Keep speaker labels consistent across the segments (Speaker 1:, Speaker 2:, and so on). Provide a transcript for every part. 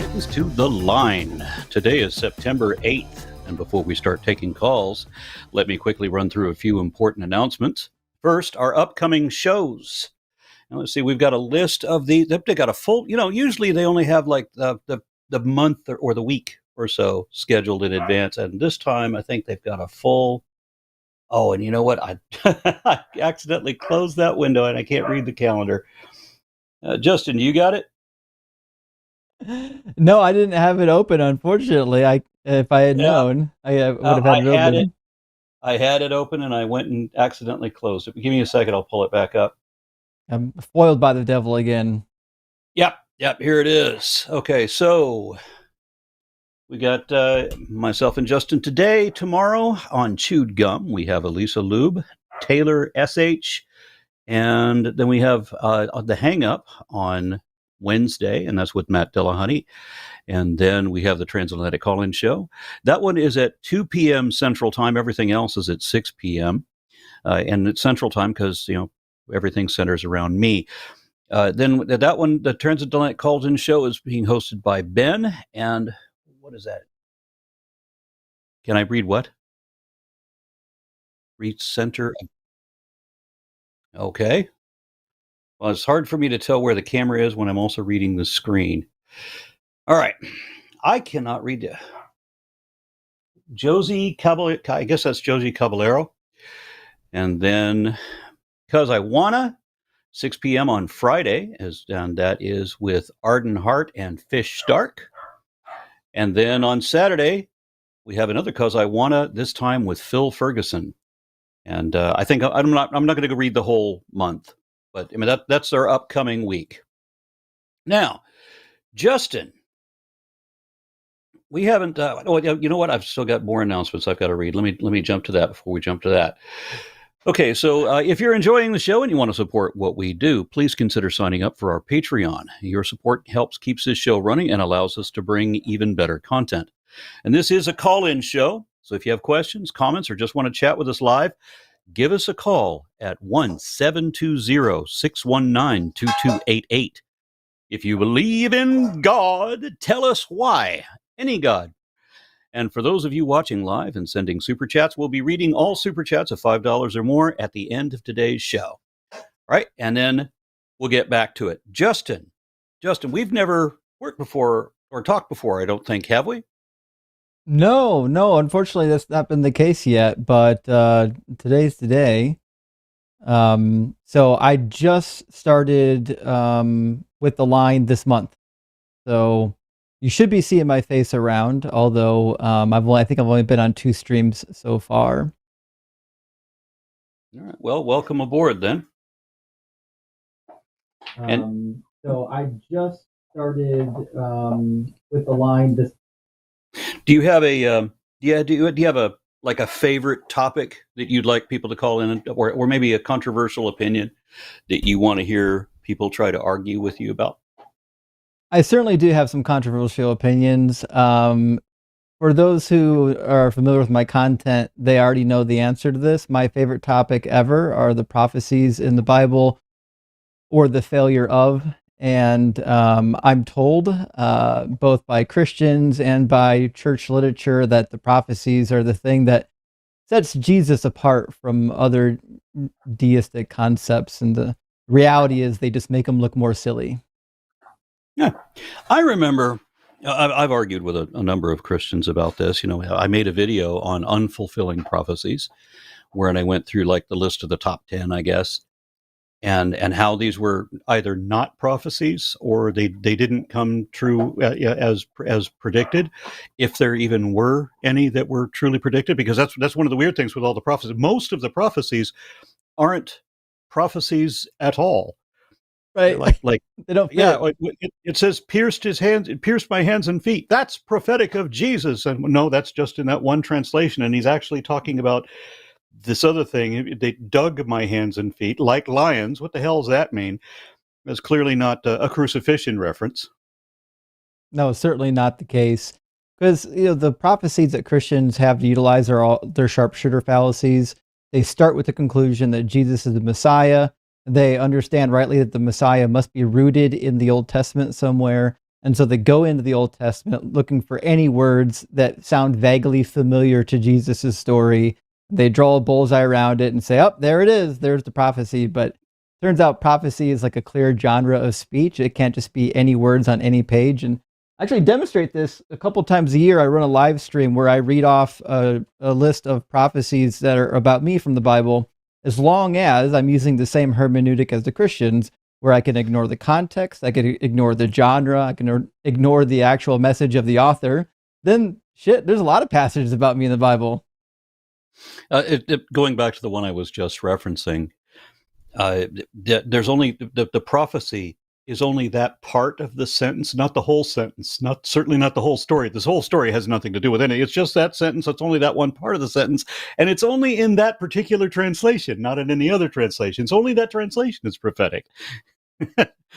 Speaker 1: Greetings to The Line. Today is September 8th, and before we start taking calls, let me quickly run through a few important announcements. First, our upcoming shows. Now, let's see, we've got a list of they've got a full, usually they only have like the month or the week or so scheduled in advance, and this time I think they've got a full. Oh, and you know what? I accidentally closed that window and I can't read the calendar. Justin, you got it?
Speaker 2: No, I didn't have it open. Unfortunately, if I had
Speaker 1: Yeah,
Speaker 2: known, I would have had it open.
Speaker 1: I had it open and I went and accidentally closed it. Give me a second. I'll pull it back up.
Speaker 2: I'm foiled by the devil again.
Speaker 1: Yep. Here it is. Okay, so we got myself and Justin today. Tomorrow on Chewed Gum, we have Elisa Lube, Taylor SH, and then we have the Hang Up on Wednesday, and that's with Matt Dillahunty. And then we have the Transatlantic Call-In Show. That one is at 2 p.m. Central Time. Everything else is at 6 p.m. And it's Central Time because, everything centers around me. Then that one, the Transatlantic Call-In Show, is being hosted by Ben. And what is that? Can I read what? Read center. Okay. Well, it's hard for me to tell where the camera is when I'm also reading the screen. All right. I cannot read it. Josie Caballero, I guess that's Josie Caballero. And then Cus I Wanna, 6 p.m. on Friday, and that is with Arden Hart and Fish Stark. And then on Saturday, we have another Cus I Wanna, this time with Phil Ferguson. And I think I'm not going to go read the whole month, but I mean that's our upcoming week. Now, Justin, we haven't. You know what? I've still got more announcements I've got to read. Let me jump to that before we jump to that. Okay, so if you're enjoying the show and you want to support what we do, please consider signing up for our Patreon. Your support keeps this show running and allows us to bring even better content. And this is a call-in show, so if you have questions, comments, or just want to chat with us live, give us a call at 1-720-619-2288. If you believe in God, tell us why. Any God. And for those of you watching live and sending super chats, we'll be reading all super chats of $5 or more at the end of today's show. All right, and then we'll get back to it. Justin, we've never worked before or talked before, I don't think, have we?
Speaker 2: No, unfortunately that's not been the case yet, but today's today. So I just started with The Line this month. So you should be seeing my face around, although I think I've only been on 2 streams so far.
Speaker 1: All right, well, welcome aboard then.
Speaker 2: So I just started with The Line this.
Speaker 1: Do you have a do you have a like a favorite topic that you'd like people to call in, or maybe a controversial opinion that you want to hear people try to argue with you about?
Speaker 2: I certainly do have some controversial opinions. For those who are familiar with my content, they already know the answer to this. My favorite topic ever are the prophecies in the Bible, or the failure of. And I'm told, both by Christians and by church literature, that the prophecies are the thing that sets Jesus apart from other deistic concepts. And the reality is they just make him look more silly.
Speaker 1: Yeah, I remember I've argued with a number of Christians about this. I made a video on unfulfilling prophecies, wherein I went through like the list of the top 10, I guess, and how these were either not prophecies or they didn't come true as predicted, if there even were any that were truly predicted. Because that's one of the weird things with all the prophecies. Most of the prophecies aren't prophecies at all.
Speaker 2: Right.
Speaker 1: Like
Speaker 2: they don't fit.
Speaker 1: Yeah, it says pierced my hands and feet. That's prophetic of Jesus. And no, that's just in that one translation. And he's actually talking about this other thing. They dug my hands and feet like lions. What the hell does that mean? That's clearly not a crucifixion reference.
Speaker 2: No, certainly not the case. Because the prophecies that Christians have to utilize are all their sharpshooter fallacies. They start with the conclusion that Jesus is the Messiah. They understand rightly that the Messiah must be rooted in the Old Testament somewhere. And so they go into the Old Testament looking for any words that sound vaguely familiar to Jesus's story. They draw a bullseye around it and say, oh, there it is. There's the prophecy. But turns out prophecy is like a clear genre of speech. It can't just be any words on any page. And I actually demonstrate this a couple times a year. I run a live stream where I read off a list of prophecies that are about me from the Bible, as long as I'm using the same hermeneutic as the Christians, where I can ignore the context, I can ignore the genre, I can ignore the actual message of the author. Then, shit, there's a lot of passages about me in the Bible.
Speaker 1: Going back to the one I was just referencing, there's only the prophecy is only that part of the sentence, not the whole sentence, certainly not the whole story. This whole story has nothing to do with any. It's just that sentence. It's only that one part of the sentence, and it's only in that particular translation, not in any other translation. It's only that translation is prophetic.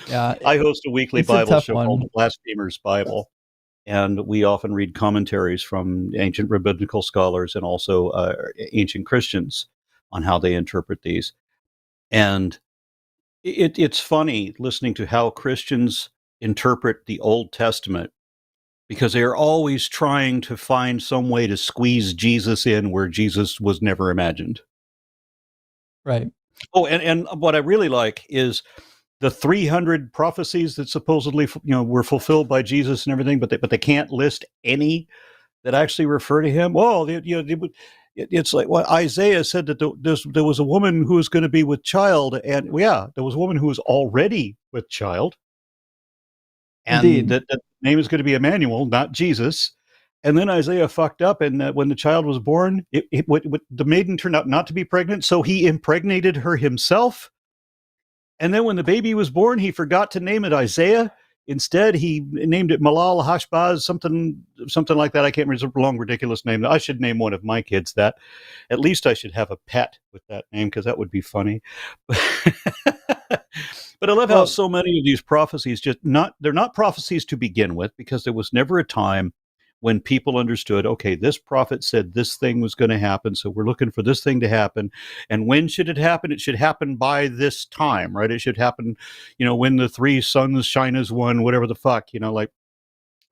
Speaker 2: Yeah,
Speaker 1: I host a weekly Bible show called The Blasphemer's Bible, and we often read commentaries from ancient rabbinical scholars and also ancient Christians on how they interpret these. And it's funny listening to how Christians interpret the Old Testament, because they are always trying to find some way to squeeze Jesus in where Jesus was never imagined.
Speaker 2: Right.
Speaker 1: Oh, and what I really like is the 300 prophecies that supposedly were fulfilled by Jesus and everything, but they can't list any that actually refer to him. Well, it's like Isaiah said that there was a woman who was going to be with child, and there was a woman who was already with child, and
Speaker 2: Indeed.
Speaker 1: that name is going to be Emmanuel, not Jesus. And then Isaiah fucked up, and when the child was born, the maiden turned out not to be pregnant, so he impregnated her himself. And then when the baby was born, he forgot to name it Isaiah. Instead, he named it Malal Hashbaz, something like that. I can't remember. It's a long, ridiculous name. I should name one of my kids that. At least I should have a pet with that name, because that would be funny. But I love how so many of these prophecies they're not prophecies to begin with, because there was never a time when people understood, okay, this prophet said this thing was going to happen, so we're looking for this thing to happen. And when should it happen? It should happen by this time, right? It should happen, when the three suns shine as one, whatever the fuck, like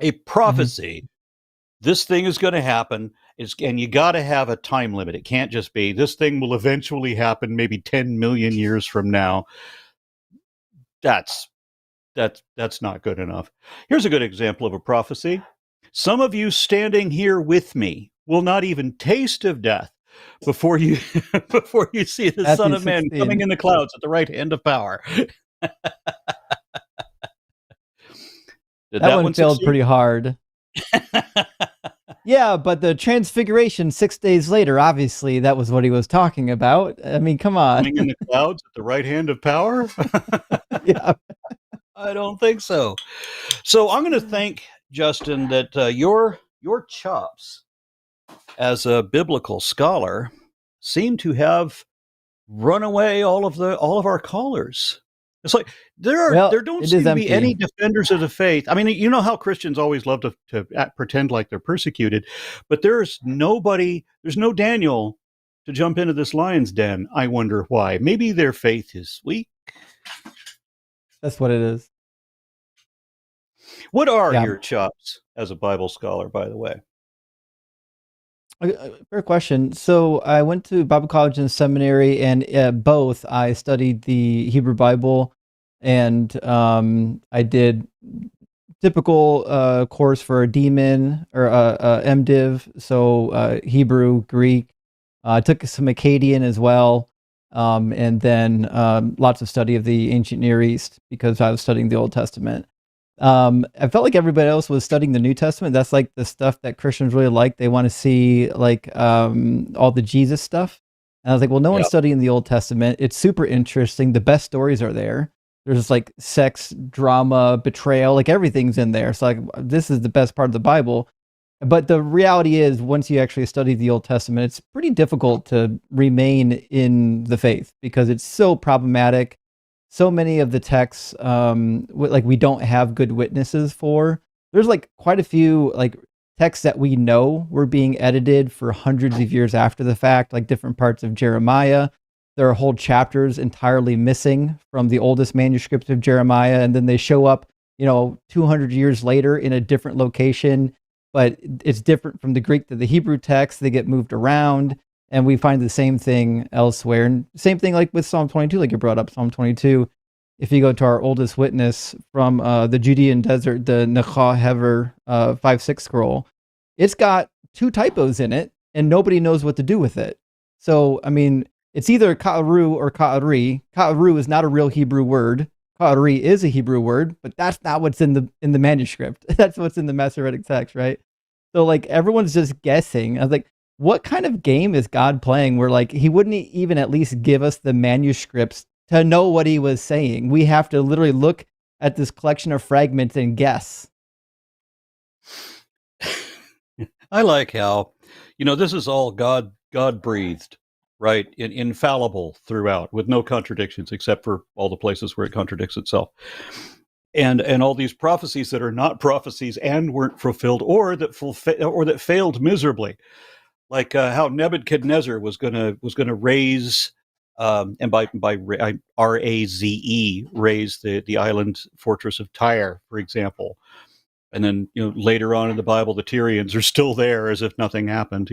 Speaker 1: a prophecy. Mm-hmm. This thing is going to happen, and you got to have a time limit. It can't just be, this thing will eventually happen maybe 10 million years from now. That's not good enough. Here's a good example of a prophecy. Some of you standing here with me will not even taste of death before you see the Son of Man coming in the clouds at the right hand of power.
Speaker 2: that one failed pretty hard. Yeah, but the transfiguration 6 days later, obviously, that was what he was talking about. I mean, come on.
Speaker 1: Coming in the clouds at the right hand of power?
Speaker 2: Yeah.
Speaker 1: I don't think so. So I'm going to thank Justin that your chops as a biblical scholar seem to have run away all of our callers. It's like there don't seem to be any defenders of the faith. I mean, you know how Christians always love to pretend like they're persecuted, but there's no Daniel to jump into this lion's den. I wonder why. Maybe their faith is weak.
Speaker 2: That's what it is.
Speaker 1: What are your chops as a Bible scholar, by the way?
Speaker 2: Fair question. So I went to Bible college and seminary, and both I studied the Hebrew Bible, and I did typical course for a DMin or MDiv, so Hebrew, Greek. I took some Akkadian as well, and then lots of study of the ancient Near East, because I was studying the Old Testament. I felt like everybody else was studying the New Testament. That's like the stuff that Christians really like. They want to see like all the Jesus stuff. And I was like, well, no one's studying the Old Testament. It's super interesting. The best stories are there. There's like sex, drama, betrayal, like everything's in there. So like, this is the best part of the Bible. But the reality is, once you actually study the Old Testament, it's pretty difficult to remain in the faith, because it's so problematic. So many of the texts, like we don't have good witnesses for. There's like quite a few like texts that we know were being edited for hundreds of years after the fact, like different parts of Jeremiah. There are whole chapters entirely missing from the oldest manuscript of Jeremiah, and then they show up, 200 years later in a different location, but it's different from the Greek to the Hebrew text. They get moved around, and we find the same thing elsewhere. And same thing like with Psalm 22, like you brought up Psalm 22. If you go to our oldest witness from the Judean desert, the Nicaea 5-6 scroll, it's got 2 typos in it, and nobody knows what to do with it. So, I mean, it's either ka'aru or ka'ari. Ka'aru is not a real Hebrew word. Ka'ari is a Hebrew word, but that's not what's in the manuscript. That's what's in the Masoretic text, right? So, like, everyone's just guessing. I was like, what kind of game is God playing where, like, he wouldn't even at least give us the manuscripts to know what he was saying? We have to literally look at this collection of fragments and guess.
Speaker 1: I like how, this is all God breathed, right? Infallible throughout, with no contradictions, except for all the places where it contradicts itself. And all these prophecies that are not prophecies and weren't fulfilled, or that failed miserably, like how Nebuchadnezzar was gonna raise, and by Raze, raise the island fortress of Tyre, for example. And then, later on in the Bible, the Tyrians are still there as if nothing happened.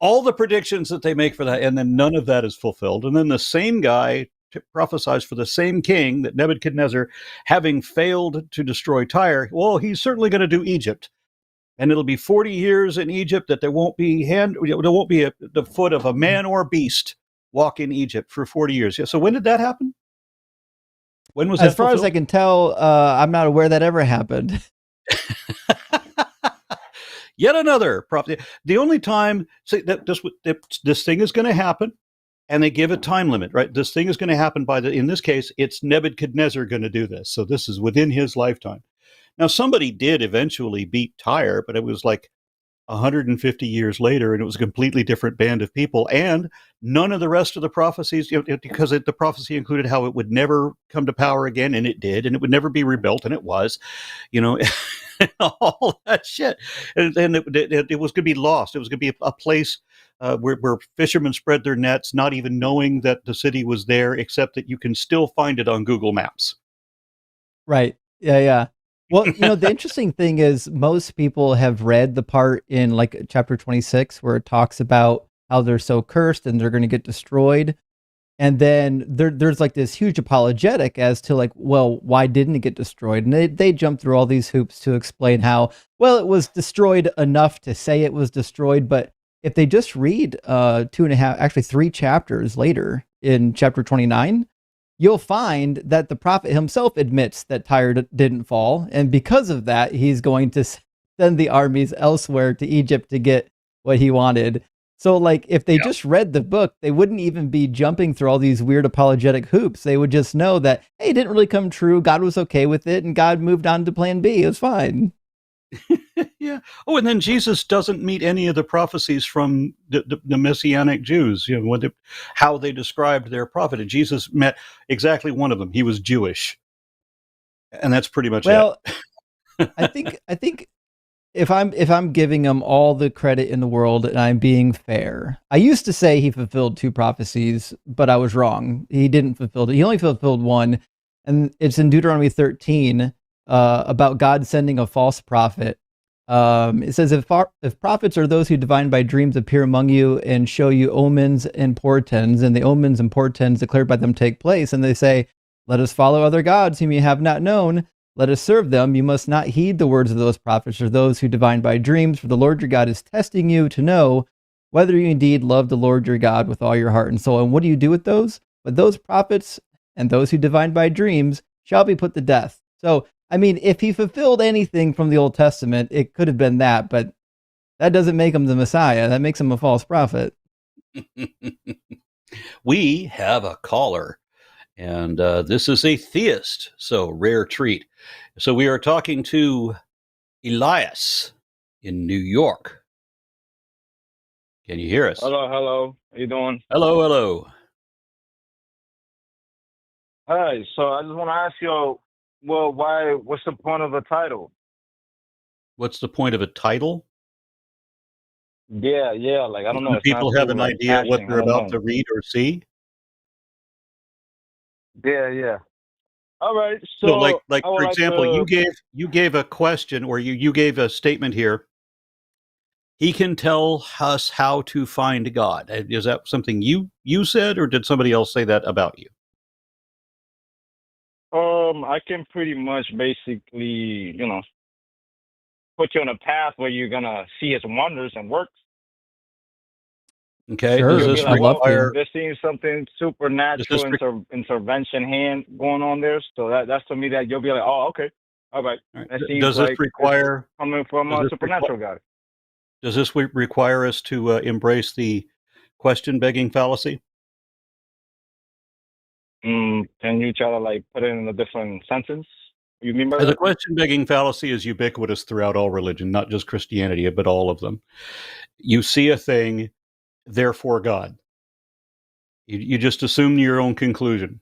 Speaker 1: All the predictions that they make for that, and then none of that is fulfilled. And then the same guy prophesies for the same king, that Nebuchadnezzar, having failed to destroy Tyre, well, he's certainly going to do Egypt. And it'll be 40 years in Egypt that there won't be the foot of a man or beast walk in Egypt for 40 years. Yeah. So when did that happen? When was
Speaker 2: As
Speaker 1: that
Speaker 2: far
Speaker 1: fulfilled?
Speaker 2: as I can tell, I'm not aware that ever happened.
Speaker 1: Yet another prophecy. The only time that this thing is going to happen, and they give a time limit, right? This thing is going to happen in this case, it's Nebuchadnezzar going to do this. So this is within his lifetime. Now, somebody did eventually beat Tyre, but it was like 150 years later, and it was a completely different band of people. And none of the rest of the prophecies, because the prophecy included how it would never come to power again, and it did, and it would never be rebuilt, and it was, all that shit. And it was going to be lost. It was going to be a place where fishermen spread their nets, not even knowing that the city was there, except that you can still find it on Google Maps.
Speaker 2: Right. Yeah, yeah. Well, the interesting thing is most people have read the part in like chapter 26 where it talks about how they're so cursed and they're going to get destroyed. And then there's like this huge apologetic as to like, well, why didn't it get destroyed? And they jump through all these hoops to explain how, well, it was destroyed enough to say it was destroyed. But if they just read 3 chapters later in chapter 29, you'll find that the prophet himself admits that Tyre didn't fall. And because of that, he's going to send the armies elsewhere to Egypt to get what he wanted. So, like, if they just read the book, they wouldn't even be jumping through all these weird apologetic hoops. They would just know that, hey, it didn't really come true. God was okay with it, and God moved on to plan B. It was fine.
Speaker 1: Yeah. Oh, and then Jesus doesn't meet any of the prophecies from the Messianic Jews, how they described their prophet. And Jesus met exactly one of them. He was Jewish. And that's pretty much
Speaker 2: it. I think if I'm giving him all the credit in the world and I'm being fair, I used to say he fulfilled 2 prophecies, but I was wrong. He didn't fulfill it. He only fulfilled 1, and it's in Deuteronomy 13 about God sending a false prophet. It says, if prophets or those who divine by dreams appear among you and show you omens and portents, and the omens and portents declared by them take place, and they say, let us follow other gods whom you have not known, let us serve them. You must not heed the words of those prophets or those who divine by dreams, for the Lord your God is testing you to know whether you indeed love the Lord your God with all your heart and soul. And what do you do with those? But those prophets and those who divine by dreams shall be put to death. So, I mean, if he fulfilled anything from the Old Testament, it could have been that, but that doesn't make him the Messiah. That makes him a false prophet.
Speaker 1: We have a caller. And this is a theist, so rare treat. So we are talking to Elias in New York. Can you hear us?
Speaker 3: Hello. How you doing?
Speaker 1: Hello.
Speaker 3: Hi. So I just want to ask you, well, what's the point of a title?
Speaker 1: What's the point of a title?
Speaker 3: Yeah. Like, I don't know.
Speaker 1: Do people have an idea what they're about to read or see?
Speaker 3: Yeah. All right.
Speaker 1: So,
Speaker 3: So
Speaker 1: like
Speaker 3: I would
Speaker 1: for
Speaker 3: like
Speaker 1: example,
Speaker 3: to.
Speaker 1: you gave a question, or you gave a statement here. He can tell us how to find God. Is that something you said, or did somebody else say that about you?
Speaker 3: I can pretty much basically, put you on a path where you're gonna see his wonders and works.
Speaker 1: Okay. Does
Speaker 3: You'll
Speaker 2: Sure,
Speaker 3: be
Speaker 1: this
Speaker 3: like,
Speaker 2: I'd love
Speaker 3: "Whoa,
Speaker 2: to.
Speaker 1: require?
Speaker 3: there seems something
Speaker 1: Does this
Speaker 3: supernatural intervention hand going on there." So that's to me that you'll be like, "Oh, okay, all right,
Speaker 1: All right.
Speaker 3: that seems
Speaker 1: Does this
Speaker 3: like it's
Speaker 1: require?
Speaker 3: coming from
Speaker 1: Does
Speaker 3: a
Speaker 1: this require?
Speaker 3: supernatural guy."
Speaker 1: Does this require us to embrace the question begging fallacy?
Speaker 3: Can you try to like put it in a different sentence? What you mean by
Speaker 1: The
Speaker 3: that?
Speaker 1: question begging fallacy is ubiquitous throughout all religion, not just Christianity, but all of them. You see a thing, therefore God. You just assume your own conclusion.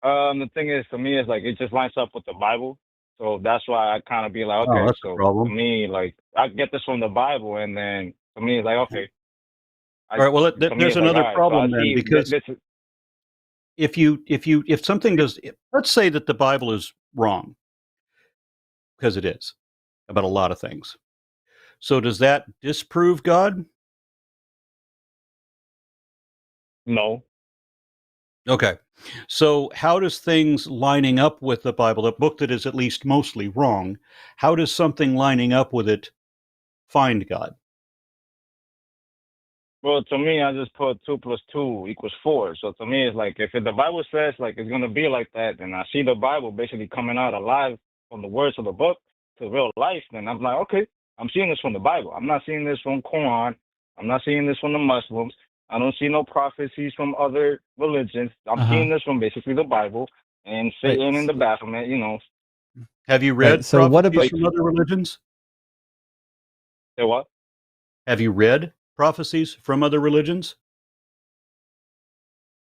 Speaker 3: The thing is, to me, it's like it just lines up with the Bible. So that's why I kind of be like,
Speaker 1: Oh,
Speaker 3: okay,
Speaker 1: that's the
Speaker 3: so to
Speaker 1: problem.
Speaker 3: me, like I get this from the Bible, and then to me, it's like, okay,
Speaker 1: All right. Well,
Speaker 3: to me,
Speaker 1: there's
Speaker 3: it's like, all
Speaker 1: another
Speaker 3: right, so I
Speaker 1: problem then,
Speaker 3: see
Speaker 1: because
Speaker 3: this.
Speaker 1: if something does, let's say that the Bible is wrong, because it is about a lot of things. So does that disprove God?
Speaker 3: No.
Speaker 1: Okay. So how does things lining up with the Bible, a book that is at least mostly wrong, how does something lining up with it find God?
Speaker 3: Well, to me, I just put 2 + 2 = 4. So to me, it's like if the Bible says like it's gonna be like that, and I see the Bible basically coming out alive from the words of the book to real life, then I'm like, okay, I'm seeing this from the Bible. I'm not seeing this from Quran. I'm not seeing this from the Muslims. I don't see no prophecies from other religions. I'm
Speaker 2: Uh-huh.
Speaker 3: seeing this from basically the Bible and
Speaker 2: Right.
Speaker 3: Satan in the Baphomet.
Speaker 1: Have you
Speaker 2: Right.
Speaker 1: read
Speaker 2: So what
Speaker 1: prophecies
Speaker 2: about
Speaker 3: Like
Speaker 1: from other religions?
Speaker 3: say what?
Speaker 1: Have you read prophecies from other religions?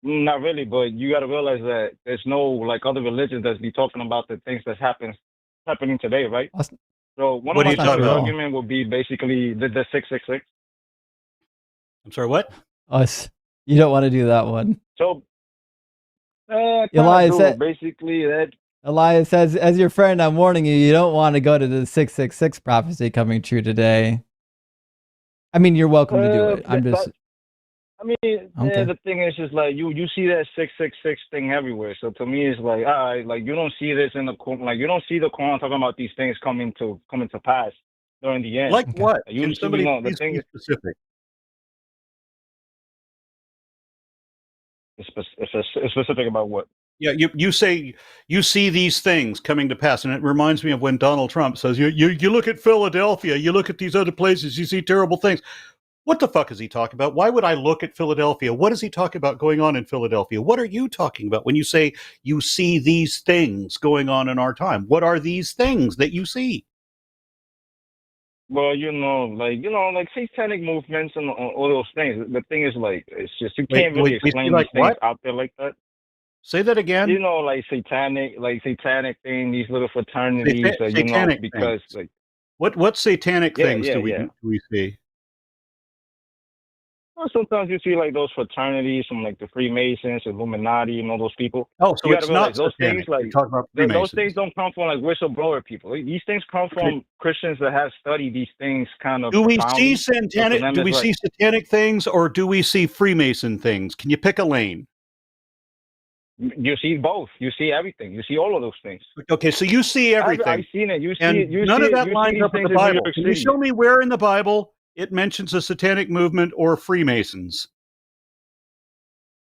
Speaker 3: Not really, but you got to realize that there's no like other religions that be talking about the things that's happening today, right?
Speaker 2: that's,
Speaker 3: So one of
Speaker 1: What are
Speaker 3: my
Speaker 1: you
Speaker 2: that's not
Speaker 3: counter
Speaker 1: talking
Speaker 2: true at
Speaker 1: about?
Speaker 2: all.
Speaker 3: argument would be basically the 666.
Speaker 1: I'm sorry, what?
Speaker 2: Us. You don't want to do that one.
Speaker 3: So I kind of
Speaker 2: Elias
Speaker 3: do
Speaker 2: said,
Speaker 3: basically that.
Speaker 2: Elias says, as your friend, I'm warning you, you don't want to go to the 666 prophecy coming true today. I mean, you're welcome to do it. I'm just,
Speaker 3: I mean,
Speaker 2: okay.
Speaker 3: the thing is just like you see that 666 thing everywhere. So to me, it's like, all right, like you don't see this in the like you don't see the Quran talking about these things coming to pass during the end.
Speaker 1: Like
Speaker 2: Okay.
Speaker 1: what?
Speaker 3: You
Speaker 1: Can
Speaker 3: see,
Speaker 1: somebody
Speaker 3: the
Speaker 1: please
Speaker 3: thing
Speaker 1: be
Speaker 3: is
Speaker 1: specific?
Speaker 3: it's specific about what.
Speaker 1: Yeah, you say you see these things coming to pass, and it reminds me of when Donald Trump says, you look at Philadelphia, you look at these other places, you see terrible things. What the fuck is he talking about? Why would I look at Philadelphia? What is he talking about going on in Philadelphia? What are you talking about when you say you see these things going on in our time? What are these things that you see?
Speaker 3: Well, like satanic movements and all those things. The thing is, like, it's just you
Speaker 1: Wait,
Speaker 3: can't really
Speaker 1: wait, we see
Speaker 3: explain
Speaker 1: like
Speaker 3: these things
Speaker 1: what?
Speaker 3: out there like that.
Speaker 1: Say that again.
Speaker 3: Like satanic thing, these little fraternities,
Speaker 1: Satanic things.
Speaker 3: because like,
Speaker 1: What satanic
Speaker 3: yeah,
Speaker 1: things
Speaker 3: yeah,
Speaker 1: do
Speaker 3: yeah.
Speaker 1: we see?
Speaker 3: Well, sometimes you see like those fraternities from like the Freemasons, Illuminati, and all those people.
Speaker 1: Oh, so
Speaker 3: You got to
Speaker 1: it's
Speaker 3: realize
Speaker 1: not
Speaker 3: those things,
Speaker 1: satanic. You're
Speaker 3: like
Speaker 1: talking about
Speaker 3: those things
Speaker 1: Freemasons.
Speaker 3: don't come from like whistleblower people. These things come
Speaker 1: Okay.
Speaker 3: from Christians that have studied these things kind of
Speaker 1: Do we see
Speaker 3: profoundly. So to
Speaker 1: satanic?
Speaker 3: them,
Speaker 1: Do
Speaker 3: it's
Speaker 1: we
Speaker 3: like,
Speaker 1: see satanic things, or do we see Freemason things? Can you pick a lane?
Speaker 3: you see both. You see everything. You see all of those things.
Speaker 1: Okay, so you see
Speaker 3: I've
Speaker 1: everything,
Speaker 3: seen it. You see
Speaker 1: and
Speaker 3: it. You
Speaker 1: none
Speaker 3: see
Speaker 1: of
Speaker 3: it.
Speaker 1: that
Speaker 3: You see
Speaker 1: lines
Speaker 3: these
Speaker 1: up with
Speaker 3: things
Speaker 1: the
Speaker 3: in New
Speaker 1: Bible.
Speaker 3: York
Speaker 1: Can you
Speaker 3: City.
Speaker 1: show me where in the Bible it mentions a satanic movement or Freemasons?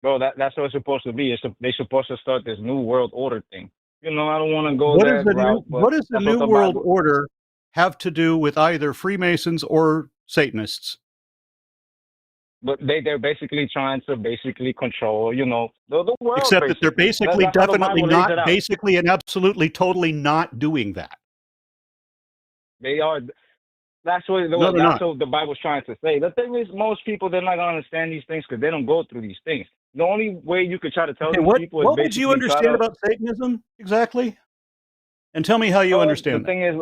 Speaker 3: Bro, that's what it's supposed to be. They're supposed to start this new world order thing. I don't want to go that route, but
Speaker 1: What does the
Speaker 3: that's what
Speaker 1: New
Speaker 3: the
Speaker 1: World
Speaker 3: Bible.
Speaker 1: Order have to do with either Freemasons or Satanists?
Speaker 3: But they're basically trying to basically control, the world
Speaker 1: Except that they're
Speaker 3: basically.
Speaker 1: basically,
Speaker 3: That's how the
Speaker 1: definitely
Speaker 3: Bible lays
Speaker 1: not,
Speaker 3: it out.
Speaker 1: basically and absolutely, totally not doing that.
Speaker 3: They are.
Speaker 1: No, they're
Speaker 3: That's
Speaker 1: not.
Speaker 3: what the Bible's trying to say. The thing is, most people they're not gonna understand these things because they don't go through these things. The only way you could try to tell
Speaker 1: Okay,
Speaker 3: these people is
Speaker 1: what would you
Speaker 3: basically try
Speaker 1: understand
Speaker 3: to.
Speaker 1: about Satanism exactly? And tell me how you
Speaker 3: The
Speaker 1: understand that.
Speaker 3: thing is,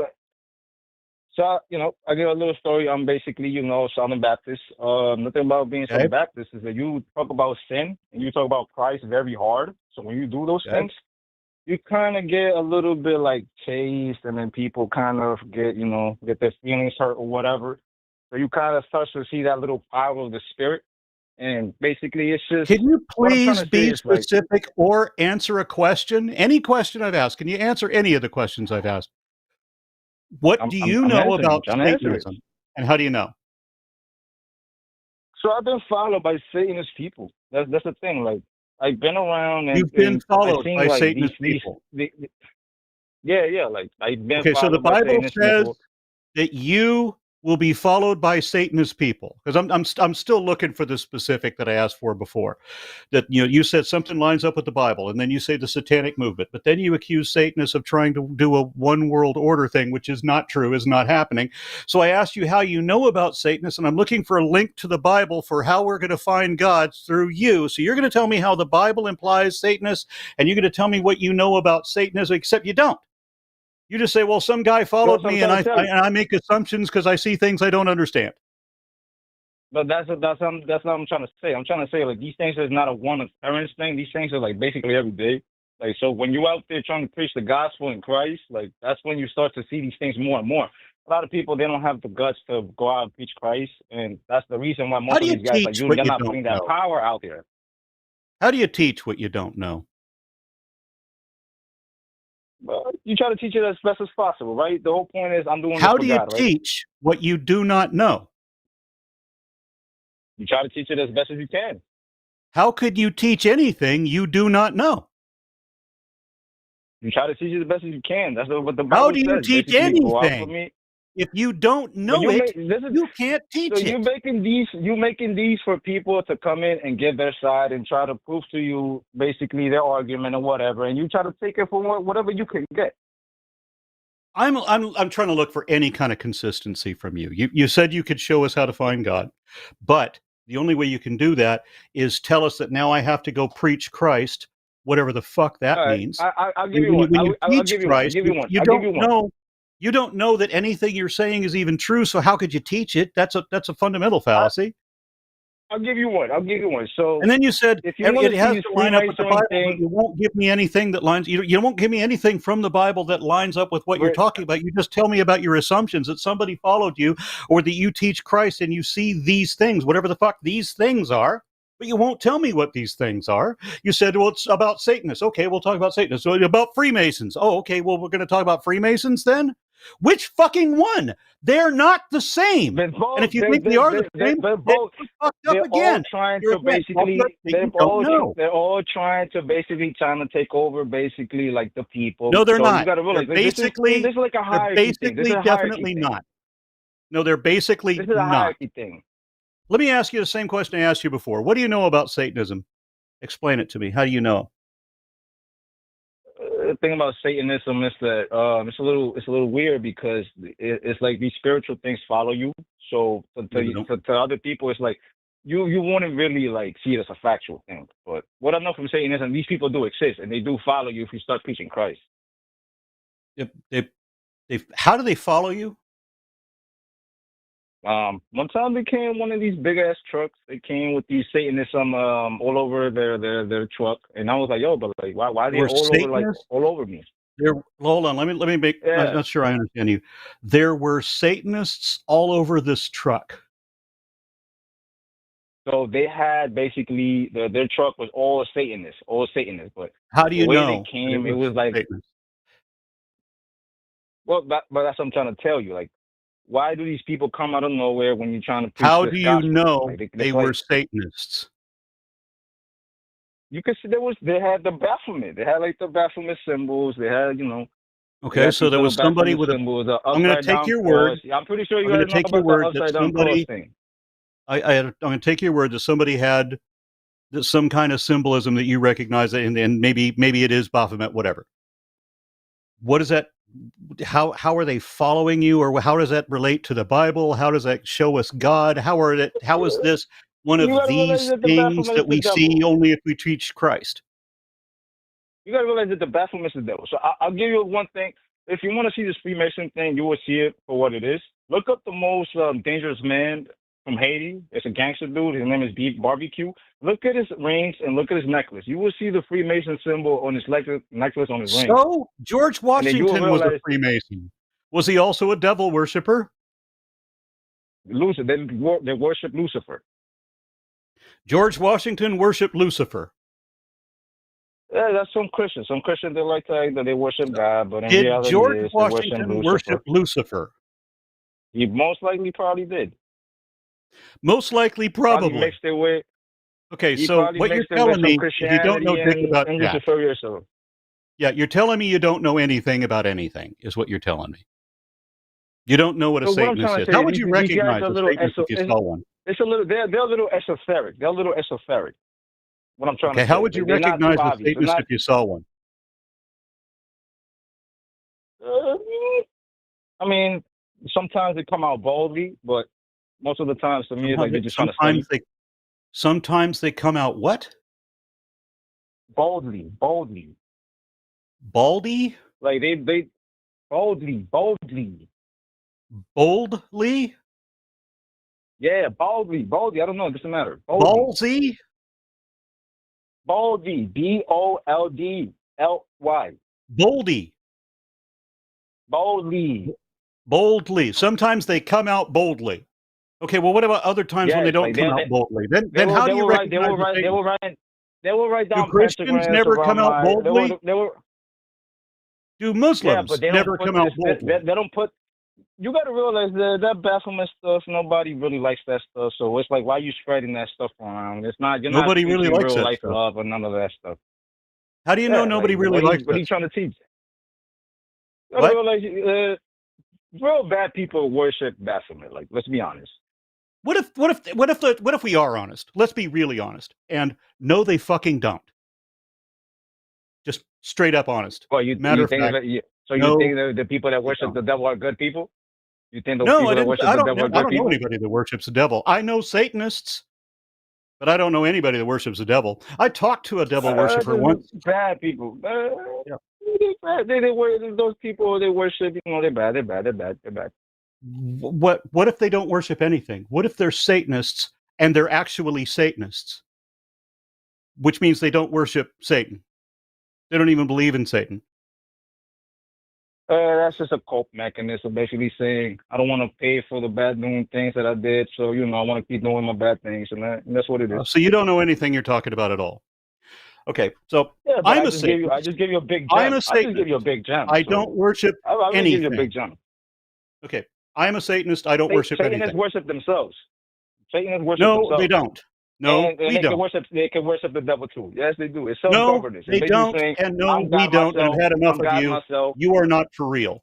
Speaker 3: So, I give a little story. I'm basically, Southern Baptist. Nothing about being
Speaker 1: Okay.
Speaker 3: Southern Baptist is that you talk about sin and you talk about Christ very hard. So when you do those
Speaker 1: Okay.
Speaker 3: things, you kind of get a little bit like chased, and then people kind of get their feelings hurt or whatever. So you kind of start to see that little power of the spirit. And basically, it's just
Speaker 1: Can you
Speaker 3: what I'm trying
Speaker 1: please
Speaker 3: to say
Speaker 1: be
Speaker 3: is like,
Speaker 1: specific or answer a question? Any question I've asked. Can you answer any of the questions I've asked? What do you
Speaker 3: I'm
Speaker 1: know
Speaker 3: answering, I'm
Speaker 1: about
Speaker 3: trying to answer it.
Speaker 1: Satanism? And how do you know?
Speaker 3: So I've been followed by Satanist people. That's the thing. Like I've been around
Speaker 1: You've been
Speaker 3: and I
Speaker 1: followed
Speaker 3: seen
Speaker 1: by
Speaker 3: like
Speaker 1: Satanist people.
Speaker 3: yeah. Like I've been
Speaker 1: Okay, so the
Speaker 3: followed by
Speaker 1: Bible
Speaker 3: Satanist
Speaker 1: says
Speaker 3: people.
Speaker 1: that you will be followed by Satanist people. Because I'm still looking for the specific that I asked for before. That you said something lines up with the Bible, and then you say the satanic movement, but then you accuse Satanists of trying to do a one world order thing, which is not true, is not happening. So I asked you how you know about Satanists, and I'm looking for a link to the Bible for how we're going to find God through you. So you're going to tell me how the Bible implies Satanists, and you're going to tell me what you know about Satanism, except you don't. You just say, well, some guy
Speaker 3: That's
Speaker 1: followed
Speaker 3: what I'm
Speaker 1: me, and
Speaker 3: trying to tell you.
Speaker 1: I make assumptions because I see things I don't understand.
Speaker 3: But that's what I'm trying to say. I'm trying to say like these things is not a one occurrence thing. These things are like basically every day. Like so when you're out there trying to preach the gospel in Christ, like that's when you start to see these things more and more. A lot of people they don't have the guts to go out and preach Christ, and that's the reason why
Speaker 1: How
Speaker 3: most
Speaker 1: do
Speaker 3: of
Speaker 1: you
Speaker 3: these guys like
Speaker 1: teach
Speaker 3: you,
Speaker 1: what
Speaker 3: they're
Speaker 1: you
Speaker 3: not
Speaker 1: don't
Speaker 3: putting that
Speaker 1: know?
Speaker 3: power out there.
Speaker 1: How do you teach what you don't know?
Speaker 3: Well, you try to teach it as best as possible, right? The whole point is I'm doing this
Speaker 1: How
Speaker 3: for
Speaker 1: do you
Speaker 3: God, right?
Speaker 1: teach what you do not know?
Speaker 3: You try to teach it as best as you can.
Speaker 1: How could you teach anything you do not know?
Speaker 3: You try to teach it as best as you can. That's what the
Speaker 1: How
Speaker 3: Bible
Speaker 1: do you
Speaker 3: says.
Speaker 1: teach
Speaker 3: Basically, go out for
Speaker 1: anything?
Speaker 3: me.
Speaker 1: If you don't
Speaker 3: But
Speaker 1: know
Speaker 3: you
Speaker 1: it,
Speaker 3: make this is
Speaker 1: you can't
Speaker 3: so
Speaker 1: teach it.
Speaker 3: you making these for people to come in and give their side and try to prove to you basically their argument or whatever, and you try to take it for whatever you can get.
Speaker 1: I'm trying to look for any kind of consistency from you. You said you could show us how to find God, but the only way you can do that is tell us that now I have to go preach Christ, whatever the fuck that
Speaker 3: All right,
Speaker 1: means.
Speaker 3: I'll give
Speaker 1: And
Speaker 3: you one.
Speaker 1: when you
Speaker 3: I'll
Speaker 1: teach
Speaker 3: give you one. I'll
Speaker 1: Christ,
Speaker 3: give you one.
Speaker 1: you
Speaker 3: I'll give
Speaker 1: don't
Speaker 3: you one.
Speaker 1: know that anything you're saying is even true. So how could you teach it? That's a fundamental
Speaker 3: I,
Speaker 1: fallacy.
Speaker 3: I'll give you one. I'll give you one. So
Speaker 1: And then you said
Speaker 3: if you want
Speaker 1: it
Speaker 3: to see
Speaker 1: has
Speaker 3: this
Speaker 1: to line up with the
Speaker 3: Freemasonry
Speaker 1: Bible, but
Speaker 3: thing,
Speaker 1: you won't give me anything that lines. You won't give me anything from the Bible that lines up with what you're
Speaker 3: wait,
Speaker 1: talking about. You just tell me about your assumptions that somebody followed you, or that you teach Christ and you see these things, whatever the fuck these things are. But you won't tell me what these things are. You said, well, it's about Satanists. Okay, we'll talk about Satanists. So about Freemasons. Oh, okay, well, we're going to talk about Freemasons then? Which fucking one? They're not the same.
Speaker 3: they're
Speaker 1: And
Speaker 3: both
Speaker 1: if you think they are the same,
Speaker 3: they're
Speaker 1: then
Speaker 3: both
Speaker 1: you're fucked up
Speaker 3: they're all
Speaker 1: again.
Speaker 3: trying
Speaker 1: You're
Speaker 3: to
Speaker 1: again talking about
Speaker 3: basically
Speaker 1: things you don't know.
Speaker 3: they're all trying to basically trying to take over basically like the people.
Speaker 1: No, they're
Speaker 3: So you
Speaker 1: not.
Speaker 3: got to
Speaker 1: They're
Speaker 3: realize like,
Speaker 1: basically
Speaker 3: this is like a
Speaker 1: they're
Speaker 3: hierarchy thing. This is
Speaker 1: basically
Speaker 3: a hierarchy
Speaker 1: definitely
Speaker 3: thing.
Speaker 1: not. No, they're
Speaker 3: This
Speaker 1: basically
Speaker 3: is a
Speaker 1: not.
Speaker 3: hierarchy thing.
Speaker 1: Let me ask you the same question I asked you before. What do you know about Satanism? Explain it to me. How do you know?
Speaker 3: The thing about Satanism is that it's a little weird because it's like these spiritual things follow you. So
Speaker 1: No, they don't.
Speaker 3: to other people, it's like you wouldn't really like see it as a factual thing. But what I know from Satanism, these people do exist and they do follow you if you start preaching Christ.
Speaker 1: How do they follow you?
Speaker 3: One time they came one of these big ass trucks. They came with these Satanism all over their truck, and I was like, yo, but like why are
Speaker 1: There
Speaker 3: they
Speaker 1: were
Speaker 3: all over like
Speaker 1: Satanists.
Speaker 3: all over me?
Speaker 1: Hold on. Let me make. I'm
Speaker 3: Yeah.
Speaker 1: not sure I understand you. There were Satanists all over this truck.
Speaker 3: So they had basically their truck was all Satanist, but
Speaker 1: How do
Speaker 3: the
Speaker 1: you
Speaker 3: way they
Speaker 1: know that it
Speaker 3: came, it
Speaker 1: was
Speaker 3: was like,
Speaker 1: Satanists?
Speaker 3: well, but that's what I'm trying to tell you. Like, why do these people come out of nowhere when you're trying to preach
Speaker 1: How
Speaker 3: this
Speaker 1: do you
Speaker 3: gospel?
Speaker 1: know
Speaker 3: Like,
Speaker 1: they
Speaker 3: it's
Speaker 1: were
Speaker 3: like
Speaker 1: Satanists?
Speaker 3: you could see they had the Baphomet. They had like the Baphomet symbols. They had they
Speaker 1: Okay,
Speaker 3: got
Speaker 1: so
Speaker 3: these
Speaker 1: there
Speaker 3: little
Speaker 1: was somebody
Speaker 3: Baphomet
Speaker 1: with a.
Speaker 3: symbols, the
Speaker 1: I'm going to
Speaker 3: upside
Speaker 1: take
Speaker 3: down
Speaker 1: your word.
Speaker 3: cross. Yeah, I'm pretty sure you
Speaker 1: I'm going
Speaker 3: guys
Speaker 1: to
Speaker 3: know
Speaker 1: take your
Speaker 3: about the
Speaker 1: word that
Speaker 3: upside down cross
Speaker 1: somebody.
Speaker 3: thing.
Speaker 1: I'm going to take your word that somebody had some kind of symbolism that you recognize, and maybe it is Baphomet, whatever. What is that? How are they following you, or how does that relate to the Bible? How does that show us God? How is this one
Speaker 3: You
Speaker 1: of
Speaker 3: gotta realize
Speaker 1: these
Speaker 3: that the
Speaker 1: things
Speaker 3: Baphomet is
Speaker 1: that
Speaker 3: the
Speaker 1: we see
Speaker 3: devil.
Speaker 1: only if we teach Christ?
Speaker 3: You gotta realize that the Baphomet is the devil. So I'll give you one thing. if you want to see this Freemason thing, you will see it for what it is. Look up the most dangerous man from Haiti. It's a gangster dude. His name is Barbecue. Look at his rings and look at his necklace. You will see the Freemason symbol on his necklace on his ring.
Speaker 1: So George
Speaker 3: And then you will
Speaker 1: Washington was a
Speaker 3: realize
Speaker 1: Freemason. Was he also a devil worshiper?
Speaker 3: Lucifer. They worship Lucifer.
Speaker 1: George Washington worshipped Lucifer.
Speaker 3: Yeah, that's some Christians. Some Christians, they like to say that they worship God, but in
Speaker 1: Did
Speaker 3: reality,
Speaker 1: George
Speaker 3: they worship
Speaker 1: Washington
Speaker 3: Lucifer.
Speaker 1: worship Lucifer?
Speaker 3: He most likely probably did.
Speaker 1: Most likely,
Speaker 3: Probably
Speaker 1: probably.
Speaker 3: mixed it with.
Speaker 1: Okay,
Speaker 3: He
Speaker 1: so
Speaker 3: probably
Speaker 1: what you're
Speaker 3: mixed it with
Speaker 1: telling
Speaker 3: some
Speaker 1: me is you don't know
Speaker 3: Christianity
Speaker 1: dick about
Speaker 3: and
Speaker 1: jack.
Speaker 3: Luciferianism.
Speaker 1: Yeah, you're telling me you don't know anything about anything, is what you're telling me. You don't know what a
Speaker 3: So what I'm
Speaker 1: Satanist
Speaker 3: trying
Speaker 1: is.
Speaker 3: to say
Speaker 1: How
Speaker 3: is
Speaker 1: would you
Speaker 3: these guys
Speaker 1: recognize
Speaker 3: are a
Speaker 1: a
Speaker 3: little
Speaker 1: Satanist if you saw one?
Speaker 3: it's a little they're a little esoteric. They're a little esoteric. What I'm trying
Speaker 1: Okay,
Speaker 3: to
Speaker 1: how
Speaker 3: say.
Speaker 1: would you
Speaker 3: They're not too
Speaker 1: recognize a
Speaker 3: obvious. They're
Speaker 1: Satanist
Speaker 3: not
Speaker 1: if you saw one?
Speaker 3: I mean, sometimes they come out boldly, but most of the time to me it's like they're just trying to study.
Speaker 1: Sometimes they come out what?
Speaker 3: Boldly.
Speaker 1: Baldy?
Speaker 3: Like they boldly.
Speaker 1: Boldly?
Speaker 3: Yeah, boldly. I don't know. It doesn't matter. Boldly.
Speaker 1: Ballsy?
Speaker 3: Boldly. Boldly.
Speaker 1: Boldy. Boldly. Sometimes they come out boldly. Okay, well, what about other times when they don't come out boldly? Then how do you recognize the Satan?
Speaker 3: They will write down
Speaker 1: Do Christians
Speaker 3: pentagrams
Speaker 1: never
Speaker 3: around
Speaker 1: come out boldly?
Speaker 3: They were
Speaker 1: Do
Speaker 3: yeah,
Speaker 1: Muslims
Speaker 3: but they
Speaker 1: never
Speaker 3: don't put
Speaker 1: come out
Speaker 3: this.
Speaker 1: boldly?
Speaker 3: They don't put. You got to realize that Baphomet stuff. Nobody really likes that stuff. So it's like, why are you spreading that stuff around? It's not. You're
Speaker 1: Nobody
Speaker 3: not
Speaker 1: really
Speaker 3: teaching
Speaker 1: likes
Speaker 3: real
Speaker 1: that
Speaker 3: life
Speaker 1: stuff.
Speaker 3: love or none of that stuff.
Speaker 1: How do you know nobody
Speaker 3: like,
Speaker 1: really likes
Speaker 3: what are
Speaker 1: that
Speaker 3: you
Speaker 1: stuff?
Speaker 3: trying to teach? You
Speaker 1: What?
Speaker 3: gotta realize, real bad people worship Baphomet. Like, let's be honest.
Speaker 1: What if we are honest? Let's be really honest. And no, they fucking don't. Just straight up honest.
Speaker 3: Well, you
Speaker 1: Matter of
Speaker 3: think
Speaker 1: fact,
Speaker 3: that you
Speaker 1: no,
Speaker 3: think that the people that
Speaker 1: they
Speaker 3: worship
Speaker 1: don't.
Speaker 3: the devil are good people? You think those
Speaker 1: No,
Speaker 3: people
Speaker 1: I
Speaker 3: that
Speaker 1: didn't.
Speaker 3: worship
Speaker 1: I
Speaker 3: the
Speaker 1: don't
Speaker 3: devil
Speaker 1: know.
Speaker 3: are
Speaker 1: I
Speaker 3: good
Speaker 1: don't know
Speaker 3: people?
Speaker 1: anybody that worships the devil. I know Satanists, but I don't know anybody that worships the devil. I talked to a devil worshiper once.
Speaker 3: Bad people.
Speaker 1: Yeah.
Speaker 3: Those people they worship. You know, they're bad. They're bad.
Speaker 1: What if they don't worship anything? What if they're Satanists and they're actually Satanists? Which means they don't worship Satan. They don't even believe in Satan.
Speaker 3: That's just a cope mechanism, basically saying I don't want to pay for the bad doing things that I did, so I want to keep doing my bad things, and that's what it is.
Speaker 1: So you don't know anything you're talking about at all. Okay, so
Speaker 3: Yeah, but
Speaker 1: I'm
Speaker 3: I
Speaker 1: a
Speaker 3: just
Speaker 1: Satanist.
Speaker 3: give you a big gem.
Speaker 1: I'm a
Speaker 3: I just give
Speaker 1: Satanist.
Speaker 3: you a big gem.
Speaker 1: I don't worship
Speaker 3: I just give you a big
Speaker 1: anything.
Speaker 3: gem.
Speaker 1: Okay, I'm a Satanist. I don't worship
Speaker 3: Satanists
Speaker 1: anything.
Speaker 3: worship themselves. Satanists worship
Speaker 1: No,
Speaker 3: themselves.
Speaker 1: they don't. No,
Speaker 3: and
Speaker 1: we
Speaker 3: they
Speaker 1: don't.
Speaker 3: can worship the devil too. Yes, they do. It's
Speaker 1: No,
Speaker 3: self-governance.
Speaker 1: they don't. And no, we don't. And I've had enough
Speaker 3: I'm
Speaker 1: of
Speaker 3: God
Speaker 1: you.
Speaker 3: myself.
Speaker 1: You are not for real.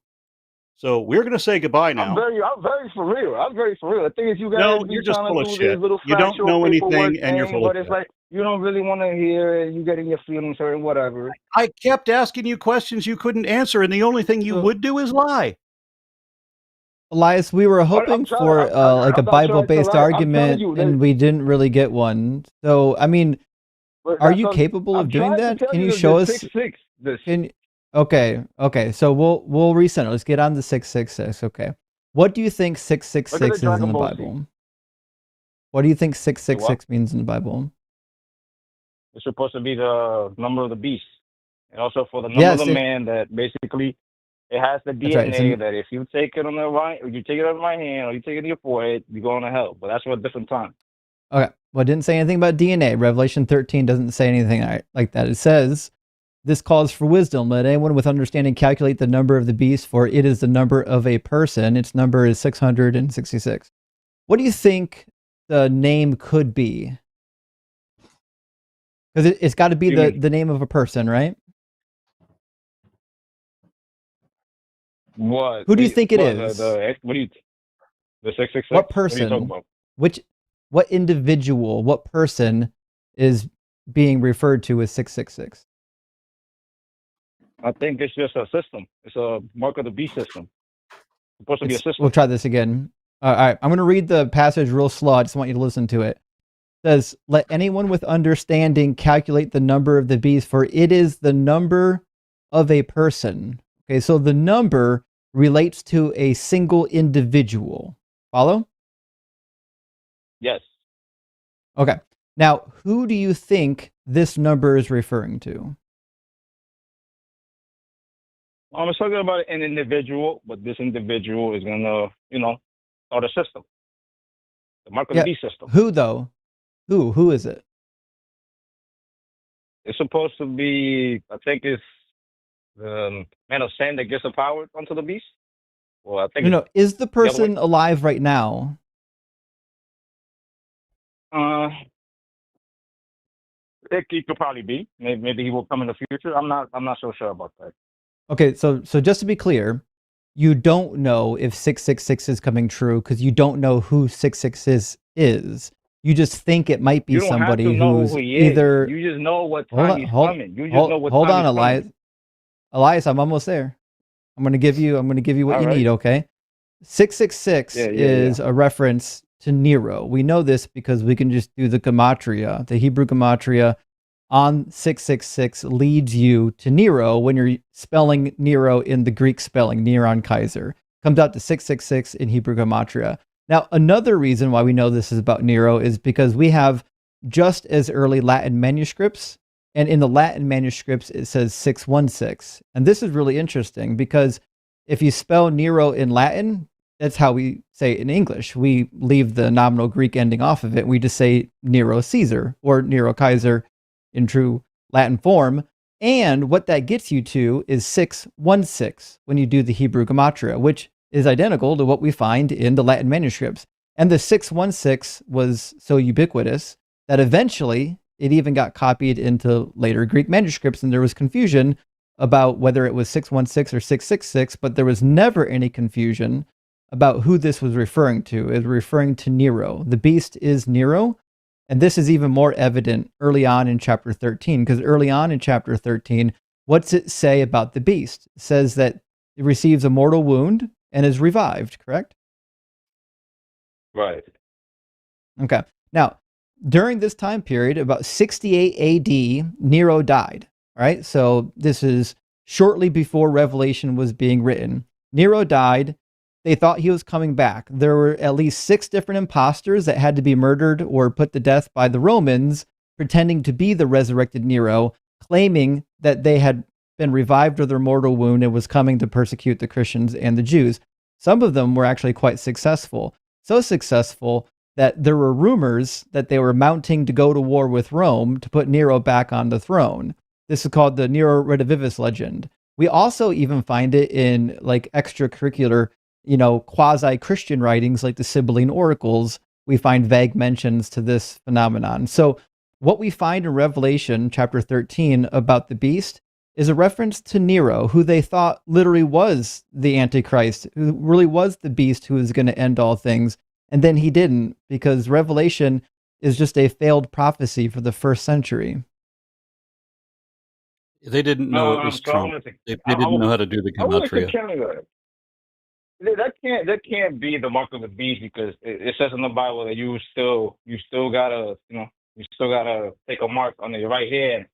Speaker 1: So we're going to say goodbye now.
Speaker 3: I'm very for real. I'm very for real. The thing is, you guys
Speaker 1: No,
Speaker 3: be
Speaker 1: you're just
Speaker 3: trying
Speaker 1: full
Speaker 3: to
Speaker 1: of
Speaker 3: do this
Speaker 1: shit.
Speaker 3: little
Speaker 1: You don't
Speaker 3: factual
Speaker 1: know
Speaker 3: paperwork
Speaker 1: anything, and you're
Speaker 3: thing,
Speaker 1: full of
Speaker 3: but it's
Speaker 1: shit.
Speaker 3: like you don't really want to hear it. You getting your feelings hurt, whatever.
Speaker 1: I kept asking you questions you couldn't answer, and the only thing you would do is lie.
Speaker 2: Elias, we were hoping for like a Bible-based argument, and we didn't really get one. So, I mean, are you capable of doing that? Can you show us? Okay. So we'll recenter. Let's get on to 666. Okay. What do you think 666 is in the Bible? What do you think 666 means in the Bible?
Speaker 3: It's supposed to be the number of the beast, and also for the number of the man that basically. It has the DNA that if you take it on the right, or you take it on the right hand, or you take it in your forehead, you're going to hell. But that's for a different time.
Speaker 2: Okay. Well, it didn't say anything about DNA. Revelation 13 doesn't say anything like that. It says, this calls for wisdom. Let anyone with understanding calculate the number of the beast, for it is the number of a person. Its number is 666. What do you think the name could be? Because it's got to be the name of a person, right?
Speaker 3: What?
Speaker 2: Who do you think it is?
Speaker 3: What do you? The 666.
Speaker 2: What person?
Speaker 3: What are you talking about?
Speaker 2: What individual? What person is being referred to as 666?
Speaker 3: I think it's just a system. It's a mark of the beast system. It's supposed to be a system.
Speaker 2: We'll try this again. All right, I'm going to read the passage real slow. I just want you to listen to it. It says, "Let anyone with understanding calculate the number of the beast, for it is the number of a person." Okay, so the number relates to a single individual. Follow?
Speaker 3: Yes.
Speaker 2: Okay. Now, who do you think this number is referring to?
Speaker 3: I'm talking about an individual, but this individual is gonna, start a system, the mark of the
Speaker 2: Yeah.
Speaker 3: beast system.
Speaker 2: Who though? Who is it?
Speaker 3: It's supposed to be, I think it's the man of sin that gives the power onto the beast. Well, I think it's
Speaker 2: No. Is the
Speaker 3: the other way.
Speaker 2: person alive right now?
Speaker 3: Uh, it could probably be. Maybe he will come in the future. I'm not so sure about that.
Speaker 2: Okay, so just to be clear, you don't know if 666 is coming true because you don't know who 666 is. You just think it might be
Speaker 3: You don't have to
Speaker 2: somebody
Speaker 3: know
Speaker 2: who's
Speaker 3: who he is.
Speaker 2: either.
Speaker 3: You just know what
Speaker 2: Hold
Speaker 3: time
Speaker 2: on,
Speaker 3: he's coming. You just know what
Speaker 2: hold
Speaker 3: time
Speaker 2: on,
Speaker 3: he's
Speaker 2: Elias.
Speaker 3: coming.
Speaker 2: Elias, I'm almost there. I'm gonna give you what
Speaker 3: All
Speaker 2: you
Speaker 3: right.
Speaker 2: need. Okay, 666
Speaker 3: Yeah.
Speaker 2: is a reference to Nero. We know this because we can just do the gematria, the Hebrew gematria on 666 leads you to Nero when you're spelling Nero in the Greek spelling, Neron Kaiser. Comes out to 666 in Hebrew gematria. Now, another reason why we know this is about Nero is because we have just as early Latin manuscripts, and in the Latin manuscripts it says 616. And this is really interesting because if you spell Nero in Latin, that's how we say it in English. We leave the nominal Greek ending off of it. We just say Nero Caesar or Nero Kaiser in true Latin form. And what that gets you to is 616 when you do the Hebrew gematria, which is identical to what we find in the Latin manuscripts. And the 616 was so ubiquitous that eventually it even got copied into later Greek manuscripts, and there was confusion about whether it was 616 or 666, but there was never any confusion about who this was referring to. It was referring to Nero. The beast is Nero. And this is even more evident early on in chapter 13, because early on in chapter 13, what's it say about the beast? It says that it receives a mortal wound and is revived, correct?
Speaker 3: Right.
Speaker 2: Okay. Now, during this time period, about 68 AD, Nero died. All right. So this is shortly before Revelation was being written. Nero died. They thought he was coming back. There were at least 6 different imposters that had to be murdered or put to death by the Romans, pretending to be the resurrected Nero, claiming that they had been revived of their mortal wound and was coming to persecute the Christians and the Jews. Some of them were actually quite successful. So successful that there were rumors that they were mounting to go to war with Rome to put Nero back on the throne. This is called the Nero Redivivus legend. We also even find it in like extracurricular quasi-Christian writings like the Sibylline Oracles. We find vague mentions to this phenomenon. So what we find in Revelation chapter 13 about the beast is a reference to Nero, who they thought literally was the Antichrist, who really was the beast who was going to end all things. And then he didn't, because Revelation is just a failed prophecy for the first century.
Speaker 1: They didn't know it was
Speaker 3: So I
Speaker 1: Trump.
Speaker 3: want to think.
Speaker 1: They didn't know how to do the
Speaker 3: I want to
Speaker 1: gematria.
Speaker 3: counter that. That can't be the mark of the beast because it says in the Bible that you still gotta take a mark on your right hand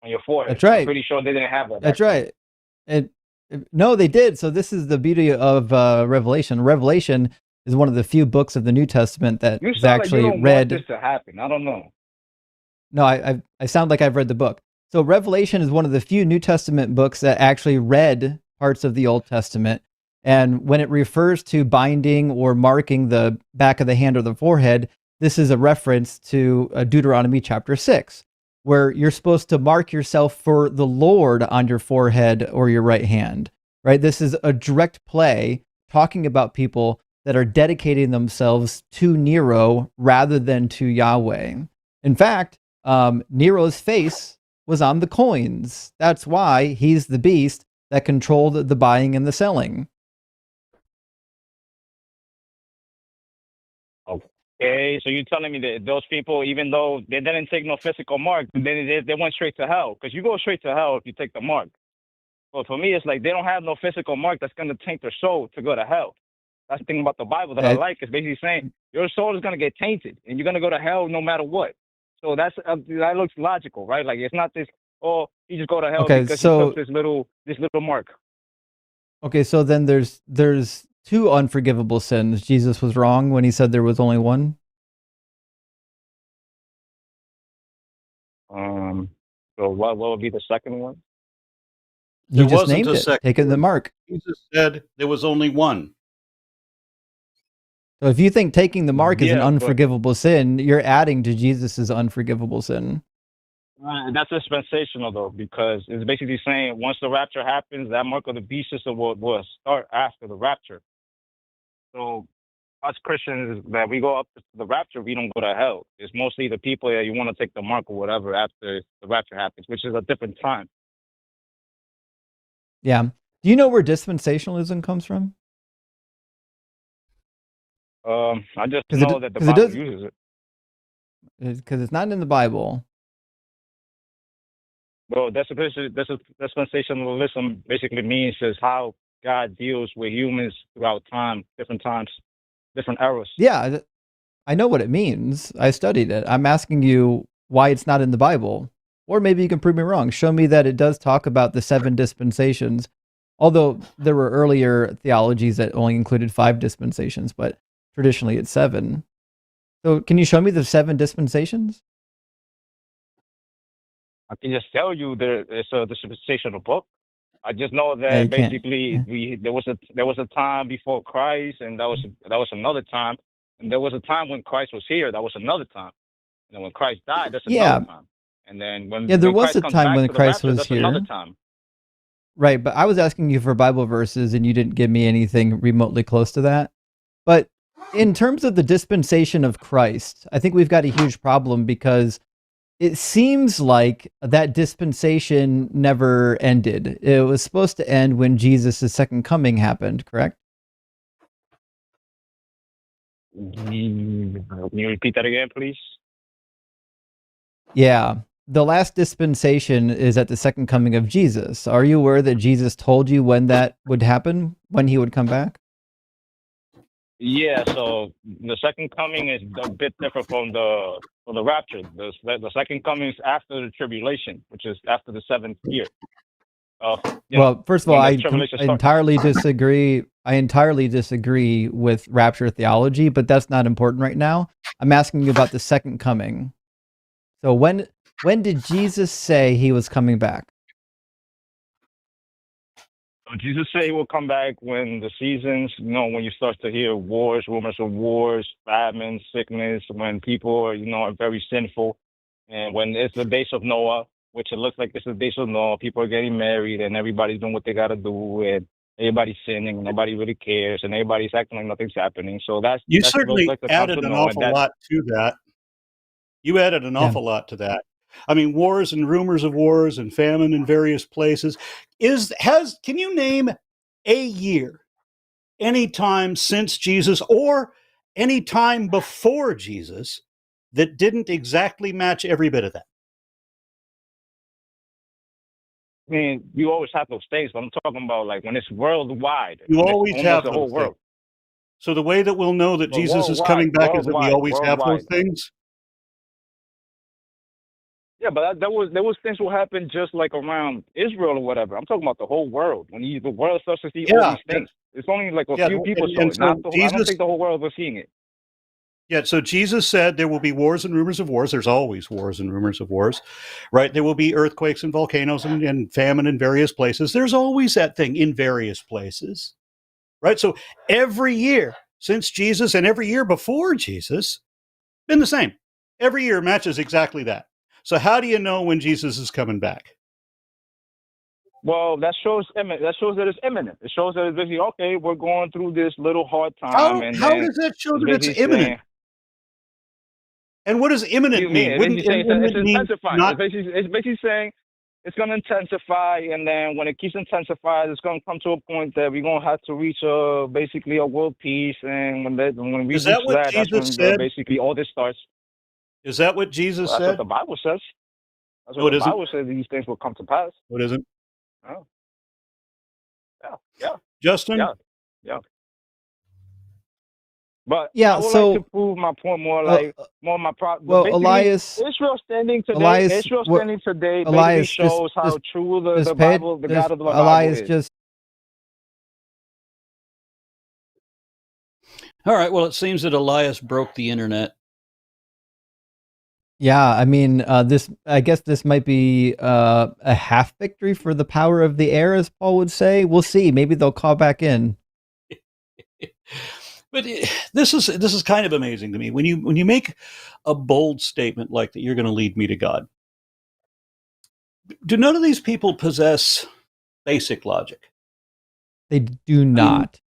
Speaker 3: on your forehead.
Speaker 2: That's right.
Speaker 3: I'm pretty sure they didn't have that.
Speaker 2: That's right. And no, they did. So this is the beauty of Revelation. Revelation is one of the few books of the New Testament that
Speaker 3: You
Speaker 2: is
Speaker 3: sound
Speaker 2: actually
Speaker 3: like you don't
Speaker 2: read.
Speaker 3: want this to happen. I don't know.
Speaker 2: No, I sound like I've read the book. So Revelation is one of the few New Testament books that actually read parts of the Old Testament. And when it refers to binding or marking the back of the hand or the forehead, this is a reference to Deuteronomy chapter 6, where you're supposed to mark yourself for the Lord on your forehead or your right hand, right? This is a direct play talking about people that are dedicating themselves to Nero rather than to Yahweh. In fact, Nero's face was on the coins. That's why he's the beast that controlled the buying and the selling.
Speaker 3: Okay, so you're telling me that those people, even though they didn't take no physical mark, they went straight to hell? Because you go straight to hell if you take the mark. But for me, it's like they don't have no physical mark that's going to taint their soul to go to hell. That's the thing about the Bible that I like. It's basically saying your soul is going to get tainted and you're going to go to hell no matter what. So that looks logical, right? Like it's not this, oh, you just go to hell
Speaker 2: Okay,
Speaker 3: because
Speaker 2: so
Speaker 3: you took this little mark.
Speaker 2: Okay, so then there's two unforgivable sins. Jesus was wrong when he said there was only one.
Speaker 3: So what would be the second one?
Speaker 2: You
Speaker 1: There
Speaker 2: just
Speaker 1: wasn't
Speaker 2: named
Speaker 1: a
Speaker 2: it.
Speaker 1: second
Speaker 2: Taking the
Speaker 1: one.
Speaker 2: mark.
Speaker 1: Jesus said there was only one.
Speaker 2: So if you think taking the mark is an
Speaker 3: Yeah, but
Speaker 2: unforgivable sin, you're adding to Jesus's unforgivable sin.
Speaker 3: that's dispensational though, because it's basically saying once the rapture happens, that mark of the beast system will start after the rapture. So us Christians that we go up to the rapture, we don't go to hell. It's mostly the people that you want to take the mark or whatever after the rapture happens, which is a different time.
Speaker 2: Yeah. Do you know where dispensationalism comes from?
Speaker 3: I just
Speaker 2: Because
Speaker 3: know that the
Speaker 2: it
Speaker 3: Bible
Speaker 2: does,
Speaker 3: uses it.
Speaker 2: because it's not in the Bible.
Speaker 3: Well, dispensationalism basically means is how God deals with humans throughout time, different times, different eras.
Speaker 2: Yeah, I know what it means. I studied it. I'm asking you why it's not in the Bible. Or maybe you can prove me wrong. Show me that it does talk about the 7 dispensations. Although there were earlier theologies that only included 5 dispensations, but traditionally it's 7. So can you show me the 7 dispensations?
Speaker 3: I can just tell you that it's a dispensational book. I just know
Speaker 2: Yeah,
Speaker 3: that
Speaker 2: you can't.
Speaker 3: basically
Speaker 2: Yeah.
Speaker 3: there was a time before Christ, and that was another time, and there was a time when Christ was here. That was another time, and then when Christ died, that's another
Speaker 2: Yeah,
Speaker 3: time, and then
Speaker 2: yeah, there
Speaker 3: when
Speaker 2: was
Speaker 3: Christ
Speaker 2: a
Speaker 3: comes
Speaker 2: time
Speaker 3: back
Speaker 2: when
Speaker 3: to the
Speaker 2: Christ
Speaker 3: rapture,
Speaker 2: was
Speaker 3: that's another
Speaker 2: here.
Speaker 3: time.
Speaker 2: Right, but I was asking you for Bible verses and you didn't give me anything remotely close to that. But in terms of the dispensation of Christ, I think we've got a huge problem because it seems like that dispensation never ended. It was supposed to end when Jesus' second coming happened, correct?
Speaker 3: Can you repeat that again, please?
Speaker 2: Yeah. The last dispensation is at the second coming of Jesus. Are you aware that Jesus told you when that would happen, when he would come back?
Speaker 3: Yeah, so the second coming is a bit different from the rapture. The second coming is after the tribulation, which is after the 7th year of
Speaker 2: Well, first of all,
Speaker 3: when the tribulation
Speaker 2: I
Speaker 3: starts.
Speaker 2: entirely disagree. I entirely disagree with rapture theology, but that's not important right now. I'm asking you about the second coming. So when did Jesus say he was coming back?
Speaker 3: So Jesus said he will come back when the seasons, when you start to hear wars, rumors of wars, famine, sickness, when people are, are very sinful, and when it's the days of Noah, which it looks like it's the days of Noah, people are getting married and everybody's doing what they got to do, and everybody's sinning, and nobody really cares, and everybody's acting like nothing's happening. So
Speaker 1: You
Speaker 3: that looks
Speaker 1: certainly
Speaker 3: like the times
Speaker 1: added
Speaker 3: of
Speaker 1: an
Speaker 3: Noah, and
Speaker 1: awful
Speaker 3: that
Speaker 1: lot to that. You added an
Speaker 2: Yeah.
Speaker 1: awful lot to that. I mean, wars and rumors of wars and famine in various places. Can you name a year, any time since Jesus or any time before Jesus, that didn't exactly match every bit of that?
Speaker 3: I mean, you always have those things, but I'm talking about like when it's worldwide,
Speaker 1: You
Speaker 3: when it's
Speaker 1: always
Speaker 3: almost
Speaker 1: have
Speaker 3: the
Speaker 1: those
Speaker 3: whole
Speaker 1: things.
Speaker 3: world.
Speaker 1: So the way that we'll know that
Speaker 3: But
Speaker 1: Jesus is coming back is that we always have those
Speaker 3: worldwide.
Speaker 1: things.
Speaker 3: Yeah, but there was things will happen just like around Israel or whatever. I'm talking about the whole world. When the world starts to see all
Speaker 1: Yeah,
Speaker 3: these things, it's only like a
Speaker 1: yeah,
Speaker 3: few people saw
Speaker 1: and
Speaker 3: it. Not
Speaker 1: so
Speaker 3: the whole. I don't
Speaker 1: Jesus,
Speaker 3: think the whole world was seeing it.
Speaker 1: yeah, so Jesus said there will be wars and rumors of wars. There's always wars and rumors of wars, right? There will be earthquakes and volcanoes and famine in various places. There's always that thing in various places, right? So every year since Jesus and every year before Jesus, been the same. Every year matches exactly that. So how do you know when Jesus is coming back?
Speaker 3: Well, that shows that shows that it's imminent. It shows that it's basically okay. We're going through this little hard time, and
Speaker 1: How
Speaker 3: then
Speaker 1: does that show
Speaker 3: it's
Speaker 1: that it's
Speaker 3: basically
Speaker 1: imminent?
Speaker 3: saying,
Speaker 1: And what does
Speaker 3: "What do
Speaker 1: imminent
Speaker 3: you mean?"
Speaker 1: mean?
Speaker 3: It's
Speaker 1: Wouldn't
Speaker 3: basically saying it's
Speaker 1: imminent mean
Speaker 3: intensifying.
Speaker 1: not?
Speaker 3: It's basically saying it's going to intensify, and then when it keeps intensifying, it's going to come to a point that we're going to have to reach basically a world peace, and when we
Speaker 1: Is
Speaker 3: reach
Speaker 1: that what
Speaker 3: that, that's
Speaker 1: Jesus
Speaker 3: when
Speaker 1: said?
Speaker 3: basically all this starts.
Speaker 1: Is that what Jesus
Speaker 3: Well, that's what
Speaker 1: said?
Speaker 3: the Bible says. That's what
Speaker 1: No,
Speaker 3: the
Speaker 1: it isn't.
Speaker 3: Bible says. These things will come to pass.
Speaker 1: No, it isn't.
Speaker 3: Oh, yeah, yeah,
Speaker 1: Justin,
Speaker 3: yeah, yeah. But I
Speaker 2: Yeah,
Speaker 3: would like to
Speaker 2: so
Speaker 3: prove my point
Speaker 2: uh,
Speaker 3: more of my but
Speaker 2: well,
Speaker 3: basically Israel standing today basically
Speaker 2: Elias,
Speaker 3: shows how true the
Speaker 2: just
Speaker 3: Bible, the God of the Bible
Speaker 2: Elias,
Speaker 3: is.
Speaker 1: All right. Well, it seems that Elias broke the internet.
Speaker 2: Yeah, I mean, I guess this might be a half victory for the power of the air, as Paul would say. We'll see. Maybe they'll call back in.
Speaker 1: But this is kind of amazing to me when you make a bold statement like that. You're going to lead me to God. Do none of these people possess basic logic?
Speaker 2: They do
Speaker 1: I mean,
Speaker 2: not.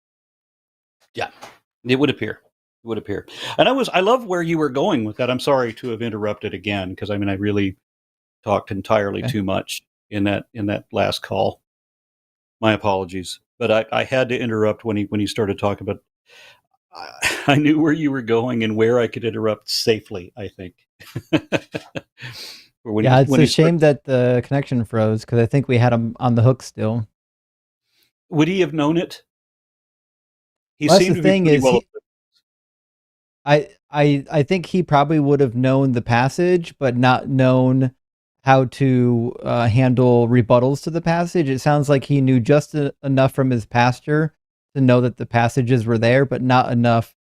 Speaker 1: yeah, it would appear. It would appear. And I love where you were going with that. I'm sorry to have interrupted again because I mean I really talked entirely
Speaker 2: Okay.
Speaker 1: too much in that last call. My apologies, but I had to interrupt when he started talking about. I knew where you were going and where I could interrupt safely, I think. Or
Speaker 2: Yeah, it's
Speaker 1: when
Speaker 2: a
Speaker 1: he started,
Speaker 2: shame that the connection froze because I think we had him on the hook still.
Speaker 1: would he have known it? He
Speaker 2: Well, that's the
Speaker 1: seemed to be
Speaker 2: thing
Speaker 1: pretty
Speaker 2: is
Speaker 1: well.
Speaker 2: I think he probably would have known the passage, but not known how to handle rebuttals to the passage. It sounds like he knew just enough from his pastor to know that the passages were there, but not enough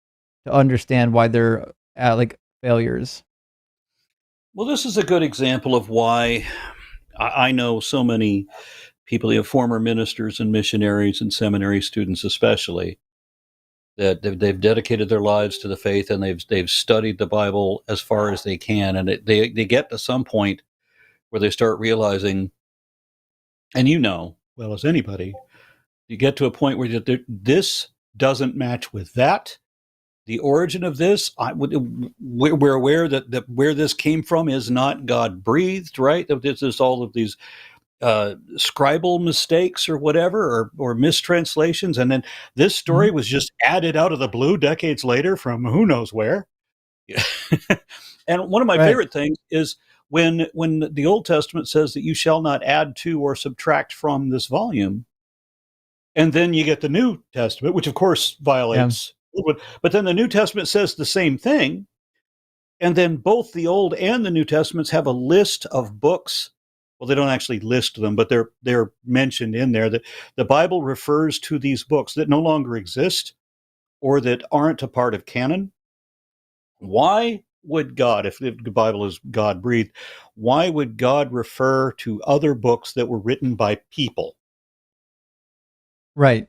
Speaker 2: to understand why they're like failures.
Speaker 1: Well, this is a good example of why I know so many people, former ministers and missionaries and seminary students, especially, that they've dedicated their lives to the faith and they've studied the Bible as far as they can, and they get to some point where they start realizing, and well as anybody, you get to a point where this doesn't match with that. The origin of this, we're aware that where this came from is not God breathed, right? That there's all of these scribal mistakes or whatever, or mistranslations, and then this
Speaker 2: Mhm.
Speaker 1: story was just added out of the blue decades later from who knows where. And one of my
Speaker 2: Right.
Speaker 1: favorite things is when the Old Testament says that you shall not add to or subtract from this volume, and then you get the New Testament, which of course
Speaker 2: Yeah.
Speaker 1: violates. But then the New Testament says the same thing, and then both the Old and the New Testaments have a list of books. Well, they don't actually list them, but they're mentioned in there that the Bible refers to these books that no longer exist or that aren't a part of canon. Why would God, if the Bible is God breathed, why would God refer to other books that were written by people?
Speaker 2: Right.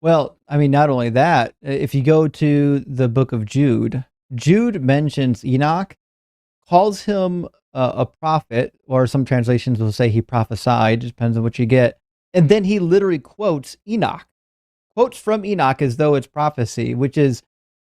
Speaker 2: Well, I mean, not only that, if you go to the book of Jude, Jude mentions Enoch, calls him a prophet, or some translations will say he prophesied, just depends on what you get. And then he literally quotes Enoch, quotes from Enoch as though it's prophecy, which is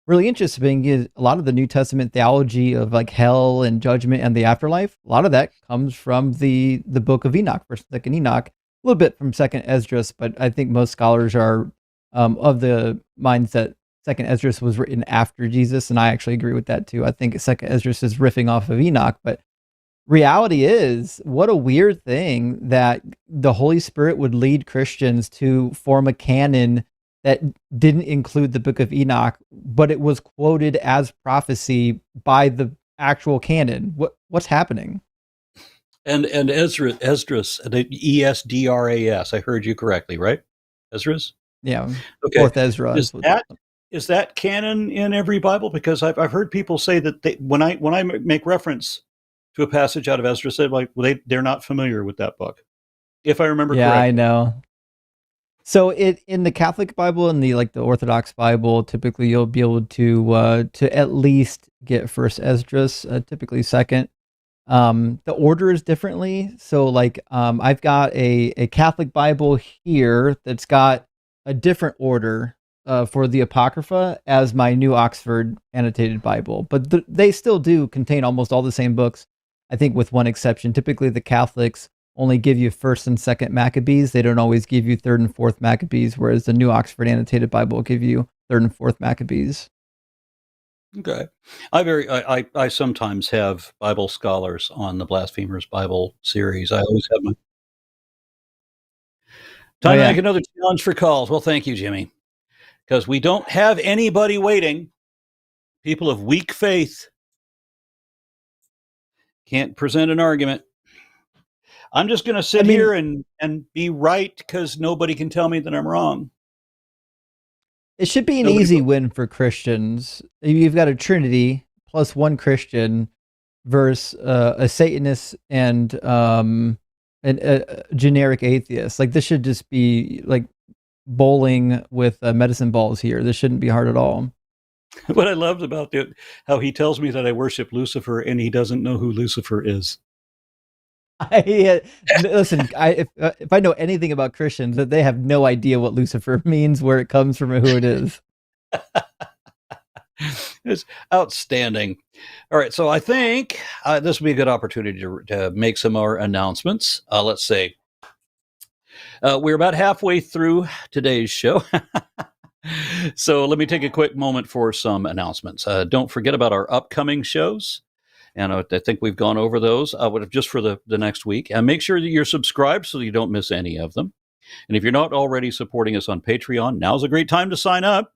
Speaker 2: really interesting. Is a lot of the New Testament theology of like hell and judgment and the afterlife, a lot of that comes from the book of Enoch, First and Second Enoch, a little bit from Second Esdras, but I think most scholars are of the mindset Second Esdras was written after Jesus, and I actually agree with that too. I think Second Esdras is riffing off of Enoch, but reality is, what a weird thing that the Holy Spirit would lead Christians to form a canon that didn't include the book of Enoch, but it was quoted as prophecy by the actual canon. What's happening?
Speaker 1: And Esdras, the Esdras. I heard you correctly, right? Esdras.
Speaker 2: Yeah,
Speaker 1: Okay.
Speaker 2: fourth Ezra
Speaker 1: Is
Speaker 2: is what.
Speaker 1: that is that canon in every Bible? Because I've heard people say that when I make reference to a passage out of Esdras, they're like, well, they're not familiar with that book, if I remember
Speaker 2: Yeah, I
Speaker 1: correctly.
Speaker 2: know. So it in the Catholic Bible and the Orthodox Bible, typically you'll be able to at least get First Esdras, typically second. The order is differently. So like I've got a Catholic Bible here that's got a different order for the Apocrypha as my New Oxford Annotated Bible, but they still do contain almost all the same books. I think with one exception. Typically, the Catholics only give you First and Second Maccabees. They don't always give you Third and Fourth Maccabees, whereas the New Oxford Annotated Bible will give you Third and Fourth Maccabees.
Speaker 1: Okay. I sometimes have Bible scholars on the Blasphemers Bible series. I always have my
Speaker 2: Oh
Speaker 1: time to make
Speaker 2: yeah.
Speaker 1: another challenge for calls. Well, thank you, Jimmy, because we don't have anybody waiting. People of weak faith can't present an argument. I'm just going to
Speaker 2: I
Speaker 1: sit
Speaker 2: mean,
Speaker 1: here and be right because nobody can tell me that I'm wrong.
Speaker 2: It should be an
Speaker 1: Nobody
Speaker 2: easy
Speaker 1: votes.
Speaker 2: win for Christians. You've got a Trinity plus one Christian versus a Satanist and a generic atheist. Like, this should just be like bowling with medicine balls here. This shouldn't be hard at all.
Speaker 1: What I loved about how he tells me that I worship Lucifer and he doesn't know who Lucifer is.
Speaker 2: Listen, if I know anything about Christians, that they have no idea what Lucifer means, where it comes from, and who it is.
Speaker 1: It's outstanding. All right, so I think this will be a good opportunity to make some more announcements. Let's see. We're about halfway through today's show. So let me take a quick moment for some announcements. Don't forget about our upcoming shows. And I think we've gone over those just for the next week. And make sure that you're subscribed so you don't miss any of them. And if you're not already supporting us on Patreon, now's a great time to sign up.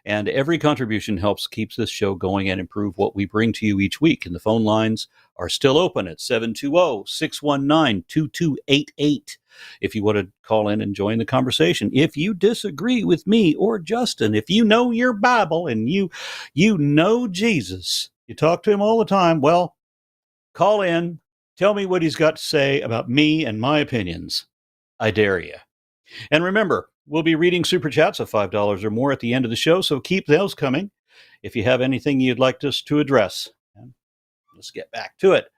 Speaker 1: And every contribution helps keeps this show going and improve what we bring to you each week. And the phone lines are still open at 720-619-2288 if you want to call in and join the conversation. If you disagree with me or Justin, if you know your Bible and you know Jesus, you talk to him all the time, well, call in, tell me what he's got to say about me and my opinions. I dare you. And remember, we'll be reading Super Chats of $5 or more at the end of the show, so keep those coming if you have anything you'd like us to address. And let's get back to it.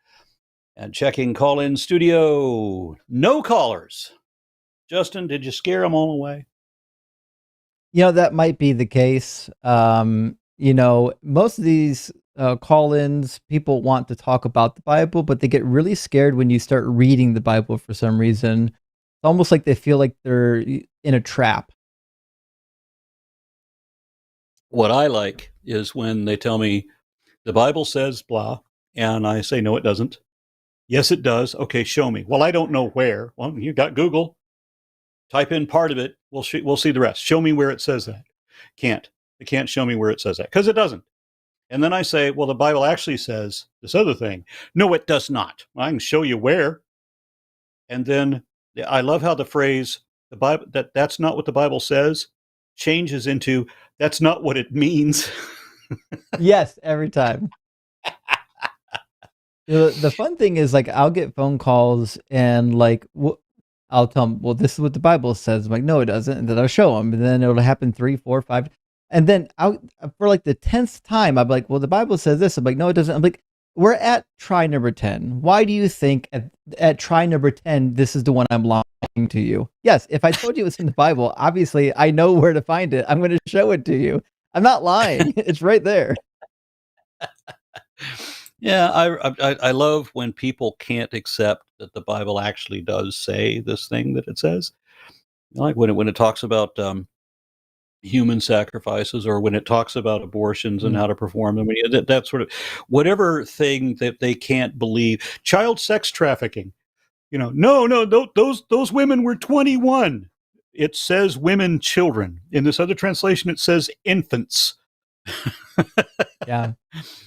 Speaker 1: And checking call-in studio. No callers. Justin, did you scare them all away?
Speaker 2: That might be the case. Most of these call-ins, people want to talk about the Bible, but they get really scared when you start reading the Bible for some reason. It's almost like they feel like they're in a trap.
Speaker 1: What I like is when they tell me the Bible says blah, and I say, no, it doesn't. Yes, it does. Okay, show me. Well, I don't know where. Well, you got Google. Type in part of it. We'll see the rest. Show me where it says that. Can't. It can't show me where it says that because it doesn't. And then I say, well, the Bible actually says this other thing. No, it does not. I can show you where. And then I love how the phrase the Bible that's not what the Bible says changes into that's not what it means.
Speaker 2: Yes, every time. The fun thing is, like, I'll get phone calls and like I'll tell them, well, this is what the Bible says. I'm like, no, it doesn't. And then I'll show them, and then it'll happen 3, 4, 5. And then for like the 10th time, I'm like, well, the Bible says this. I'm like, no, it doesn't. I'm like, we're at try number 10. Why do you think at try number 10, this is the one I'm lying to you? Yes, if I told you it's in the Bible, obviously I know where to find it. I'm going to show it to you. I'm not lying. It's right there.
Speaker 1: Yeah, I love when people can't accept that the Bible actually does say this thing that it says. Like when it talks about human sacrifices, or when it talks about abortions and how to perform them. That sort of whatever thing that they can't believe. Child sex trafficking. No, those women were 21. It says women, children. In this other translation, it says infants.
Speaker 2: Yeah.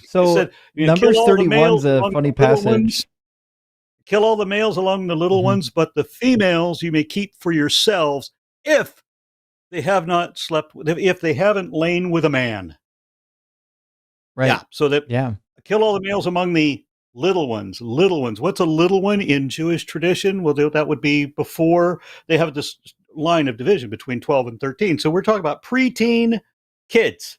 Speaker 2: So
Speaker 1: said,
Speaker 2: Numbers 31's a funny passage.
Speaker 1: Kill all the males along the little ones, but the females you may keep for yourselves if they have not slept, if they haven't lain with a man.
Speaker 2: Right.
Speaker 1: Yeah. So that kill all the males among the little ones. Little ones. What's a little one in Jewish tradition? Well, that would be before they have this line of division between 12 and 13. So we're talking about preteen kids.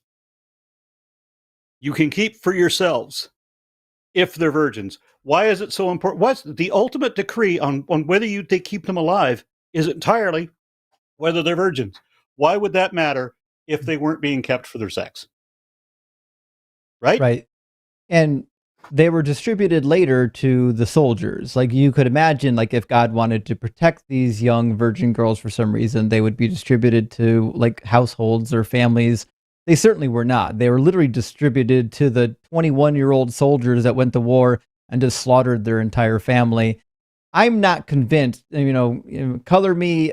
Speaker 1: You can keep for yourselves if they're virgins. Why is it so important? What's the ultimate decree on whether they keep them alive is entirely whether they're virgins. Why would that matter if they weren't being kept for their sex? Right?
Speaker 2: Right. And they were distributed later to the soldiers. Like, you could imagine, like, if God wanted to protect these young virgin girls for some reason, they would be distributed to like households or families. They certainly were not. They were literally distributed to the 21-year-old soldiers that went to war and just slaughtered their entire family. I'm not convinced, color me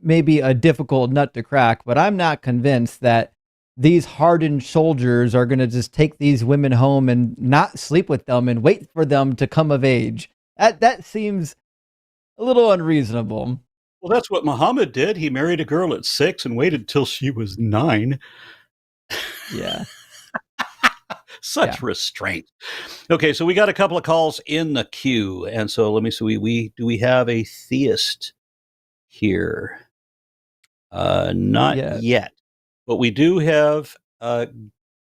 Speaker 2: maybe a difficult nut to crack, but I'm not convinced that these hardened soldiers are going to just take these women home and not sleep with them and wait for them to come of age. That seems a little unreasonable.
Speaker 1: Well, that's what Muhammad did. He married a girl at 6 and waited till she was 9.
Speaker 2: Yeah.
Speaker 1: Such restraint. Okay, so we got a couple of calls in the queue, and so let me see. We have a theist here? Not yet, but we do have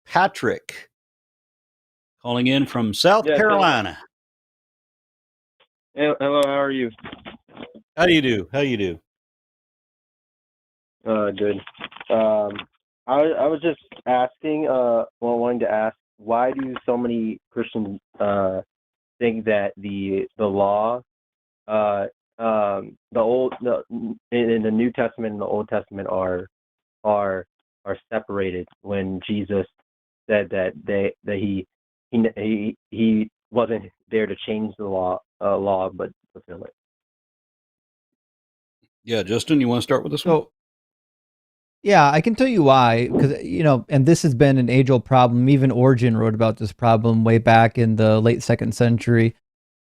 Speaker 1: Patrick calling in from South Carolina.
Speaker 4: Hello, how are you?
Speaker 1: How do you do?
Speaker 4: Good. I was just asking, wanting to ask, why do so many Christians think that the law, in the New Testament and the Old Testament are separated, when Jesus said that he wasn't there to change the law, but fulfill it.
Speaker 1: Yeah, Justin, you want to start with this one?
Speaker 2: Yeah, I can tell you why, because, and this has been an age-old problem. Even Origen wrote about this problem way back in the late 2nd century.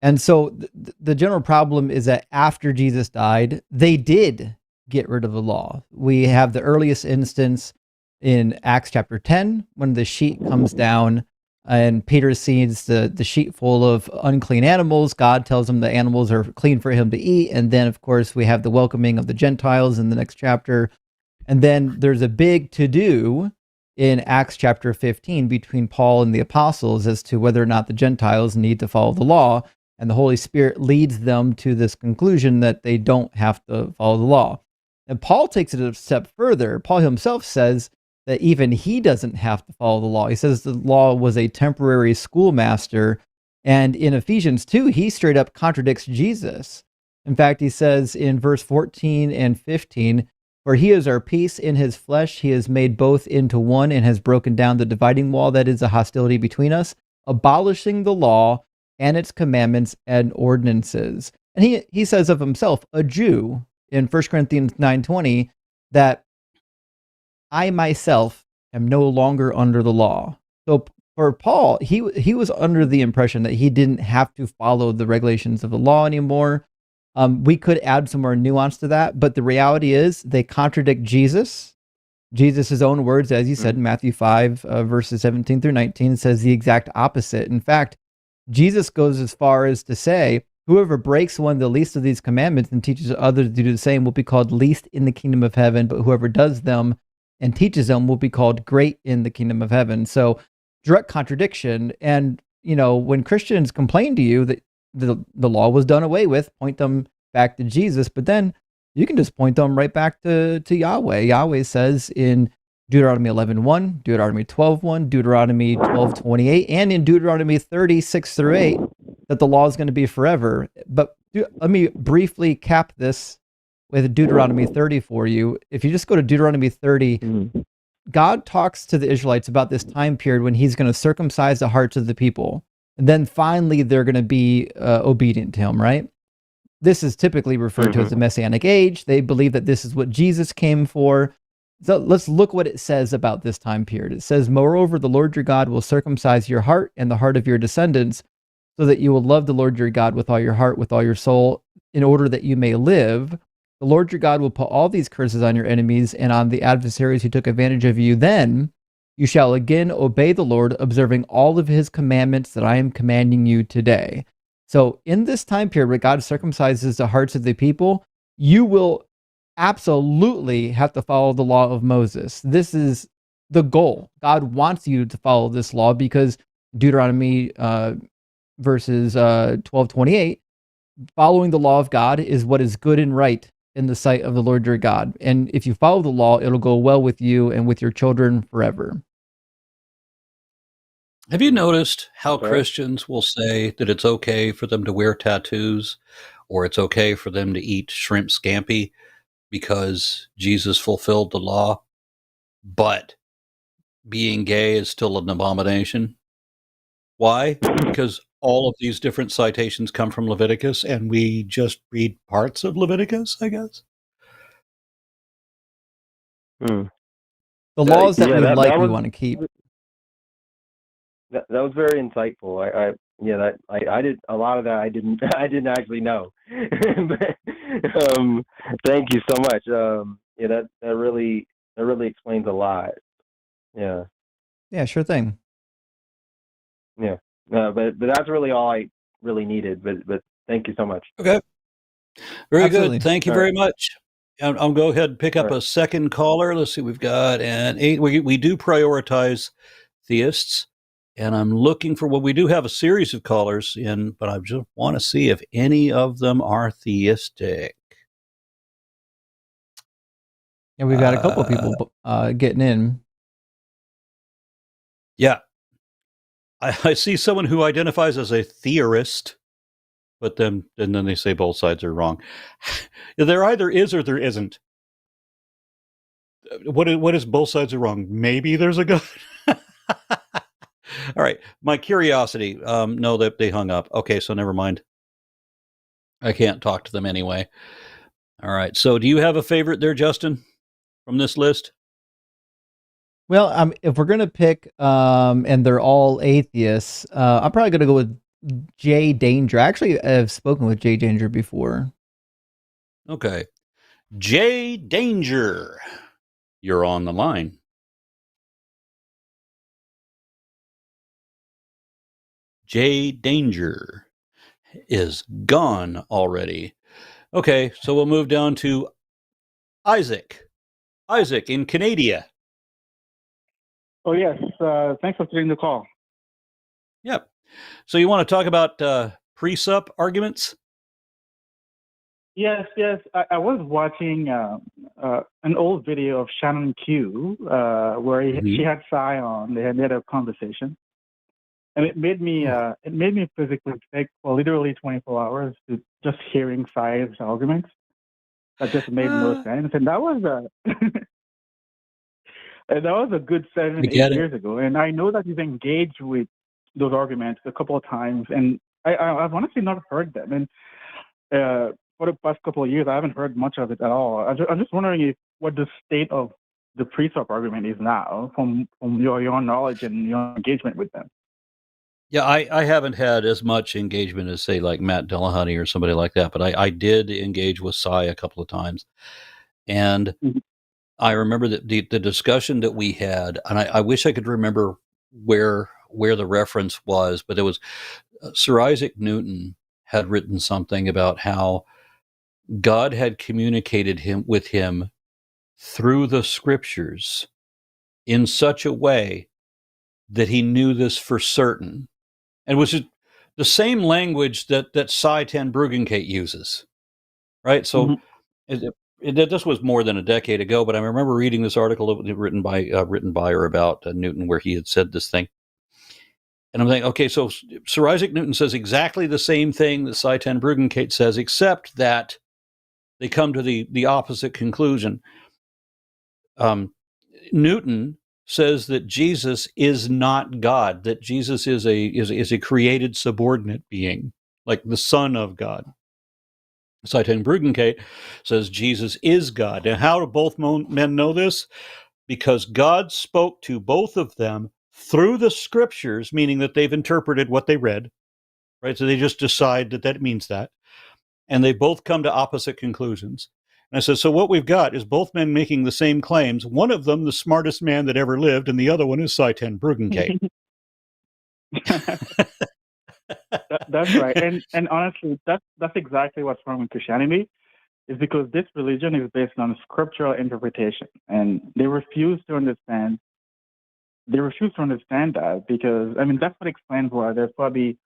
Speaker 2: And so the general problem is that after Jesus died, they did get rid of the law. We have the earliest instance in Acts chapter 10, when the sheet comes down and Peter sees the sheet full of unclean animals. God tells him the animals are clean for him to eat. And then, of course, we have the welcoming of the Gentiles in the next chapter. And then there's a big to-do in Acts chapter 15 between Paul and the apostles as to whether or not the Gentiles need to follow the law. And the Holy Spirit leads them to this conclusion that they don't have to follow the law. And Paul takes it a step further. Paul himself says that even he doesn't have to follow the law. He says the law was a temporary schoolmaster. And in Ephesians 2, he straight up contradicts Jesus. In fact, he says in verse 14 and 15, "For he is our peace in his flesh. He has made both into one and has broken down the dividing wall that is a hostility between us, abolishing the law and its commandments and ordinances." And he says of himself, a Jew, in 1 Corinthians 9:20, that I myself am no longer under the law. So for Paul, he was under the impression that he didn't have to follow the regulations of the law anymore. We could add some more nuance to that, but the reality is they contradict Jesus. Jesus' own words, as you said, in Matthew 5, verses 17 through 19, says the exact opposite. In fact, Jesus goes as far as to say, whoever breaks one of the least of these commandments and teaches others to do the same will be called least in the kingdom of heaven, but whoever does them and teaches them will be called great in the kingdom of heaven. So direct contradiction. And, when Christians complain to you that the law was done away with, point them back to Jesus, but then you can just point them right back to Yahweh. Yahweh says in Deuteronomy 11:1, Deuteronomy 12:1, Deuteronomy 12:28, and in Deuteronomy 30:6 through 8, that the law is going to be forever. But let me briefly cap this with Deuteronomy 30 for you. If you just go to Deuteronomy 30, God talks to the Israelites about this time period when he's going to circumcise the hearts of the people. And then finally, they're going to be obedient to him, right? This is typically referred to as the Messianic age. They believe that this is what Jesus came for. So let's look what it says about this time period. It says, "Moreover, the Lord your God will circumcise your heart and the heart of your descendants, so that you will love the Lord your God with all your heart, with all your soul, in order that you may live. The Lord your God will put all these curses on your enemies and on the adversaries who took advantage of you. Then you shall again obey the Lord, observing all of his commandments that I am commanding you today." So in this time period where God circumcises the hearts of the people, you will absolutely have to follow the law of Moses. This is the goal. God wants you to follow this law because Deuteronomy verses 12:28, following the law of God is what is good and right in the sight of the Lord your God. And if you follow the law, it'll go well with you and with your children forever.
Speaker 1: Have you noticed how Christians will say that it's okay for them to wear tattoos or it's okay for them to eat shrimp scampi because Jesus fulfilled the law, but being gay is still an abomination? Why? Because all of these different citations come from Leviticus and we just read parts of Leviticus, I guess.
Speaker 2: The laws that we want to keep.
Speaker 4: That was very insightful. I did a lot of that. I didn't actually know, Thank you so much. Yeah, that really explains a lot. Yeah,
Speaker 2: Yeah, sure thing.
Speaker 4: yeah. But that's really all I really needed. But thank you so much.
Speaker 1: Okay. Very
Speaker 2: Absolutely.
Speaker 1: good. Thank you
Speaker 4: All right.
Speaker 1: very much. I'll go ahead and pick
Speaker 4: All
Speaker 1: up
Speaker 4: right.
Speaker 1: a second caller. Let's see, we've got an 8. We do prioritize theists, and I'm looking for, well, we do have a series of callers in, but I just want to see if any of them are theistic.
Speaker 2: And we've got a couple of people getting in.
Speaker 1: Yeah. I see someone who identifies as a theorist, but then they say both sides are wrong. There either is or there isn't. What is both sides are wrong? Maybe there's a God. All right. My curiosity. No, they hung up. Okay, so never mind. I can't talk to them anyway. All right. So do you have a favorite there, Justin, from this list?
Speaker 2: Well, if we're gonna pick, and they're all atheists, I'm probably gonna go with J Danger. Actually, I've spoken with J Danger before.
Speaker 1: Okay. J Danger. You're on the line. J Danger is gone already. Okay, so we'll move down to Isaac. Isaac in Canada.
Speaker 5: Oh, yes. Thanks for taking the call.
Speaker 1: Yep. So you want to talk about presup arguments?
Speaker 5: Yes. I was watching an old video of Shannon Q, where she had Sai on. They had a conversation, and it made me physically sick for literally 24 hours to just hearing Sai's arguments. That just made no sense, and that was a good 7-8 years ago. And I know that you've engaged with those arguments a couple of times, and I've honestly not heard them. And for the past couple of years, I haven't heard much of it at all. I'm just wondering what the state of the presup argument is now, from your knowledge and your engagement with them.
Speaker 1: Yeah, I haven't had as much engagement as, say, like Matt Dillahunty or somebody like that, but I did engage with Sai a couple of times. And I remember that the discussion that we had, and I wish I could remember where the reference was, but it was Sir Isaac Newton had written something about how God had communicated with him through the scriptures in such a way that he knew this for certain. And which is the same language that Cy ten Bruggencate uses, right? So this was more than a decade ago, but I remember reading this article written by or about Newton, where he had said this thing. And I'm thinking, okay, so Sir Isaac Newton says exactly the same thing that Cy ten Bruggencate says, except that they come to the opposite conclusion. Newton says that Jesus is not God, that Jesus is a created subordinate being, like the Son of God. Cy ten Bruggencate says Jesus is God. And how do both men know this? Because God spoke to both of them through the scriptures, meaning that they've interpreted what they read, right? So they just decide that means that. And they both come to opposite conclusions. And I said, so what we've got is both men making the same claims. One of them, the smartest man that ever lived, and the other one is Cy ten Bruggencate.
Speaker 5: That's right. And honestly, that's exactly what's wrong with Christianity, is because this religion is based on scriptural interpretation, and they refuse to understand. They refuse to understand that, because that's what explains why there's probably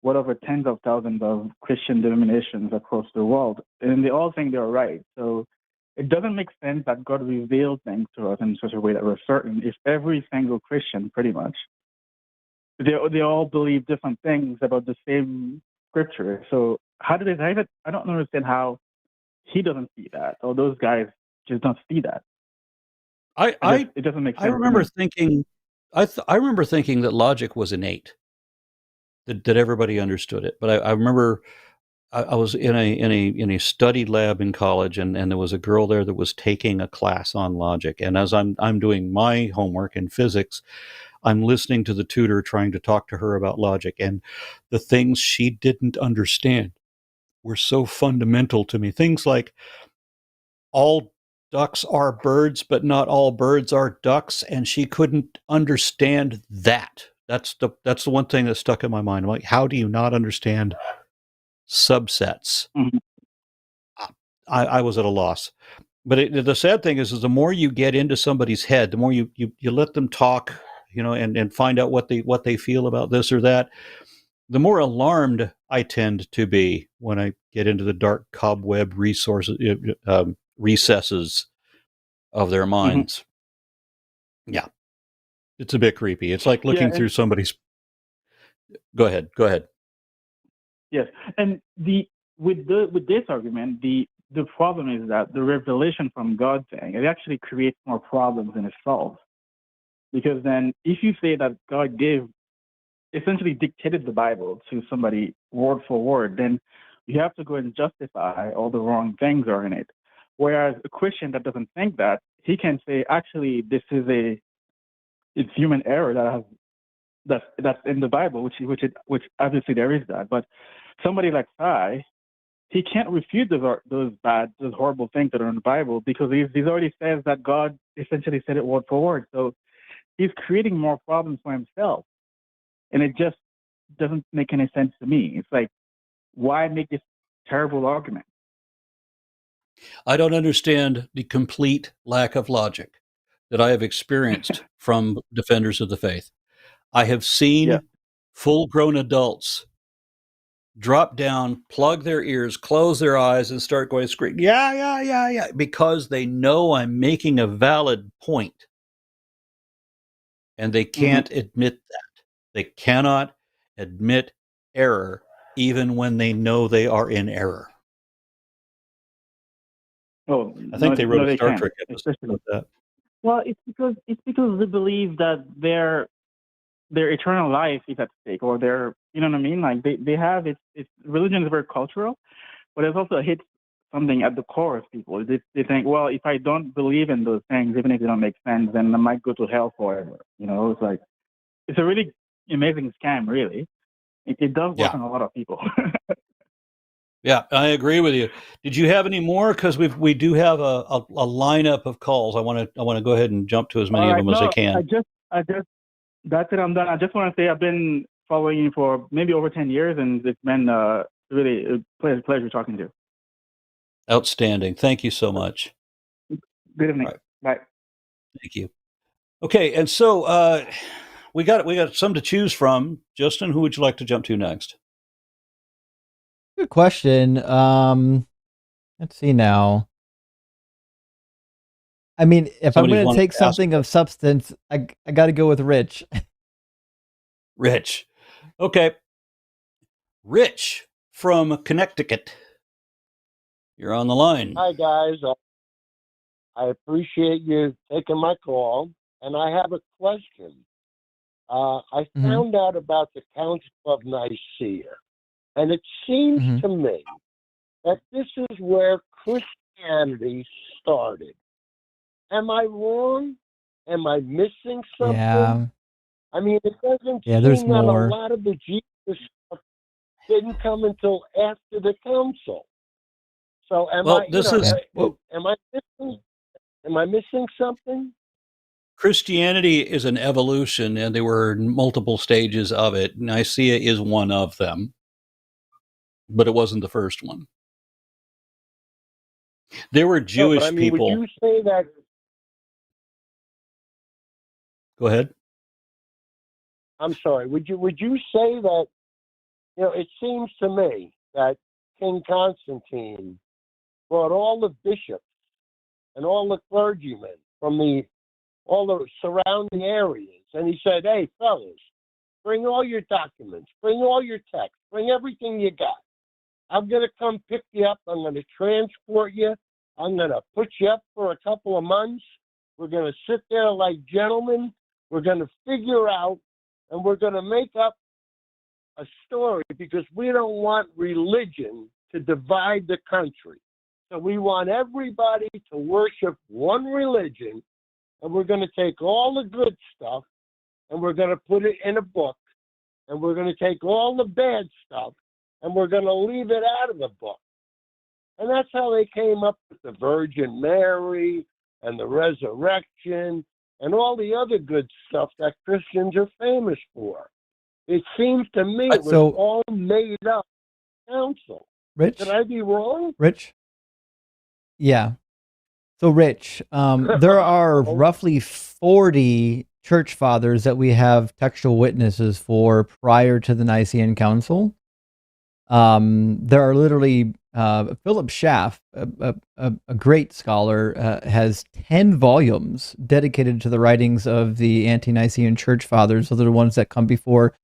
Speaker 5: whatever tens of thousands of Christian denominations across the world, and they all think they're right. So it doesn't make sense that God revealed things to us in such a way that we're certain if every single Christian, pretty much, they all believe different things about the same scripture. So how do they have it? I don't understand how he doesn't see that, or those guys just don't see that. It doesn't make sense.
Speaker 1: I remember thinking, I remember thinking that logic was innate, that everybody understood it. But I remember I was in a study lab in college, and there was a girl there that was taking a class on logic. And as I'm doing my homework in physics, I'm listening to the tutor trying to talk to her about logic and the things she didn't understand. were so fundamental to me. Things like all ducks are birds, but not all birds are ducks, and she couldn't understand that. That's the one thing that stuck in my mind. I'm like, how do you not understand subsets?
Speaker 5: Mhm.
Speaker 1: I was at a loss. But the sad thing is the more you get into somebody's head, the more you let them talk, and find out what they feel about this or that, the more alarmed I tend to be when I get into the dark cobweb recesses of their minds. Yeah, it's a bit creepy. It's like looking through somebody's. Go ahead.
Speaker 5: Yes, and with this argument, the problem is that the revelation from God thing, it actually creates more problems than it solves. Because then, if you say that God essentially dictated the Bible to somebody word for word, then you have to go and justify all the wrong things are in it. Whereas a Christian that doesn't think that, he can say, actually, this is it's human error that's in the Bible, which obviously there is that. But somebody like Sai, he can't refute those horrible things that are in the Bible, because he's already says that God essentially said it word for word. So he's creating more problems for himself, and it just doesn't make any sense to me. It's like, why make this terrible argument?
Speaker 1: I don't understand the complete lack of logic that I have experienced from defenders of the faith. I have seen full-grown adults drop down, plug their ears, close their eyes, and start going screaming, yeah, because they know I'm making a valid point. And they can't admit that. They cannot admit error, even when they know they are in error.
Speaker 5: Oh,
Speaker 1: I think they wrote a Star
Speaker 5: can't,
Speaker 1: Trek episode about that.
Speaker 5: Well, it's because they believe that their eternal life is at stake, or you know what I mean? Like they have it's religion is very cultural, but it also hits something at the core of people. They think, well, if I don't believe in those things, even if they don't make sense, then I might go to hell forever. It's like, it's a really amazing scam, really. It does work on a lot of people.
Speaker 1: Yeah, I agree with you. Did you have any more? Because we do have a lineup of calls. I want to go ahead and jump to as many of them as I can.
Speaker 5: I just that's it. I'm done. I just want to say I've been following you for maybe over 10 years, and it's been really a pleasure talking to you.
Speaker 1: Outstanding. Thank you so much.
Speaker 5: Good evening. Right. Bye.
Speaker 1: Thank you. Okay, and so we got some to choose from. Justin, who would you like to jump to next?
Speaker 2: Good question. Let's see now. I mean, if I'm going to take something of substance, I got to go with Rich.
Speaker 1: Rich. Okay. Rich from Connecticut. You're on the line.
Speaker 6: Hi, guys. I appreciate you taking my call, and I have a question. I found out about the Council of Nicaea, and it seems to me that this is where Christianity started. Am I wrong? Am I missing something?
Speaker 2: Yeah.
Speaker 6: I mean, it doesn't
Speaker 2: there's
Speaker 6: seem that
Speaker 2: more.
Speaker 6: a lot of the Jesus stuff didn't come until after the council. So am I missing something?
Speaker 1: Christianity is an evolution, and there were multiple stages of it. Nicaea is one of them, but it wasn't the first one. There were Jewish people.
Speaker 6: Would you say that?
Speaker 1: Go ahead.
Speaker 6: I'm sorry. Would you say that? It seems to me that King Constantine brought all the bishops and all the clergymen from all the surrounding areas, and he said, "Hey, fellas, bring all your documents, bring all your texts, bring everything you got. I'm going to come pick you up. I'm going to transport you. I'm going to put you up for a couple of months. We're going to sit there like gentlemen. We're going to figure out, and we're going to make up a story, because we don't want religion to divide the country. So we want everybody to worship one religion, and we're going to take all the good stuff, and we're going to put it in a book, and we're going to take all the bad stuff, and we're going to leave it out of the book. And that's how they came up with the Virgin Mary and the resurrection and all the other good stuff that Christians are famous for. It seems to me it was all made up council.
Speaker 2: Rich?
Speaker 6: Could I be wrong?
Speaker 2: Rich? Yeah. So, Rich, there are roughly 40 church fathers that we have textual witnesses for prior to the Nicene Council. There are literally Philip Schaff, a great scholar, has 10 volumes dedicated to the writings of the ante-Nicene church fathers. Those are the ones that come before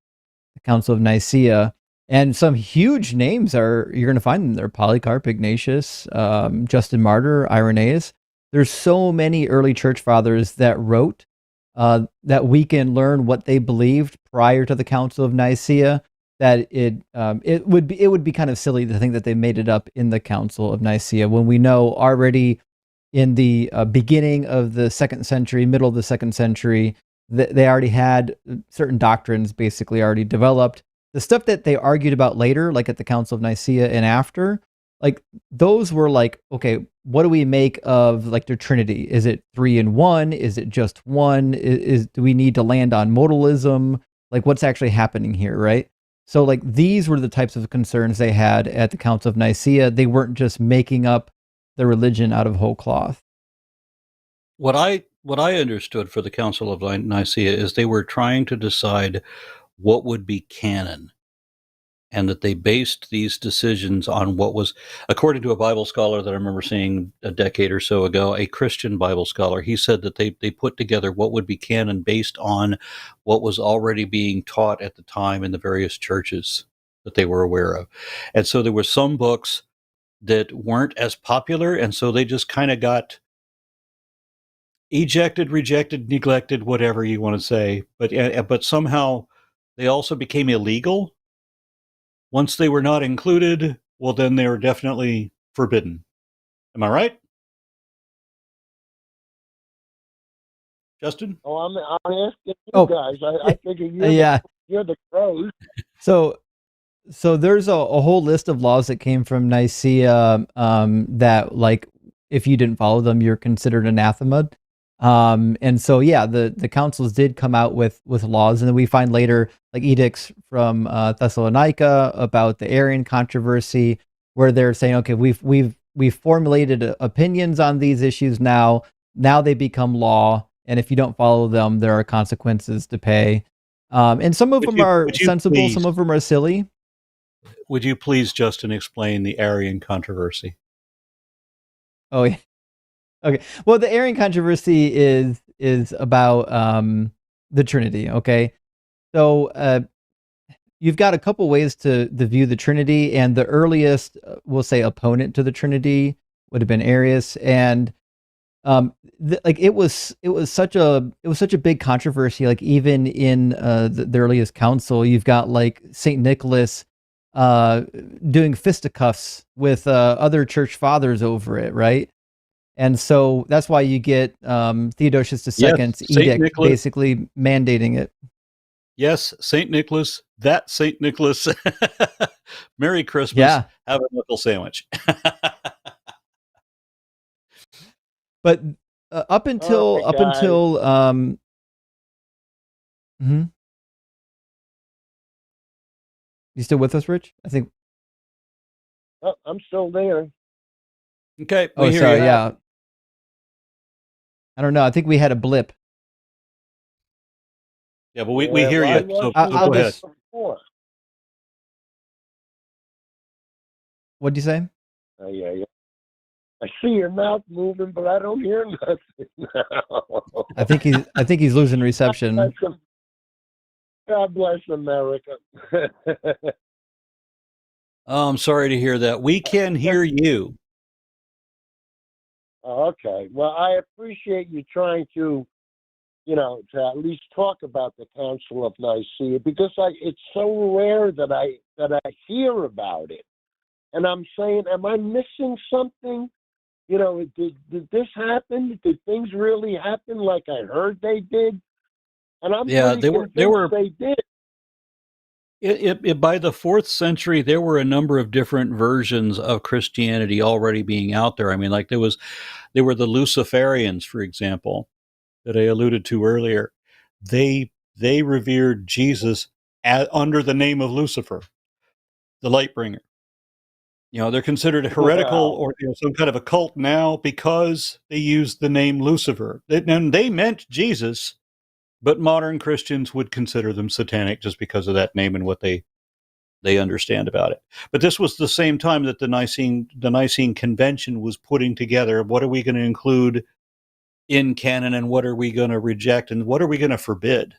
Speaker 2: the Council of Nicaea. And some huge names you're going to find them there: Polycarp, Ignatius, Justin Martyr, Irenaeus. There's so many early church fathers that wrote that we can learn what they believed prior to the Council of Nicaea, that it would be kind of silly to think that they made it up in the Council of Nicaea when we know already in the beginning of the 2nd century, middle of the 2nd century, they already had certain doctrines basically already developed. The stuff that they argued about later, like at the Council of Nicaea and after, like those were like, okay, what do we make of like the Trinity? Is it 3 in 1? Is it just one? Do we need to land on modalism? Like what's actually happening here, right? So like these were the types of concerns they had at the Council of Nicaea. They weren't just making up the religion out of whole cloth.
Speaker 1: What I understood for the Council of Nicaea is they were trying to decide what would be canon, and that they based these decisions on what was, according to a Bible scholar that I remember seeing a decade or so ago, a Christian Bible scholar. He said that they put together what would be canon based on what was already being taught at the time in the various churches that they were aware of. And so there were some books that weren't as popular, and so they just kind of got ejected, rejected, neglected, whatever you want to say. But somehow they also became illegal. Once they were not included, well, then they were definitely forbidden. Am I right, Justin?
Speaker 6: Oh, I'm asking you guys. I figure you're the pros.
Speaker 2: So there's a whole list of laws that came from Nicaea that, like, if you didn't follow them, you're considered anathema. And so, yeah, the councils did come out with laws, and then we find later like edicts from Thessalonica about the Arian controversy, where they're saying, okay, we've formulated opinions on these issues now they become law, and if you don't follow them, there are consequences to pay. And some of them are sensible, some of them are silly.
Speaker 1: Would you please, Justin, explain the Arian controversy?
Speaker 2: Oh, yeah. Okay. Well, the Arian controversy is about the Trinity. Okay. So you've got a couple ways to view the Trinity, and the earliest, we'll say, opponent to the Trinity would have been Arius, and it was such a big controversy. Like even in the earliest council, you've got like Saint Nicholas doing fisticuffs with other church fathers over it, right? And so that's why you get Theodosius II's edict basically mandating it.
Speaker 1: Yes, St. Nicholas, that St. Nicholas. Merry Christmas.
Speaker 2: Yeah.
Speaker 1: Have a knuckle sandwich.
Speaker 2: But up until you still with us, Rich? I think.
Speaker 6: Oh, I'm still there.
Speaker 1: Okay.
Speaker 2: Oh, sorry. Yeah. I don't know. I think we had a blip.
Speaker 1: Yeah, but we hear you. So
Speaker 2: I'll
Speaker 1: go ahead.
Speaker 2: What'd you say?
Speaker 6: Yeah. I see your mouth moving, but I don't hear nothing now.
Speaker 2: I think he's losing reception.
Speaker 6: God bless America.
Speaker 1: Oh, I'm sorry to hear that. We can hear you.
Speaker 6: Okay. Well, I appreciate you trying to at least talk about the Council of Nicaea, because it's so rare that I hear about it, and I'm saying, am I missing something? Did this happen? Did things really happen like I heard they did? And I'm pretty convinced they did.
Speaker 1: By the 4th century, there were a number of different versions of Christianity already being out there. I mean, like there were the Luciferians, for example, that I alluded to earlier. They revered Jesus under the name of Lucifer, the light bringer. They're considered heretical or some kind of a cult now because they used the name Lucifer. And they meant Jesus, but modern Christians would consider them satanic just because of that name and what they understand about it. But this was the same time that the Nicene Convention was putting together what are we going to include in canon and what are we going to reject and what are we going to forbid.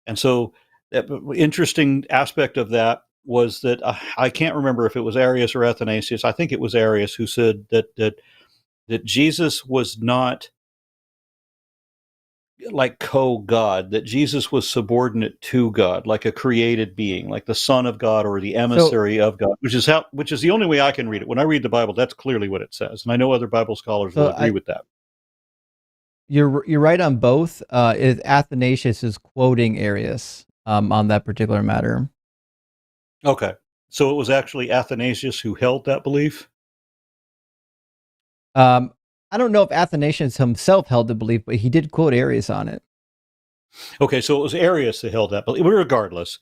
Speaker 1: And so that interesting aspect of that was that I can't remember if it was Arius or Athanasius. I think it was Arius who said that Jesus was not like co-God, that Jesus was subordinate to God, like a created being, like the Son of God or the emissary of God, which is the only way I can read it. When I read the Bible, that's clearly what it says, and I know other Bible scholars will agree with that.
Speaker 2: You're right on both. Athanasius is quoting Arius on that particular matter.
Speaker 1: Okay, so it was actually Athanasius who held that belief?
Speaker 2: I don't know if Athanasius himself held the belief, but he did quote Arius on it.
Speaker 1: Okay, so it was Arius that held that belief. Regardless,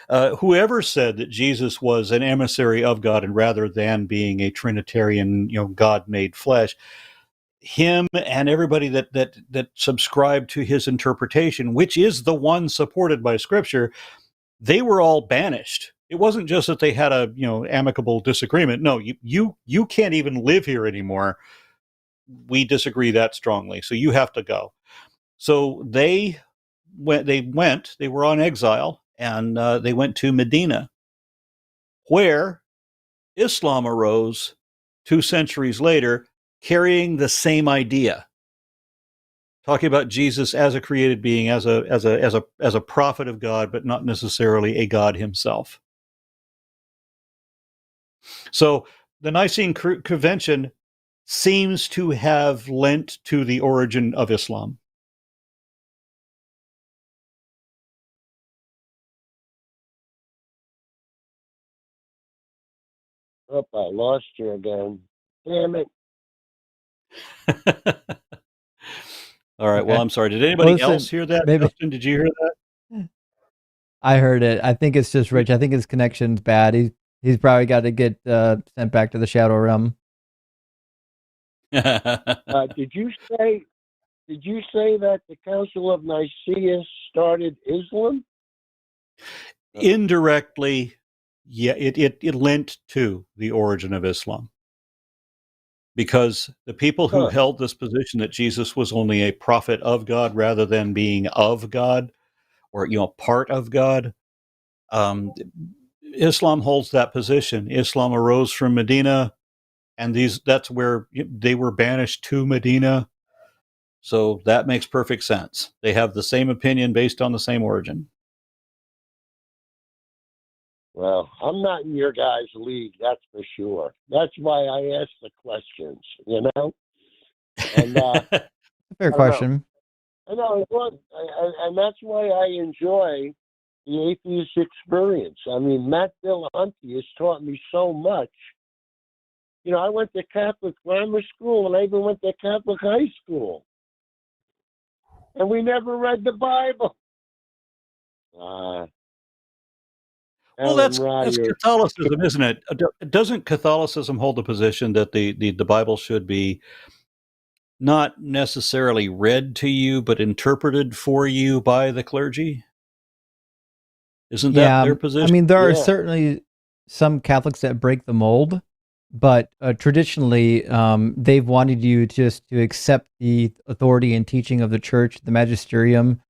Speaker 1: whoever said that Jesus was an emissary of God and rather than being a Trinitarian, God made flesh, him and everybody that subscribed to his interpretation, which is the one supported by Scripture, they were all banished. It wasn't just that they had a amicable disagreement. No, you can't even live here anymore. We disagree that strongly, so you have to go. So they were on exile, and they went to Medina, where Islam arose 2 centuries later, carrying the same idea, talking about Jesus as a created being, as a prophet of God, but not necessarily a God himself. So the Nicene Convention seems to have lent to the origin of Islam.
Speaker 6: Oh, I lost you again. Damn it.
Speaker 1: All right. Okay. Well, I'm sorry. Did anybody else hear that?
Speaker 2: Maybe.
Speaker 1: Justin, did you hear that?
Speaker 2: I heard it. I think it's just Rich. I think his connection's bad. He's probably got to get sent back to the Shadow Realm.
Speaker 6: Did you say that the Council of Nicaea started Islam?
Speaker 1: Indirectly, yeah. It lent to the origin of Islam, because the people who held this position that Jesus was only a prophet of God rather than being of God, or part of God, Islam holds that position. Islam arose from Medina, and that's where they were banished to Medina. So that makes perfect sense. They have the same opinion based on the same origin.
Speaker 6: Well, I'm not in your guys' league, that's for sure. That's why I ask the questions, And
Speaker 2: fair question.
Speaker 6: I know, and that's why I enjoy the atheist experience. I mean, Matt Dillahunty has taught me so much. I went to Catholic grammar school, and I even went to Catholic high school. And we never read the Bible.
Speaker 1: Well, that's Catholicism, isn't it? Doesn't Catholicism hold the position that the Bible should be not necessarily read to you, but interpreted for you by the clergy? Isn't that their position?
Speaker 2: I mean, there are certainly some Catholics that break the mold, but traditionally, they've wanted you just to accept the authority and teaching of the church, the magisterium,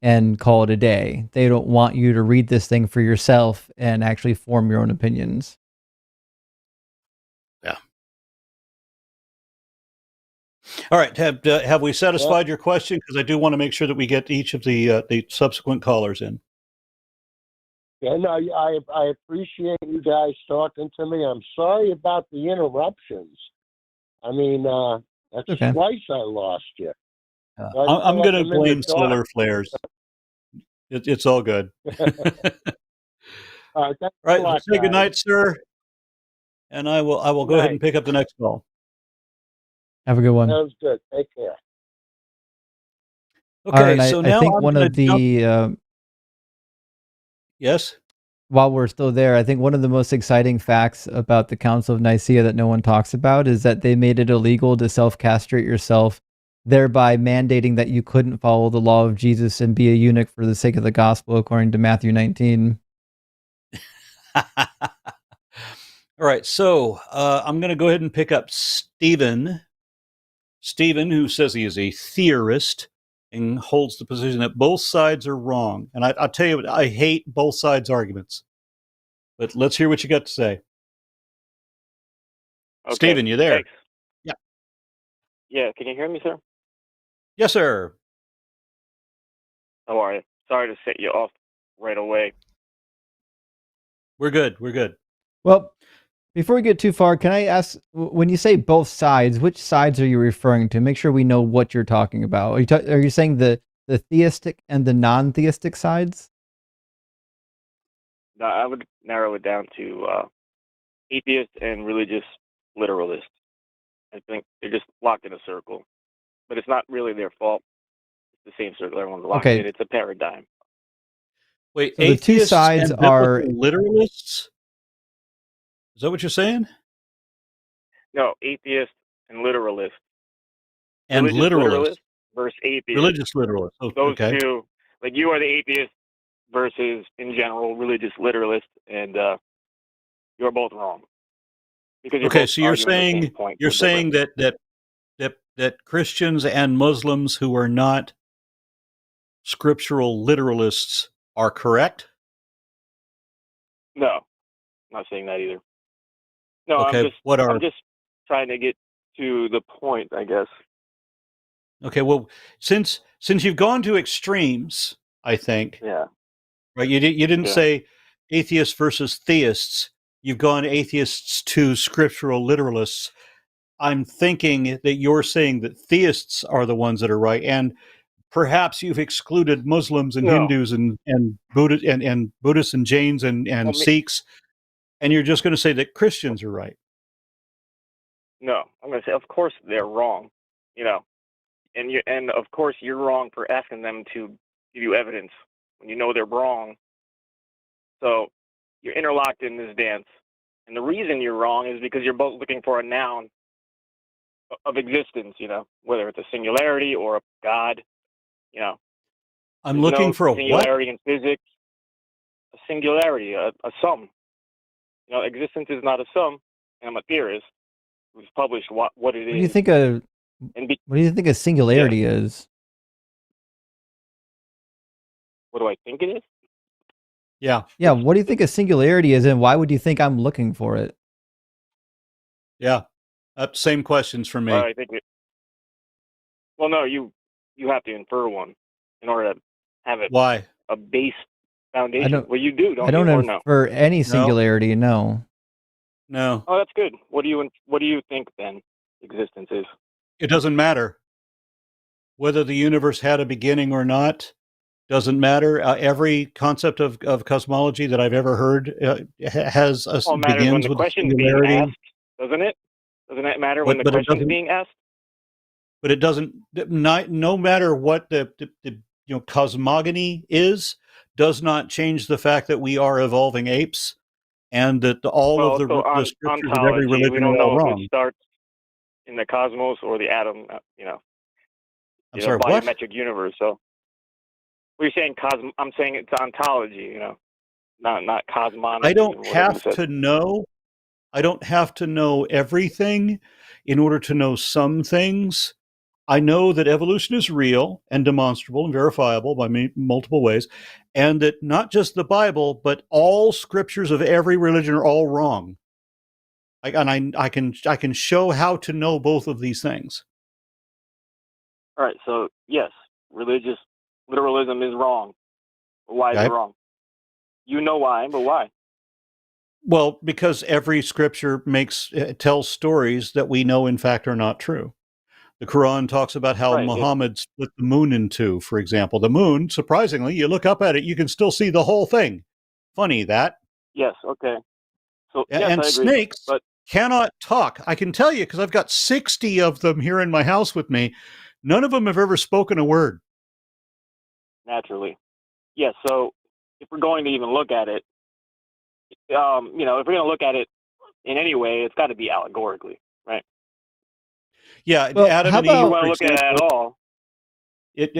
Speaker 2: and call it a day. They don't want you to read this thing for yourself and actually form your own opinions.
Speaker 1: Yeah. All right. Have we satisfied your question? Because I do want to make sure that we get each of the subsequent callers in.
Speaker 6: Yeah, no, I appreciate you guys talking to me. I'm sorry about the interruptions. I mean, that's okay. Twice I lost you.
Speaker 1: I'm going to blame solar flares. It's all good.
Speaker 6: All right, thanks
Speaker 1: All right,
Speaker 6: a
Speaker 1: well,
Speaker 6: lot,
Speaker 1: say good
Speaker 6: guys.
Speaker 1: night, sir. And I will
Speaker 6: Good
Speaker 1: go ahead
Speaker 6: night.
Speaker 1: and pick up the next call.
Speaker 2: Have a good one.
Speaker 6: Sounds good. Take care.
Speaker 1: Okay,
Speaker 2: Aaron,
Speaker 1: so
Speaker 2: I
Speaker 1: now
Speaker 2: think
Speaker 1: I'm
Speaker 2: one
Speaker 1: going
Speaker 2: of
Speaker 1: to jump.
Speaker 2: the
Speaker 1: Yes.
Speaker 2: while we're still there, I think one of the most exciting facts about the Council of Nicaea that no one talks about is that they made it illegal to self-castrate yourself, thereby mandating that you couldn't follow the law of Jesus and be a eunuch for the sake of the gospel, according to Matthew 19.
Speaker 1: All right, so I'm going to go ahead and pick up Stephen. Stephen, who says he is a theorist and holds the position that both sides are wrong. And I'll tell you what, I hate both sides' arguments. But let's hear what you got to say.
Speaker 7: Okay,
Speaker 1: Stephen, you there?
Speaker 7: thanks.
Speaker 1: Yeah.
Speaker 7: Yeah, can you hear me, sir?
Speaker 1: Yes, sir.
Speaker 7: How are you? Sorry to set you off right away.
Speaker 1: We're good. We're good.
Speaker 2: Well, before we get too far, can I ask, when you say both sides, which sides are you referring to? Make sure we know what you're talking about. Are you saying the theistic and the non-theistic sides?
Speaker 7: Now, I would narrow it down to atheist and religious literalist. I think they're just locked in a circle. But it's not really their fault. It's the same circle everyone's locked
Speaker 2: Okay.
Speaker 7: in. It's a paradigm.
Speaker 1: Wait,
Speaker 2: So the two
Speaker 1: atheists
Speaker 2: sides
Speaker 1: and biblical
Speaker 2: are
Speaker 1: literalists? Is that what you're saying?
Speaker 7: No, atheist and literalist.
Speaker 1: And
Speaker 7: Religious
Speaker 1: literalists.
Speaker 7: versus atheist.
Speaker 1: Religious literalists. Oh,
Speaker 7: Those
Speaker 1: okay.
Speaker 7: two, like you are the atheist versus, in general, religious literalist, and you're both wrong. Because you're
Speaker 1: Okay,
Speaker 7: both
Speaker 1: so you're
Speaker 7: arguing the same
Speaker 1: saying
Speaker 7: point
Speaker 1: you're
Speaker 7: with
Speaker 1: saying
Speaker 7: different-
Speaker 1: that Christians and Muslims who are not scriptural literalists are correct?
Speaker 7: No, I'm not saying that either. No,
Speaker 1: Okay,
Speaker 7: I'm just trying to get to the point, I guess.
Speaker 1: Okay, well, since you've gone to extremes, I think,
Speaker 7: Yeah.
Speaker 1: right? You didn't
Speaker 7: Yeah.
Speaker 1: say atheists versus theists. You've gone atheists to scriptural literalists. I'm thinking that you're saying that theists are the ones that are right, and perhaps you've excluded Muslims and
Speaker 7: No.
Speaker 1: Hindus and Buddha and Buddhists and Jains and
Speaker 7: Well,
Speaker 1: Sikhs, and you're just going to say that Christians are right.
Speaker 7: No, I'm going to say, of course they're wrong, and of course you're wrong for asking them to give you evidence when you know they're wrong. So you're interlocked in this dance, and the reason you're wrong is because you're both looking for a noun of existence, whether it's a singularity or a God,
Speaker 1: I'm
Speaker 7: There's
Speaker 1: looking
Speaker 7: no
Speaker 1: for a what?
Speaker 7: singularity in physics, a singularity, a sum. Existence is not a sum, and I'm a theorist who's published what it
Speaker 2: What do you
Speaker 7: is.
Speaker 2: think a what do you think a singularity is?
Speaker 7: What do I think it is?
Speaker 1: Yeah,
Speaker 2: Yeah, what do you think a singularity is, and why would you think I'm looking for it?
Speaker 1: yeah. Same questions from me.
Speaker 7: I think it. Well, no, you have to infer one in order to have it
Speaker 1: Why?
Speaker 7: a base
Speaker 2: I
Speaker 7: foundation.
Speaker 2: don't.
Speaker 7: Well, you do, don't
Speaker 2: I don't
Speaker 7: you? Or no?
Speaker 2: infer any singularity. No.
Speaker 1: No,
Speaker 7: Oh, that's good. What do you think then existence is?
Speaker 1: it doesn't matter whether the universe had a beginning or not. Doesn't matter. Every concept of cosmology that I've ever heard has a
Speaker 7: Well, it matters when
Speaker 1: begins
Speaker 7: the
Speaker 1: with a
Speaker 7: question's being
Speaker 1: singularity.
Speaker 7: asked, doesn't it? Doesn't that matter when the
Speaker 1: But it
Speaker 7: question's
Speaker 1: doesn't.
Speaker 7: being asked?
Speaker 1: But it doesn't. No matter what the cosmogony is, does not change the fact that we are evolving apes, and that all of
Speaker 7: Well, so
Speaker 1: the scriptures of every
Speaker 7: ontology, we
Speaker 1: religion
Speaker 7: don't
Speaker 1: are all
Speaker 7: know if
Speaker 1: wrong.
Speaker 7: it starts in the cosmos or the atom.
Speaker 1: I'm sorry. What?
Speaker 7: Biometric universe. So, we're saying I'm saying it's ontology. Not cosmology.
Speaker 1: I don't
Speaker 7: whatever you
Speaker 1: have
Speaker 7: said.
Speaker 1: to know. I don't have to know everything in order to know some things. I know that evolution is real and demonstrable and verifiable by multiple ways, and that not just the Bible, but all scriptures of every religion are all wrong. I can show how to know both of these things.
Speaker 7: All right. So yes, religious literalism is wrong. Why is
Speaker 1: Okay.
Speaker 7: it wrong? You know why, but why?
Speaker 1: Well, because every scripture tells stories that we know in fact are not true. The Quran talks about how
Speaker 7: Right, yeah.
Speaker 1: Muhammad split the moon in two, for example. The moon, surprisingly, you look up at it, you can still see the whole thing. Funny that.
Speaker 7: Yes. Okay. So yes,
Speaker 1: And
Speaker 7: I agree.
Speaker 1: snakes
Speaker 7: But
Speaker 1: cannot talk. I can tell you because I've got 60 of them here in my house with me. None of them have ever spoken a word.
Speaker 7: naturally, yes. So if we're going to even look at it, if we're going to look at it in any way, it's got to be allegorically, right?
Speaker 1: Yeah,
Speaker 2: Well,
Speaker 1: Adam
Speaker 2: how
Speaker 1: and
Speaker 7: If
Speaker 1: Eve,
Speaker 7: you
Speaker 2: about
Speaker 7: want
Speaker 1: for
Speaker 7: to look at it at
Speaker 1: example.
Speaker 7: all,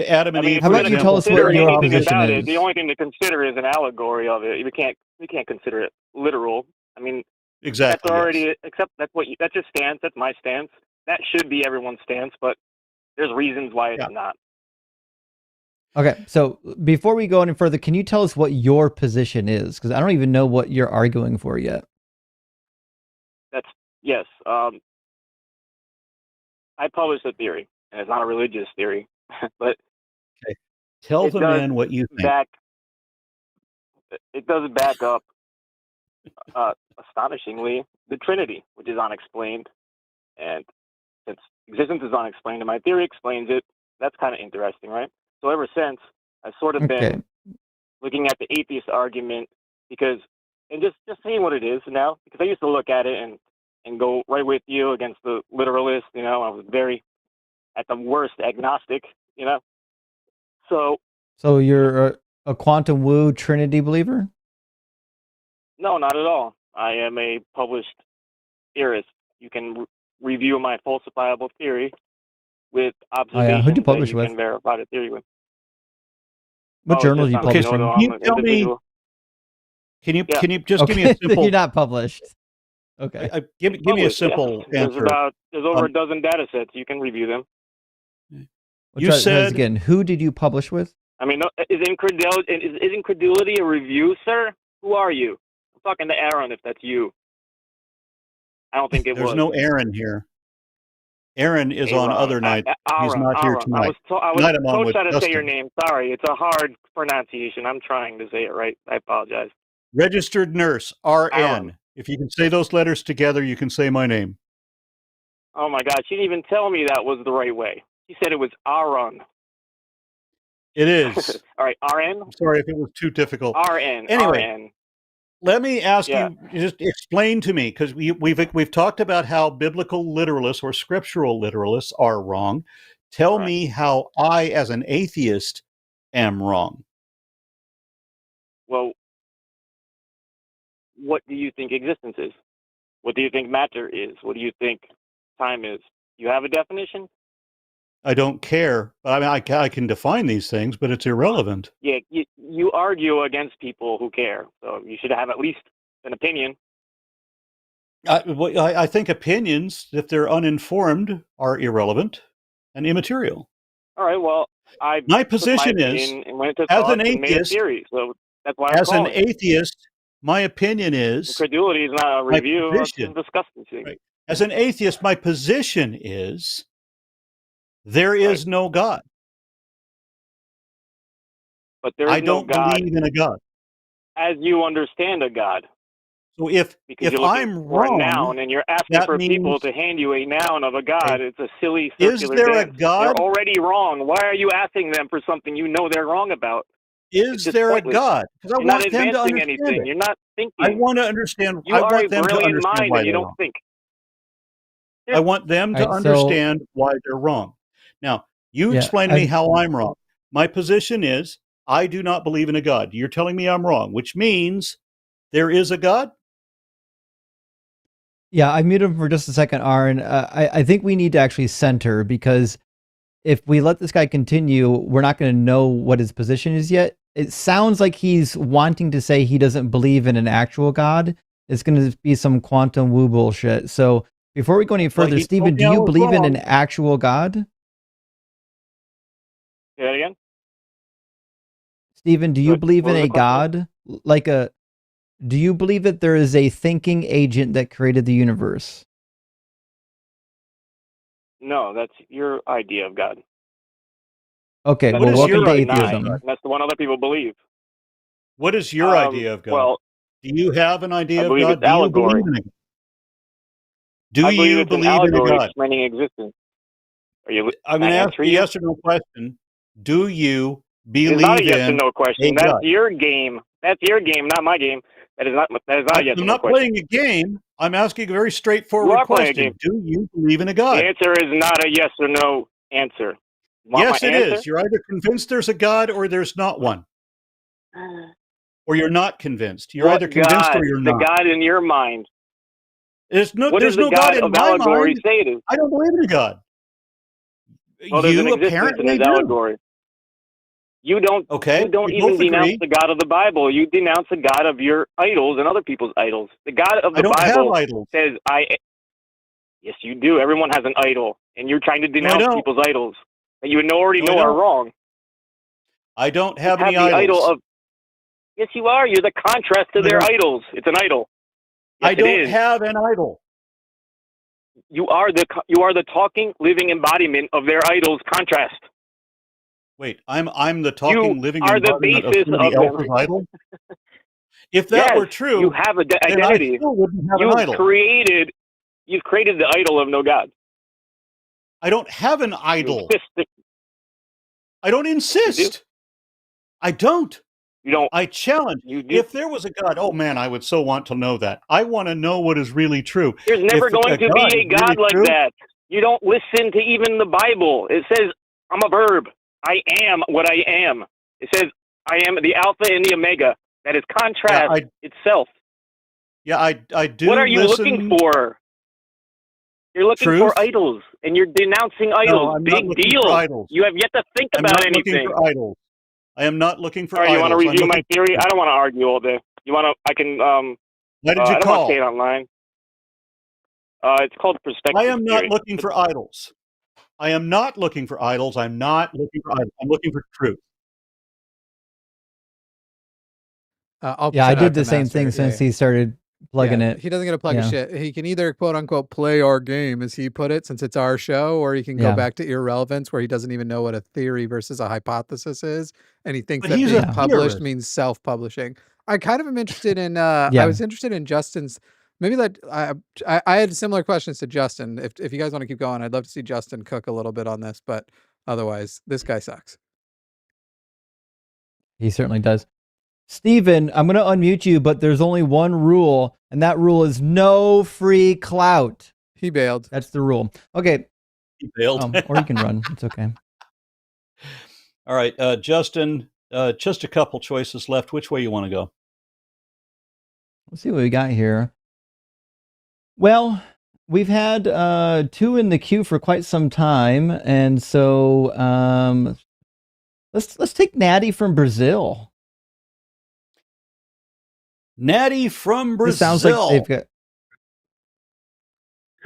Speaker 1: Adam and Eve,
Speaker 7: if
Speaker 2: how
Speaker 7: we're
Speaker 1: for
Speaker 2: about
Speaker 7: going
Speaker 2: you
Speaker 7: to
Speaker 2: tell us
Speaker 1: example.
Speaker 2: what
Speaker 7: consider
Speaker 2: your
Speaker 7: anything
Speaker 2: position
Speaker 7: about it,
Speaker 2: is?
Speaker 7: the only thing to consider is an allegory of it. We can't consider it literal. I mean, that's
Speaker 1: Exactly, yes.
Speaker 7: already except that's your stance. That's my stance. That should be everyone's stance, but there's reasons why it's
Speaker 1: Yeah.
Speaker 7: not.
Speaker 2: Okay, so before we go any further, can you tell us what your position is? Because I don't even know what you're arguing for yet.
Speaker 7: That's yes. I published a theory, and it's not a religious theory, but
Speaker 1: Tell
Speaker 7: it
Speaker 1: the
Speaker 7: does
Speaker 1: man what you think.
Speaker 7: back. It does back up, astonishingly, the Trinity, which is unexplained, and since existence is unexplained, and my theory explains it, that's kind of interesting, right? So ever since, I've sort of
Speaker 2: Okay.
Speaker 7: been looking at the atheist argument and just seeing what it is now, because I used to look at it and go right with you against the literalist. I was very, at the worst, agnostic. So
Speaker 2: So you're a quantum woo Trinity believer?
Speaker 7: no, not at all. I am a published theorist. You can review my falsifiable theory with
Speaker 2: Oh,
Speaker 7: observations
Speaker 2: who'd you
Speaker 7: that
Speaker 2: publish
Speaker 7: you
Speaker 2: with?
Speaker 7: can verify the theory with.
Speaker 2: What journal
Speaker 7: Just
Speaker 2: did you
Speaker 7: on
Speaker 1: Okay,
Speaker 2: publish
Speaker 1: so
Speaker 2: in?
Speaker 1: can you tell me?
Speaker 7: individual.
Speaker 1: Can you
Speaker 7: Yeah.
Speaker 1: just give me a
Speaker 2: Okay,
Speaker 1: simple?
Speaker 2: you're not published. Okay.
Speaker 1: Give me a
Speaker 7: Published, yeah.
Speaker 1: simple
Speaker 7: There's
Speaker 1: answer.
Speaker 7: over a dozen data sets. You can review them.
Speaker 2: Well,
Speaker 1: You
Speaker 2: try this
Speaker 1: said
Speaker 2: again. Who did you publish with?
Speaker 7: I mean, is incredulity a review, sir? Who are you? I'm talking to Aron, if that's you. I don't think it
Speaker 1: there's
Speaker 7: was.
Speaker 1: no Aaron here. Aaron is on other nights. He's not here
Speaker 7: Aron.
Speaker 1: tonight.
Speaker 7: I was
Speaker 1: Tonight I'm on
Speaker 7: told
Speaker 1: with
Speaker 7: how to say
Speaker 1: Justin.
Speaker 7: your name. Sorry, it's a hard pronunciation. I'm trying to say it right. I apologize.
Speaker 1: Registered nurse, RN.
Speaker 7: Aron.
Speaker 1: If you can say those letters together, you can say my name.
Speaker 7: Oh my God, she didn't even tell me that was the right way. She said it was Aron.
Speaker 1: It is.
Speaker 7: All right, RN.
Speaker 1: I'm sorry if it was too difficult.
Speaker 7: RN.
Speaker 1: Anyway,
Speaker 7: RN.
Speaker 1: let me ask
Speaker 7: Yeah.
Speaker 1: you, just explain to me, because we've talked about how biblical literalists or scriptural literalists are wrong. Tell
Speaker 7: Right.
Speaker 1: me how I, as an atheist, am wrong.
Speaker 7: Well, what do you think existence is? What do you think matter is? What do you think time is? You have a definition?
Speaker 1: I don't care. I mean, I can define these things, but it's irrelevant.
Speaker 7: Yeah, you argue against people who care, so you should have at least an opinion.
Speaker 1: I think opinions, if they're uninformed, are irrelevant and immaterial.
Speaker 7: All right, well,
Speaker 1: My position is,
Speaker 7: and went to
Speaker 1: as
Speaker 7: thoughts
Speaker 1: an
Speaker 7: and made a
Speaker 1: atheist,
Speaker 7: theory, so that's why I'm
Speaker 1: as an
Speaker 7: calling it.
Speaker 1: atheist, my opinion is,
Speaker 7: Incredulity is not a
Speaker 1: my
Speaker 7: review. It's a
Speaker 1: position,
Speaker 7: disgusting thing.
Speaker 1: right. As an atheist, my position is there is
Speaker 7: Right.
Speaker 1: no God.
Speaker 7: But there
Speaker 1: I
Speaker 7: is no
Speaker 1: don't
Speaker 7: God
Speaker 1: believe in a God.
Speaker 7: as you understand a God,
Speaker 1: So if
Speaker 7: because you're looking
Speaker 1: I'm
Speaker 7: for a
Speaker 1: wrong,
Speaker 7: noun and you're asking
Speaker 1: that
Speaker 7: for people
Speaker 1: means,
Speaker 7: to hand you a noun of a God.
Speaker 1: okay,
Speaker 7: It's a silly
Speaker 1: is
Speaker 7: circular
Speaker 1: there a
Speaker 7: dance.
Speaker 1: God?
Speaker 7: They're already wrong. Why are you asking them for something you know they're wrong about? It's
Speaker 1: Is
Speaker 7: just
Speaker 1: there a
Speaker 7: pointless.
Speaker 1: God? Because I
Speaker 7: You're not
Speaker 1: want them to
Speaker 7: advancing
Speaker 1: understand
Speaker 7: anything.
Speaker 1: it.
Speaker 7: You're not thinking.
Speaker 1: I want to understand.
Speaker 7: You
Speaker 1: I
Speaker 7: are a
Speaker 1: want them to
Speaker 7: brilliant
Speaker 1: understand
Speaker 7: mind
Speaker 1: why
Speaker 7: and you
Speaker 1: they're
Speaker 7: don't
Speaker 1: wrong.
Speaker 7: think.
Speaker 1: I want them
Speaker 2: All
Speaker 1: to
Speaker 2: right, so
Speaker 1: understand why they're wrong. Now, you
Speaker 2: yeah,
Speaker 1: explain to me how I'm wrong. My position is I do not believe in a God. You're telling me I'm wrong, which means there is a God?
Speaker 2: yeah, I muted him for just a second, Aron. I think we need to actually center, because if we let this guy continue, we're not going to know what his position is yet. It sounds like he's wanting to say he doesn't believe in an actual God. It's going to be some quantum woo bullshit. So before we go any
Speaker 1: Well,
Speaker 2: further,
Speaker 1: he told
Speaker 2: Stephen,
Speaker 1: me
Speaker 2: do
Speaker 1: I
Speaker 2: you
Speaker 1: was
Speaker 2: believe in an
Speaker 1: wrong.
Speaker 2: actual God?
Speaker 7: Say that again?
Speaker 2: Stephen, do you
Speaker 7: What
Speaker 2: believe in
Speaker 7: was
Speaker 2: a
Speaker 7: the question?
Speaker 2: God? Do you believe that there is a thinking agent that created the universe?
Speaker 7: No, that's your idea of God.
Speaker 2: Okay,
Speaker 7: That's
Speaker 1: What
Speaker 2: well,
Speaker 1: is
Speaker 7: the one
Speaker 2: welcome
Speaker 1: your
Speaker 7: you
Speaker 2: to
Speaker 1: idea of
Speaker 7: deny.
Speaker 1: God?
Speaker 2: atheism.
Speaker 7: That's the one other people believe.
Speaker 1: What is your idea of God?
Speaker 7: Well,
Speaker 1: Do you have an
Speaker 7: I
Speaker 1: idea of
Speaker 7: believe
Speaker 1: God?
Speaker 7: it's
Speaker 1: Do you
Speaker 7: allegory.
Speaker 1: believe in a God? Do
Speaker 7: I believe
Speaker 1: you
Speaker 7: it's an
Speaker 1: believe in a
Speaker 7: allegory
Speaker 1: God?
Speaker 7: explaining existence. Can
Speaker 1: I'm
Speaker 7: I
Speaker 1: going to ask
Speaker 7: answer
Speaker 1: a
Speaker 7: you?
Speaker 1: yes or no question. Do you
Speaker 7: It's not a
Speaker 1: believe
Speaker 7: yes or
Speaker 1: in
Speaker 7: no
Speaker 1: a
Speaker 7: question. That's
Speaker 1: God?
Speaker 7: your game. That's your game, not my game. That is not a yes or
Speaker 1: I'm
Speaker 7: no
Speaker 1: not
Speaker 7: question.
Speaker 1: playing a game. I'm asking a very
Speaker 7: You
Speaker 1: straightforward
Speaker 7: are playing a
Speaker 1: question.
Speaker 7: game.
Speaker 1: Do you believe in a
Speaker 7: The
Speaker 1: God?
Speaker 7: answer is not a yes or no answer. You want
Speaker 1: Yes,
Speaker 7: my
Speaker 1: it
Speaker 7: answer?
Speaker 1: is. You're either convinced there's a God or there's not one. Or you're not convinced. You're
Speaker 7: What
Speaker 1: either convinced
Speaker 7: God?
Speaker 1: or you're
Speaker 7: The
Speaker 1: not.
Speaker 7: God in your mind.
Speaker 1: There's no
Speaker 7: What does the
Speaker 1: God
Speaker 7: God
Speaker 1: in
Speaker 7: of
Speaker 1: my
Speaker 7: allegory
Speaker 1: mind.
Speaker 7: say it is?
Speaker 1: I don't believe in a God.
Speaker 7: Well, there's an
Speaker 1: You
Speaker 7: existence in
Speaker 1: apparently
Speaker 7: his
Speaker 1: do.
Speaker 7: allegory. You don't.
Speaker 1: Okay,
Speaker 7: You don't
Speaker 1: we
Speaker 7: even
Speaker 1: both
Speaker 7: denounce
Speaker 1: agree.
Speaker 7: the God of the Bible. You denounce the God of your idols and other people's idols. The God of
Speaker 1: I
Speaker 7: the
Speaker 1: don't have
Speaker 7: Bible
Speaker 1: idols.
Speaker 7: says, Yes, you do. Everyone has an idol, and you're trying to
Speaker 1: No, I
Speaker 7: denounce
Speaker 1: don't.
Speaker 7: people's idols that you already
Speaker 1: No, I
Speaker 7: know are
Speaker 1: don't.
Speaker 7: wrong.
Speaker 1: I don't
Speaker 7: You
Speaker 1: have any
Speaker 7: the idol
Speaker 1: idols.
Speaker 7: of. Yes, you are. You're the contrast to
Speaker 1: I
Speaker 7: their
Speaker 1: don't-
Speaker 7: idols. It's an idol. Yes,
Speaker 1: I
Speaker 7: it
Speaker 1: don't
Speaker 7: is.
Speaker 1: have an idol.
Speaker 7: You are the talking, living embodiment of their idols' contrast.
Speaker 1: Wait, I'm the talking, living
Speaker 7: are the
Speaker 1: embodiment of
Speaker 7: basis
Speaker 1: somebody
Speaker 7: of them.
Speaker 1: else's idol? If that
Speaker 7: Yes,
Speaker 1: were true,
Speaker 7: you have an
Speaker 1: then I
Speaker 7: identity.
Speaker 1: still wouldn't have an
Speaker 7: You've
Speaker 1: idol.
Speaker 7: created the idol of no God.
Speaker 1: I don't have an
Speaker 7: You
Speaker 1: idol.
Speaker 7: insist.
Speaker 1: I don't insist. I don't.
Speaker 7: You don't.
Speaker 1: I challenge.
Speaker 7: You do.
Speaker 1: If there was a God, oh man, I would so want to know that. I want to know what is really true.
Speaker 7: There's never
Speaker 1: If
Speaker 7: going to be
Speaker 1: is
Speaker 7: a God
Speaker 1: really
Speaker 7: like
Speaker 1: true,
Speaker 7: that. You don't listen to even the Bible. It says, I'm a verb. I am what I am. It says, I am the Alpha and the Omega. That is contrast itself.
Speaker 1: Yeah, I do.
Speaker 7: What are you looking for? You're looking
Speaker 1: Truth?
Speaker 7: for idols, and you're denouncing idols.
Speaker 1: No, I'm not
Speaker 7: Big
Speaker 1: looking
Speaker 7: deal.
Speaker 1: for idols.
Speaker 7: You have yet to think
Speaker 1: I'm
Speaker 7: about
Speaker 1: not
Speaker 7: anything.
Speaker 1: looking for idols. I am not looking for
Speaker 7: All right,
Speaker 1: idols.
Speaker 7: you want to review my theory?
Speaker 1: For...
Speaker 7: I don't want to argue all day. You want to? I can.
Speaker 1: Why did you
Speaker 7: I don't want to
Speaker 1: call?
Speaker 7: say it online. It's called perspective.
Speaker 1: I am not
Speaker 7: theory.
Speaker 1: looking for idols. I am not looking for idols. I'm not looking for idols. I'm looking for truth.
Speaker 2: I did the same thing since he started plugging it.
Speaker 8: He doesn't get to plug a shit. He can either quote unquote play our game, as he put it, since it's our show, or he can go back to irrelevance, where he doesn't even know what a theory versus a hypothesis is, and he thinks that being published means self-publishing. I kind of am interested in. I was interested in Justin's. Maybe that I had similar questions to Justin. If you guys want to keep going, I'd love to see Justin cook a little bit on this, but otherwise, this guy sucks.
Speaker 2: He certainly does. Steven, I'm going to unmute you, but there's only one rule, and that rule is no free clout.
Speaker 8: He bailed.
Speaker 2: That's the rule. Okay.
Speaker 1: He bailed.
Speaker 2: Or you can run. It's okay.
Speaker 1: All right, Justin, just a couple choices left. Which way you want to go?
Speaker 2: Let's see what we got here. Well, we've had 2 in the queue for quite some time, and so let's take Natty from Brazil.
Speaker 1: Natty from Brazil.
Speaker 2: This sounds like they've got.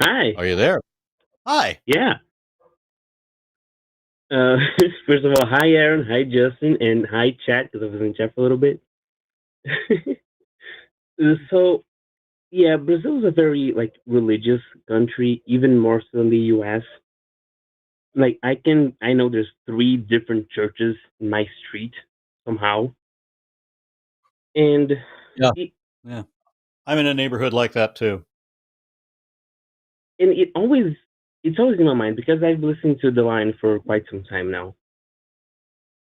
Speaker 9: Hi.
Speaker 1: Are you there? Hi.
Speaker 9: Yeah. First of all, hi Aaron, hi Justin, and hi chat, because I was in chat for a little bit. So, yeah, Brazil is a very religious country, even more so than the U.S. I know there's 3 different churches in my street somehow, and
Speaker 1: yeah, I'm in a neighborhood like that too.
Speaker 9: And it's always in my mind, because I've listened to the line for quite some time now.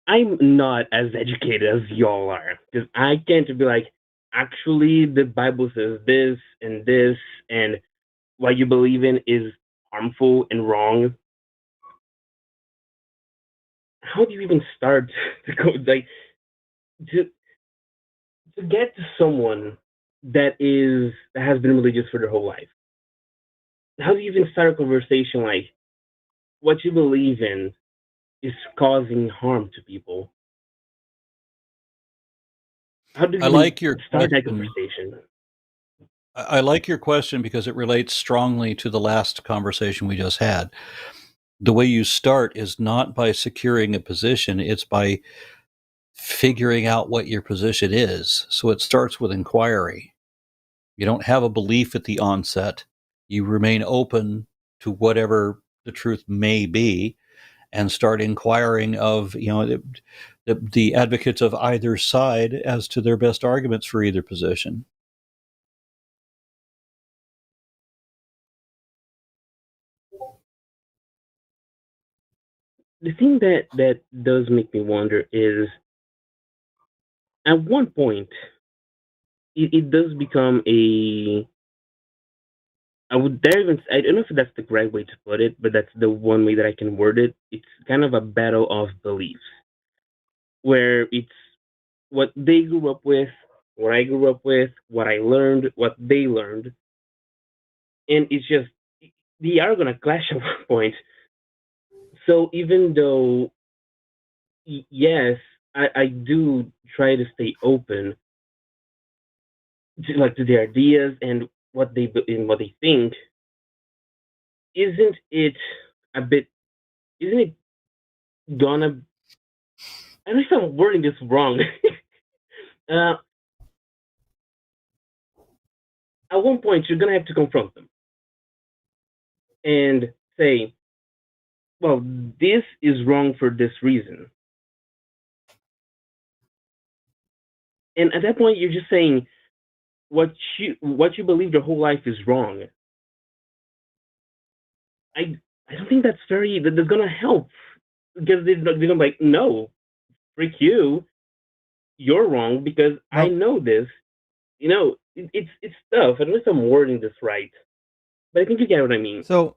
Speaker 9: I'm not as educated as y'all are, because I can't be like, actually, the Bible says this, and what you believe in is harmful and wrong. How do you even start to go to get to someone that has been religious for their whole life? How do you even start a conversation like, what you believe in is causing harm to people? How do you
Speaker 1: like your
Speaker 9: start that conversation?
Speaker 1: I like your question because it relates strongly to the last conversation we just had. The way you start is not by securing a position, it's by figuring out what your position is. So it starts with inquiry. You don't have a belief at the onset. You remain open to whatever the truth may be and start inquiring of, the advocates of either side as to their best arguments for either position.
Speaker 9: The thing that does make me wonder is, at one point, it does become I don't know if that's the correct way to put it, but that's the one way that I can word it. It's kind of a battle of beliefs, where it's what they grew up with, what I grew up with, what I learned, what they learned, and it's just they are gonna clash at one point. So even though, yes, I do try to stay open to their ideas and what they think, isn't it a bit? Isn't it gonna? I don't know if I'm wording this wrong. At one point, you're gonna have to confront them and say, "Well, this is wrong for this reason." And at that point, you're just saying what you believe your whole life is wrong. I don't think that's gonna help, because they're gonna be like, no, freak you, you're wrong because I know this. It's tough. I don't know if I'm wording this right, but I think you get what I mean.
Speaker 2: So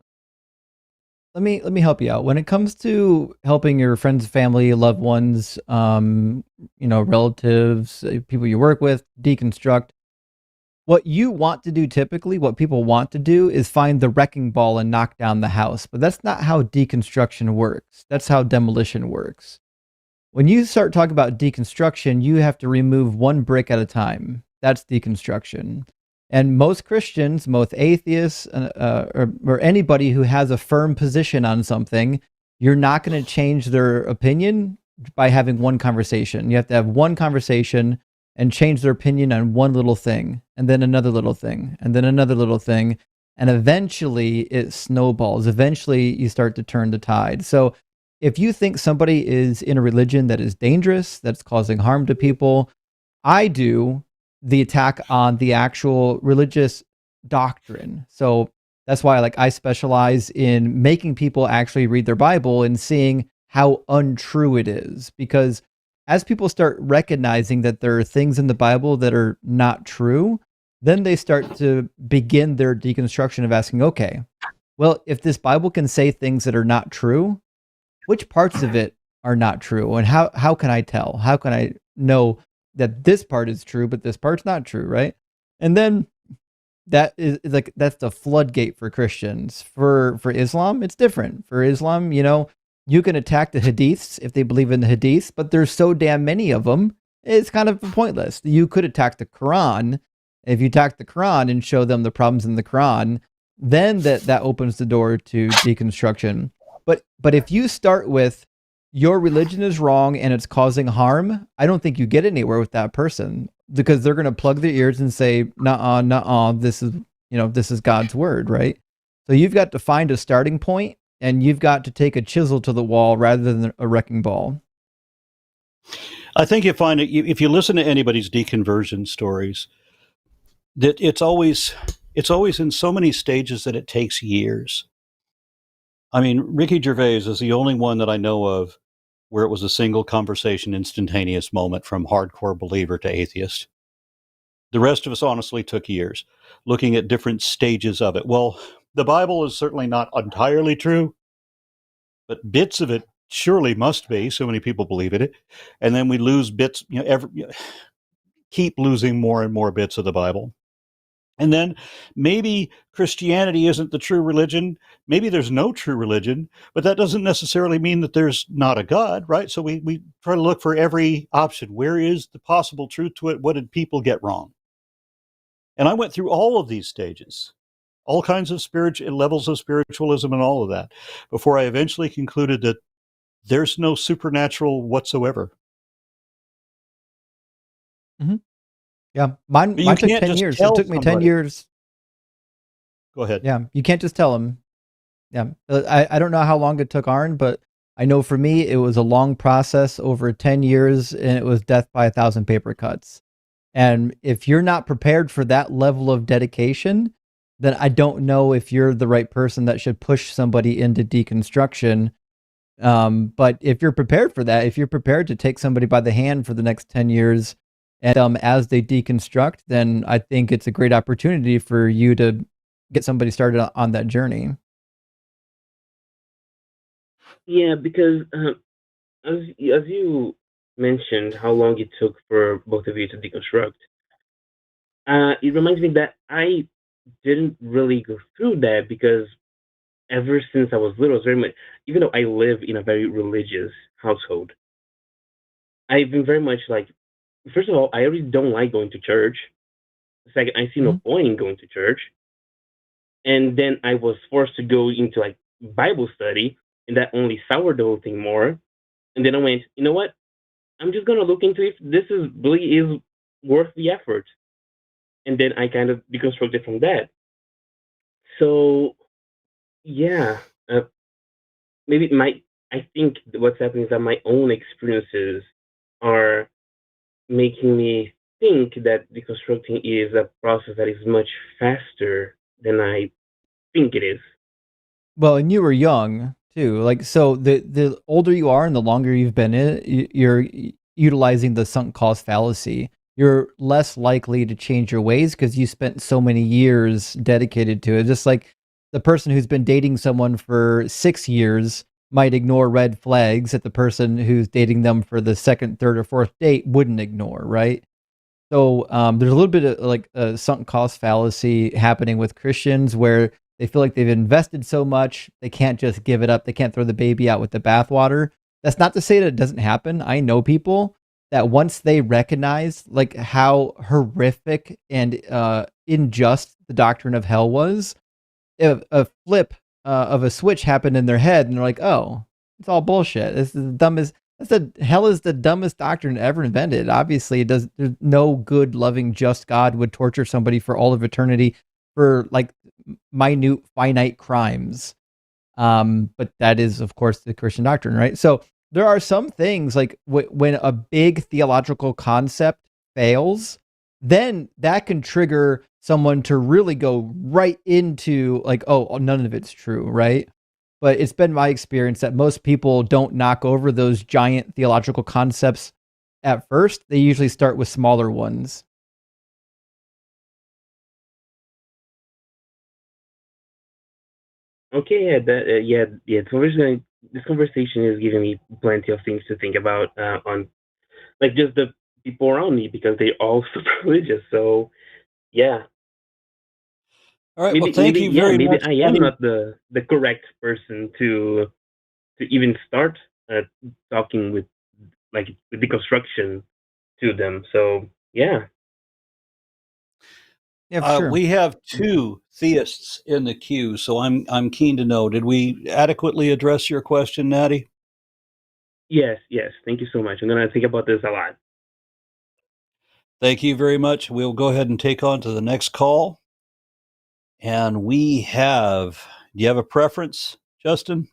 Speaker 2: let me help you out. When it comes to helping your friends, family, loved ones, relatives, people you work with, deconstruct, what you want to do typically, what people want to do is find the wrecking ball and knock down the house. But that's not how deconstruction works. That's how demolition works. When you start talking about deconstruction, you have to remove one brick at a time. That's deconstruction. And most Christians, most atheists, or anybody who has a firm position on something, you're not going to change their opinion by having one conversation. You have to have one conversation and change their opinion on one little thing, and then another little thing, and then another little thing. And eventually it snowballs. Eventually you start to turn the tide. So if you think somebody is in a religion that is dangerous, that's causing harm to people, I do the attack on the actual religious doctrine. So that's why I specialize in making people actually read their Bible and seeing how untrue it is. Because as people start recognizing that there are things in the Bible that are not true, then they start to begin their deconstruction of asking, okay, well, if this Bible can say things that are not true, which parts of it are not true? And how can I tell? How can I know that this part is true, but this part's not true, right? And then that's the floodgate for Christians. For Islam, it's different. For Islam, you can attack the hadiths if they believe in the hadiths, but there's so damn many of them, it's kind of pointless. You could attack the Quran. If you attack the Quran and show them the problems in the Quran, then that opens the door to deconstruction. But if you start with your religion is wrong and it's causing harm, I don't think you get anywhere with that person, because they're going to plug their ears and say, nuh-uh, this is God's word, right? So you've got to find a starting point, and you've got to take a chisel to the wall rather than a wrecking ball.
Speaker 1: I think you find it, if you listen to anybody's deconversion stories, that it's always in so many stages that it takes years. I mean, Ricky Gervais is the only one that I know of where it was a single conversation, instantaneous moment from hardcore believer to atheist. The rest of us honestly took years looking at different stages of it. Well, the Bible is certainly not entirely true, but bits of it surely must be. So many people believe in it. And then we lose bits, keep losing more and more bits of the Bible. And then maybe Christianity isn't the true religion. Maybe there's no true religion, but that doesn't necessarily mean that there's not a God, right? So we try to look for every option. Where is the possible truth to it? What did people get wrong? And I went through all of these stages, all kinds of levels of spiritualism and all of that, before I eventually concluded that there's no supernatural whatsoever.
Speaker 2: Mm-hmm. Yeah, mine took 10 years. It took me 10 years.
Speaker 1: Go ahead.
Speaker 2: Yeah, you can't just tell them. Yeah, I don't know how long it took Aron, but I know for me, it was a long process over 10 years, and it was death by 1,000 paper cuts. And if you're not prepared for that level of dedication, then I don't know if you're the right person that should push somebody into deconstruction. But if you're prepared for that, if you're prepared to take somebody by the hand for the next 10 years And as they deconstruct, then I think it's a great opportunity for you to get somebody started on that journey.
Speaker 9: Yeah, because as you mentioned, how long it took for both of you to deconstruct, it reminds me that I didn't really go through that because ever since I was little, very much, even though I live in a very religious household, I've been very much like, first of all, I really don't like going to church. Second, I see no point in going to church. And then I was forced to go into like Bible study, and that only soured the whole thing more. And then I went, you know what? I'm just gonna look into if this is really is worth the effort. And then I kind of deconstructed from that. So yeah, maybe I think what's happening is that my own experiences are making me think that deconstructing is a process that is much faster than I think it is.
Speaker 2: Well, and you were young too. Like, so the older you are and the longer you've been in it, you're utilizing the sunk cost fallacy. You're less likely to change your ways because you spent so many years dedicated to it. Just like the person who's been dating someone for 6 years might ignore red flags that the person who's dating them for the second, third, or fourth date wouldn't ignore, right? So there's a little bit of like a sunk cost fallacy happening with Christians where they feel like they've invested so much, they can't just give it up. They can't throw the baby out with the bathwater. That's not to say that it doesn't happen. I know people that once they recognize like how horrific and unjust the doctrine of hell was, a flip of a switch happened in their head, and they're like, "Oh, it's all bullshit. This is the dumbest. Hell is the dumbest doctrine ever invented. Obviously, it does. There's no good, loving, just God would torture somebody for all of eternity for like minute, finite crimes. But that is, of course, the Christian doctrine, right? So there are some things like when a big theological concept fails, then that can trigger someone to really go right into like, oh, none of it's true, right? But it's been my experience that most people don't knock over those giant theological concepts at first. They usually start with smaller ones.
Speaker 9: Okay, yeah, yeah. This conversation is giving me plenty of things to think about on, like, just the people around me because they're all super religious. So, yeah.
Speaker 1: All right. Well, thank you very much.
Speaker 9: Maybe I am not the correct person to even start talking with deconstruction to them. So, yeah.
Speaker 2: Yeah, sure.
Speaker 1: We have 2 theists in the queue, so I'm keen to know. Did we adequately address your question, Natty?
Speaker 9: Yes. Thank you so much. I'm gonna think about this a lot.
Speaker 1: Thank you very much. We'll go ahead and take on to the next call. And we have. Do you have a preference, Justin?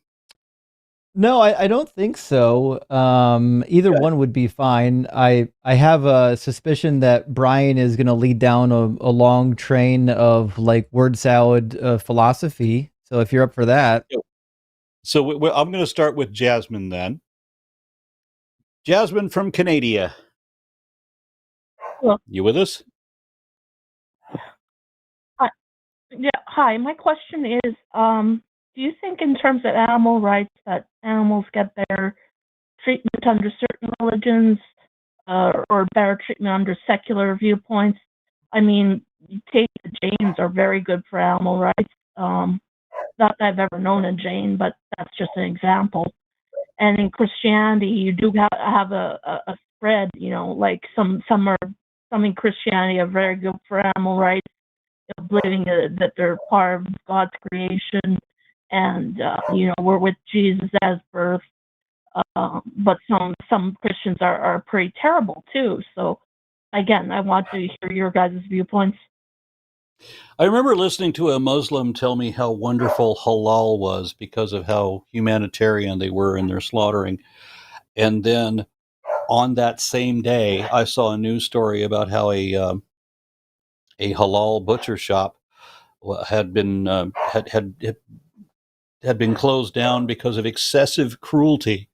Speaker 2: No, I don't think so. Either one would be fine. I have a suspicion that Brian is going to lead down a long train of like word salad philosophy. So if you're up for that.
Speaker 1: So I'm going to start with Jasmine then. Jasmine from Canada.
Speaker 10: Hello.
Speaker 1: You with us?
Speaker 10: Yeah. Hi. My question is, do you think in terms of animal rights that animals get better treatment under certain religions or better treatment under secular viewpoints? I mean, you take the Jains are very good for animal rights. Not that I've ever known a Jain, but that's just an example. And in Christianity, you do have a spread. You know, like some in Christianity are very good for animal rights, believing that they're part of God's creation, and we're with Jesus as birth. But some Christians are pretty terrible too. So again, I want to hear your guys' viewpoints.
Speaker 1: I remember listening to a Muslim tell me how wonderful halal was because of how humanitarian they were in their slaughtering. And then on that same day, I saw a news story about how a halal butcher shop had been had been closed down because of excessive cruelty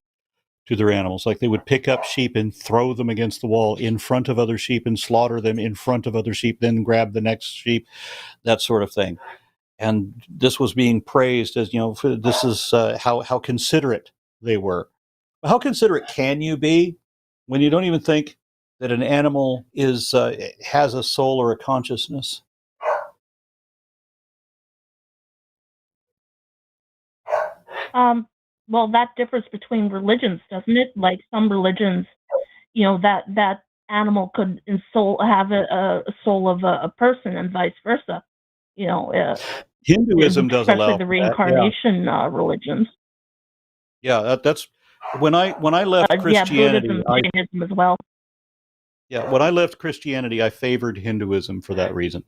Speaker 1: to their animals. Like they would pick up sheep and throw them against the wall in front of other sheep and slaughter them in front of other sheep, then grab the next sheep, that sort of thing. And this was being praised as, this is how considerate they were. How considerate can you be when you don't even think that an animal has a soul or a consciousness?
Speaker 10: Well, that differs between religions, doesn't it? Like some religions, that animal could have a soul of a person, and vice versa.
Speaker 1: Hinduism does allow
Speaker 10: especially the reincarnation religions.
Speaker 1: Yeah, that's when I left Christianity.
Speaker 10: Buddhism, Jainism as well.
Speaker 1: Yeah, when I left Christianity, I favored Hinduism for that reason.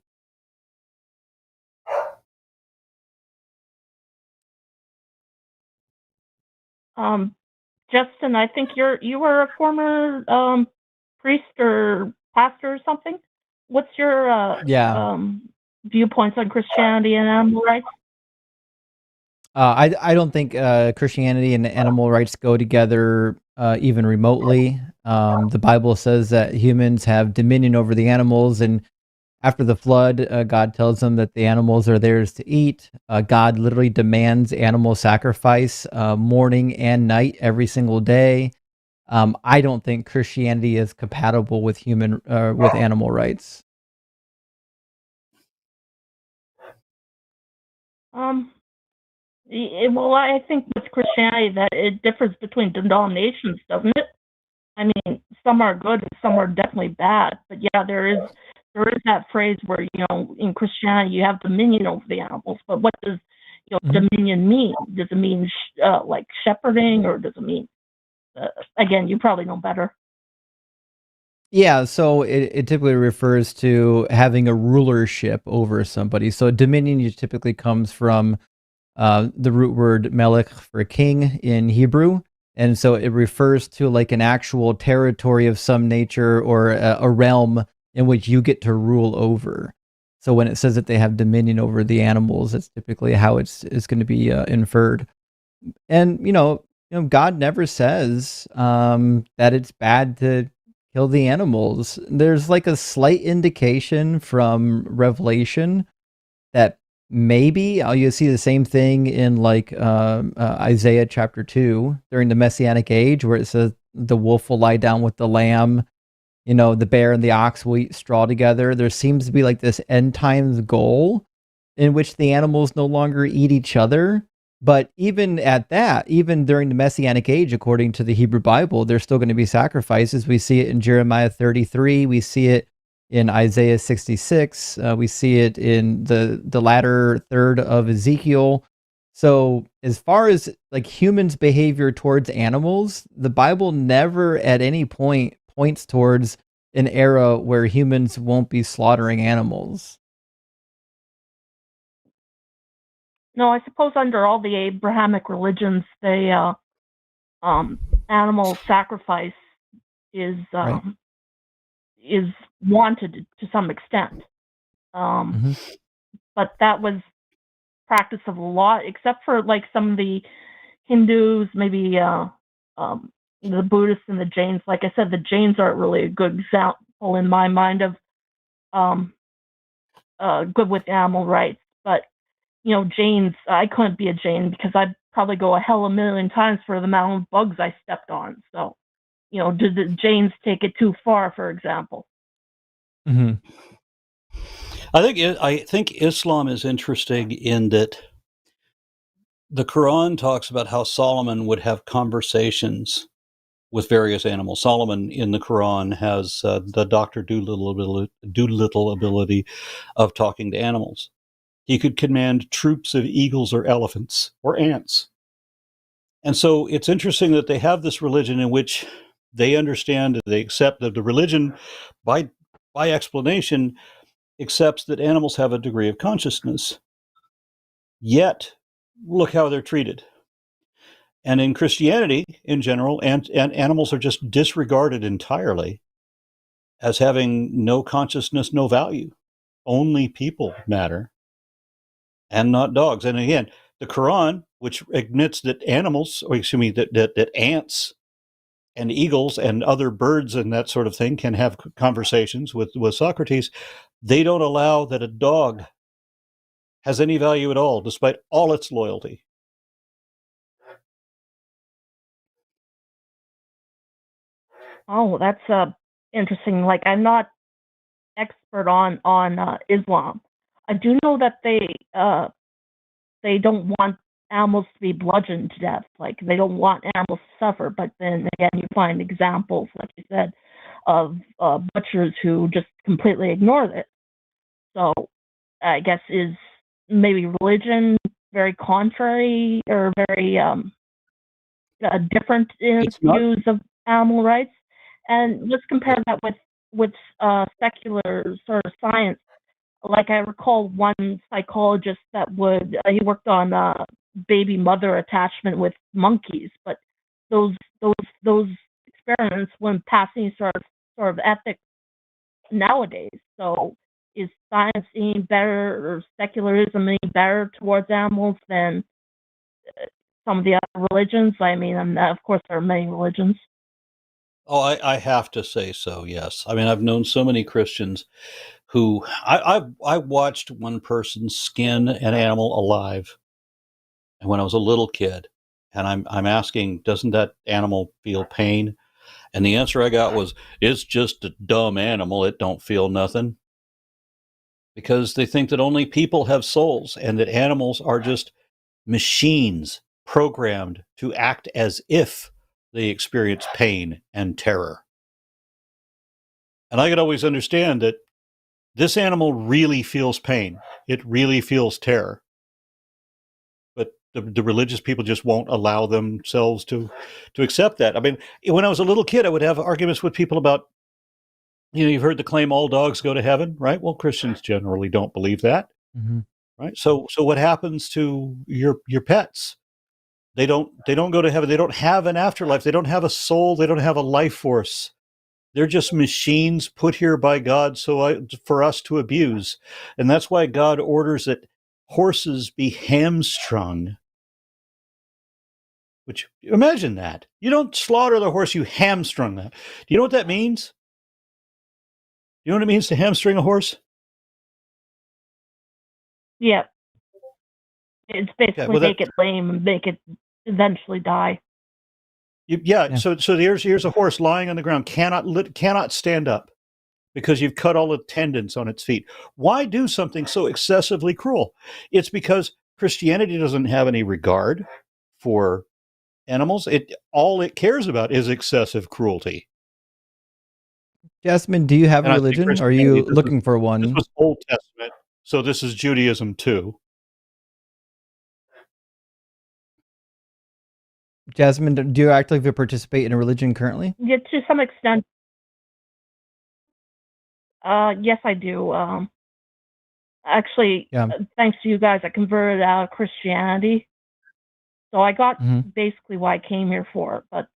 Speaker 10: Justin, I think you were a former priest or pastor or something. What's your viewpoints on Christianity and animal rights?
Speaker 2: I don't think Christianity and animal rights go together even remotely. The Bible says that humans have dominion over the animals, and after the flood, God tells them that the animals are theirs to eat. God literally demands animal sacrifice morning and night every single day. I don't think Christianity is compatible with with animal rights.
Speaker 10: Well, I think with Christianity that it differs between denominations, doesn't it? I mean, some are good and some are definitely bad. But yeah, there is that phrase where, in Christianity you have dominion over the animals. But what does dominion mean? Does it mean like shepherding, or does it mean again, you probably know better.
Speaker 2: Yeah, so it typically refers to having a rulership over somebody. So dominion typically comes from the root word melech for king in Hebrew. And so it refers to like an actual territory of some nature, or a realm in which you get to rule over. So when it says that they have dominion over the animals, that's typically how it's going to be inferred. And, God never says that it's bad to kill the animals. There's like a slight indication from Revelation that maybe you see the same thing in like Isaiah chapter 2 during the Messianic age, where it says the wolf will lie down with the lamb, the bear and the ox will eat straw together. There seems to be like this end times goal in which the animals no longer eat each other. But even at that, even during the Messianic age, according to the Hebrew Bible, there's still going to be sacrifices. We see it in Jeremiah 33. We see it in Isaiah 66. We see it in the latter third of Ezekiel. So as far as like humans' behavior towards animals, the Bible never at any point points towards an era where humans won't be slaughtering animals.
Speaker 10: No, I suppose under all the Abrahamic religions, animal sacrifice is
Speaker 2: Right.
Speaker 10: is wanted to some extent. But that was practice of a lot, except for like some of the Hindus, maybe the Buddhists and the Jains. Like I said, the Jains aren't really a good example in my mind of good with animal rights. But Jains, I couldn't be a Jain because I'd probably go a hell a million times for the amount of bugs I stepped on. So, did the Jains take it too far, for example?
Speaker 2: Mm-hmm.
Speaker 1: I think Islam is interesting in that the Quran talks about how Solomon would have conversations with various animals. Solomon in the Quran has the Dr. Doolittle ability of talking to animals. He could command troops of eagles or elephants or ants. And so it's interesting that they have this religion in which they understand, they accept that the religion, by explanation, accepts that animals have a degree of consciousness. Yet, look how they're treated. And in Christianity, in general, and animals are just disregarded entirely as having no consciousness, no value. Only people matter, and not dogs. And again, the Quran, which admits that ants and eagles and other birds and that sort of thing can have conversations with Socrates. They don't allow that a dog has any value at all, despite all its loyalty.
Speaker 10: Oh, that's interesting. Like, I'm not expert on Islam. I do know that they don't want animals to be bludgeoned to death. Like, they don't want animals to suffer. But then again, you find examples, like you said, of butchers who just completely ignore it. So, I guess is maybe religion very contrary or very different in its views of animal rights? And let's compare that with secular sort of science. Like, I recall one psychologist that he worked on baby mother attachment with monkeys, but those experiments wouldn't pass any sort of ethics nowadays. So is science any better, or secularism any better towards animals than some of the other religions? I mean, of course, there are many religions.
Speaker 1: Oh, I have to say so, yes. I mean, I've known so many Christians who I watched one person skin an animal alive, and when I was a little kid, and I'm asking, doesn't that animal feel pain? And the answer I got was, it's just a dumb animal. It don't feel nothing. Because they think that only people have souls and that animals are just machines programmed to act as if they experience pain and terror. And I could always understand that this animal really feels pain. It really feels terror. But the religious people just won't allow themselves to accept that. I mean, when I was a little kid, I would have arguments with people about, you've heard the claim all dogs go to heaven, right? Well, Christians generally don't believe that, right? So what happens to your pets? They don't go to heaven. They don't have an afterlife. They don't have a soul. They don't have a life force. They're just machines put here by God for us to abuse. And that's why God orders that horses be hamstrung. Which, imagine that. You don't slaughter the horse, you hamstrung that. Do you know what that means? You know what it means to hamstring a horse?
Speaker 10: Yeah. It's basically make it lame and make it eventually die.
Speaker 1: So here's a horse lying on the ground, cannot stand up because you've cut all the tendons on its feet. Why do something so excessively cruel? It's because Christianity doesn't have any regard for animals. All it cares about is excessive cruelty.
Speaker 2: Jasmine, do you have a religion? Are you looking for one?
Speaker 1: This was Old Testament, so this is Judaism too.
Speaker 2: Jasmine, do you actively participate in a religion currently?
Speaker 10: Yeah, to some extent. Yes, I do. Actually, thanks to you guys, I converted out of Christianity. So I got basically what I came here for. But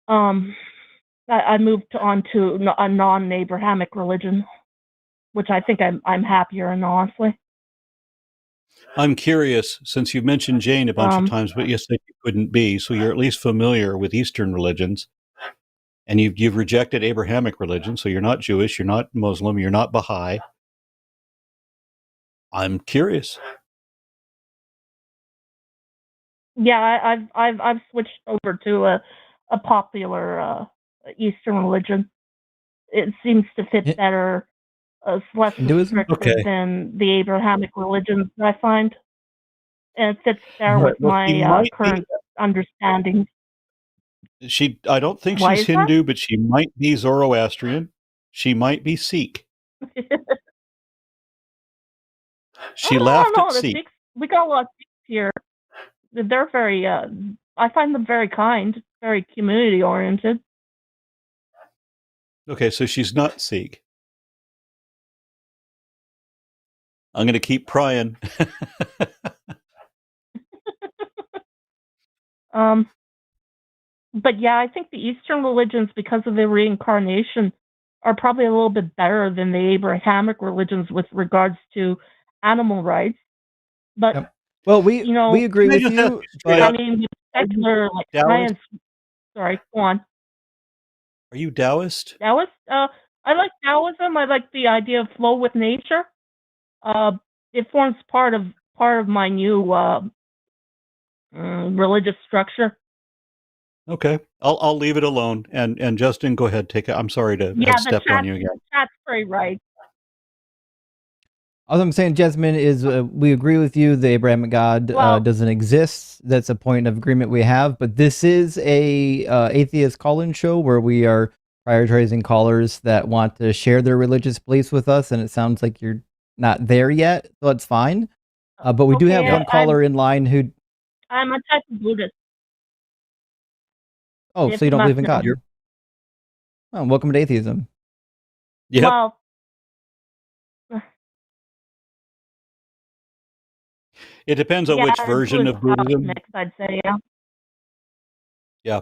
Speaker 10: I moved on to a non-Abrahamic religion, which I think I'm happier in, honestly.
Speaker 1: I'm curious, since you've mentioned Jane a bunch of times, but you said you couldn't be, so you're at least familiar with Eastern religions, and you've rejected Abrahamic religion, so you're not Jewish, you're not Muslim, you're not Baha'i. I'm curious.
Speaker 10: Yeah, I've switched over to a popular Eastern religion. It seems to fit better. It's less restrictive than the Abrahamic religions that I find, and it fits better with my current understanding.
Speaker 1: I don't think she's Hindu, but she might be Zoroastrian. She might be Sikh. She laughed at Sikh.
Speaker 10: We got a lot of Sikhs here. They're very, I find them very kind, very community oriented.
Speaker 1: Okay, so she's not Sikh. I'm going to keep prying.
Speaker 10: But yeah, I think the Eastern religions, because of their reincarnation, are probably a little bit better than the Abrahamic religions with regards to animal rights. But
Speaker 2: well, we agree with you. But
Speaker 10: I mean, with secular science, Sorry, go on.
Speaker 1: Are you Taoist?
Speaker 10: Taoist? I like Taoism. I like the idea of flow with nature. It forms part of my new religious structure.
Speaker 1: Okay, I'll leave it alone. And Justin, go ahead. Take it. I'm sorry to have stepped on you again.
Speaker 10: That's very right.
Speaker 2: All I'm saying, Jasmine, is we agree with you. The Abrahamic God doesn't exist. That's a point of agreement we have. But this is a atheist call-in show where we are prioritizing callers that want to share their religious beliefs with us, and it sounds like you're not there yet, so that's fine. But we do have one caller in line who...
Speaker 10: I'm a type of Buddhist.
Speaker 2: Oh, so you don't believe in God? Oh, welcome to atheism.
Speaker 1: Yeah.
Speaker 10: Well,
Speaker 1: it depends on which version of Buddhism.
Speaker 10: Mixed, I'd say, yeah.
Speaker 1: Yeah.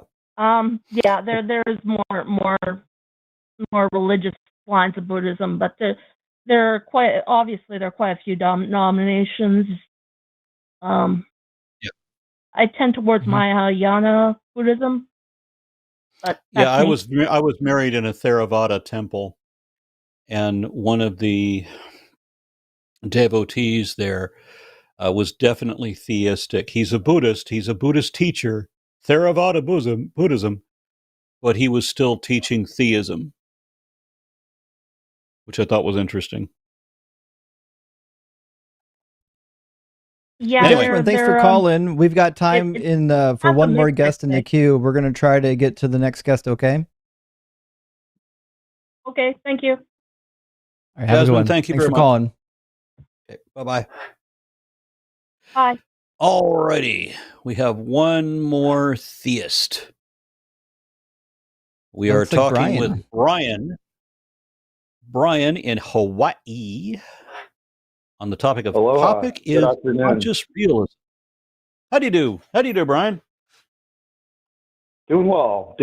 Speaker 10: Yeah, there is more religious lines of Buddhism, but there are quite a few denominations.
Speaker 1: Yeah.
Speaker 10: I tend towards Mahayana Buddhism. But
Speaker 1: yeah, I was married in a Theravada temple, and one of the devotees there was definitely theistic. He's a Buddhist. He's a Buddhist teacher, Theravada Buddhism, but he was still teaching theism, which I thought was interesting.
Speaker 10: Yeah,
Speaker 2: anyway, thanks for calling. We've got time for one more guest in the queue. We're going to try to get to the next guest, okay?
Speaker 10: Okay, thank you.
Speaker 2: All right, have a good one.
Speaker 1: Thank you
Speaker 2: Thanks
Speaker 1: very
Speaker 2: for
Speaker 1: much.
Speaker 2: calling.
Speaker 1: Okay, bye-bye.
Speaker 10: Bye.
Speaker 1: All righty. We have one more theist. We are talking with Brian. Brian in Hawaii. On the topic of is conscious realism. How do you do? How do you do, Brian?
Speaker 11: Doing well.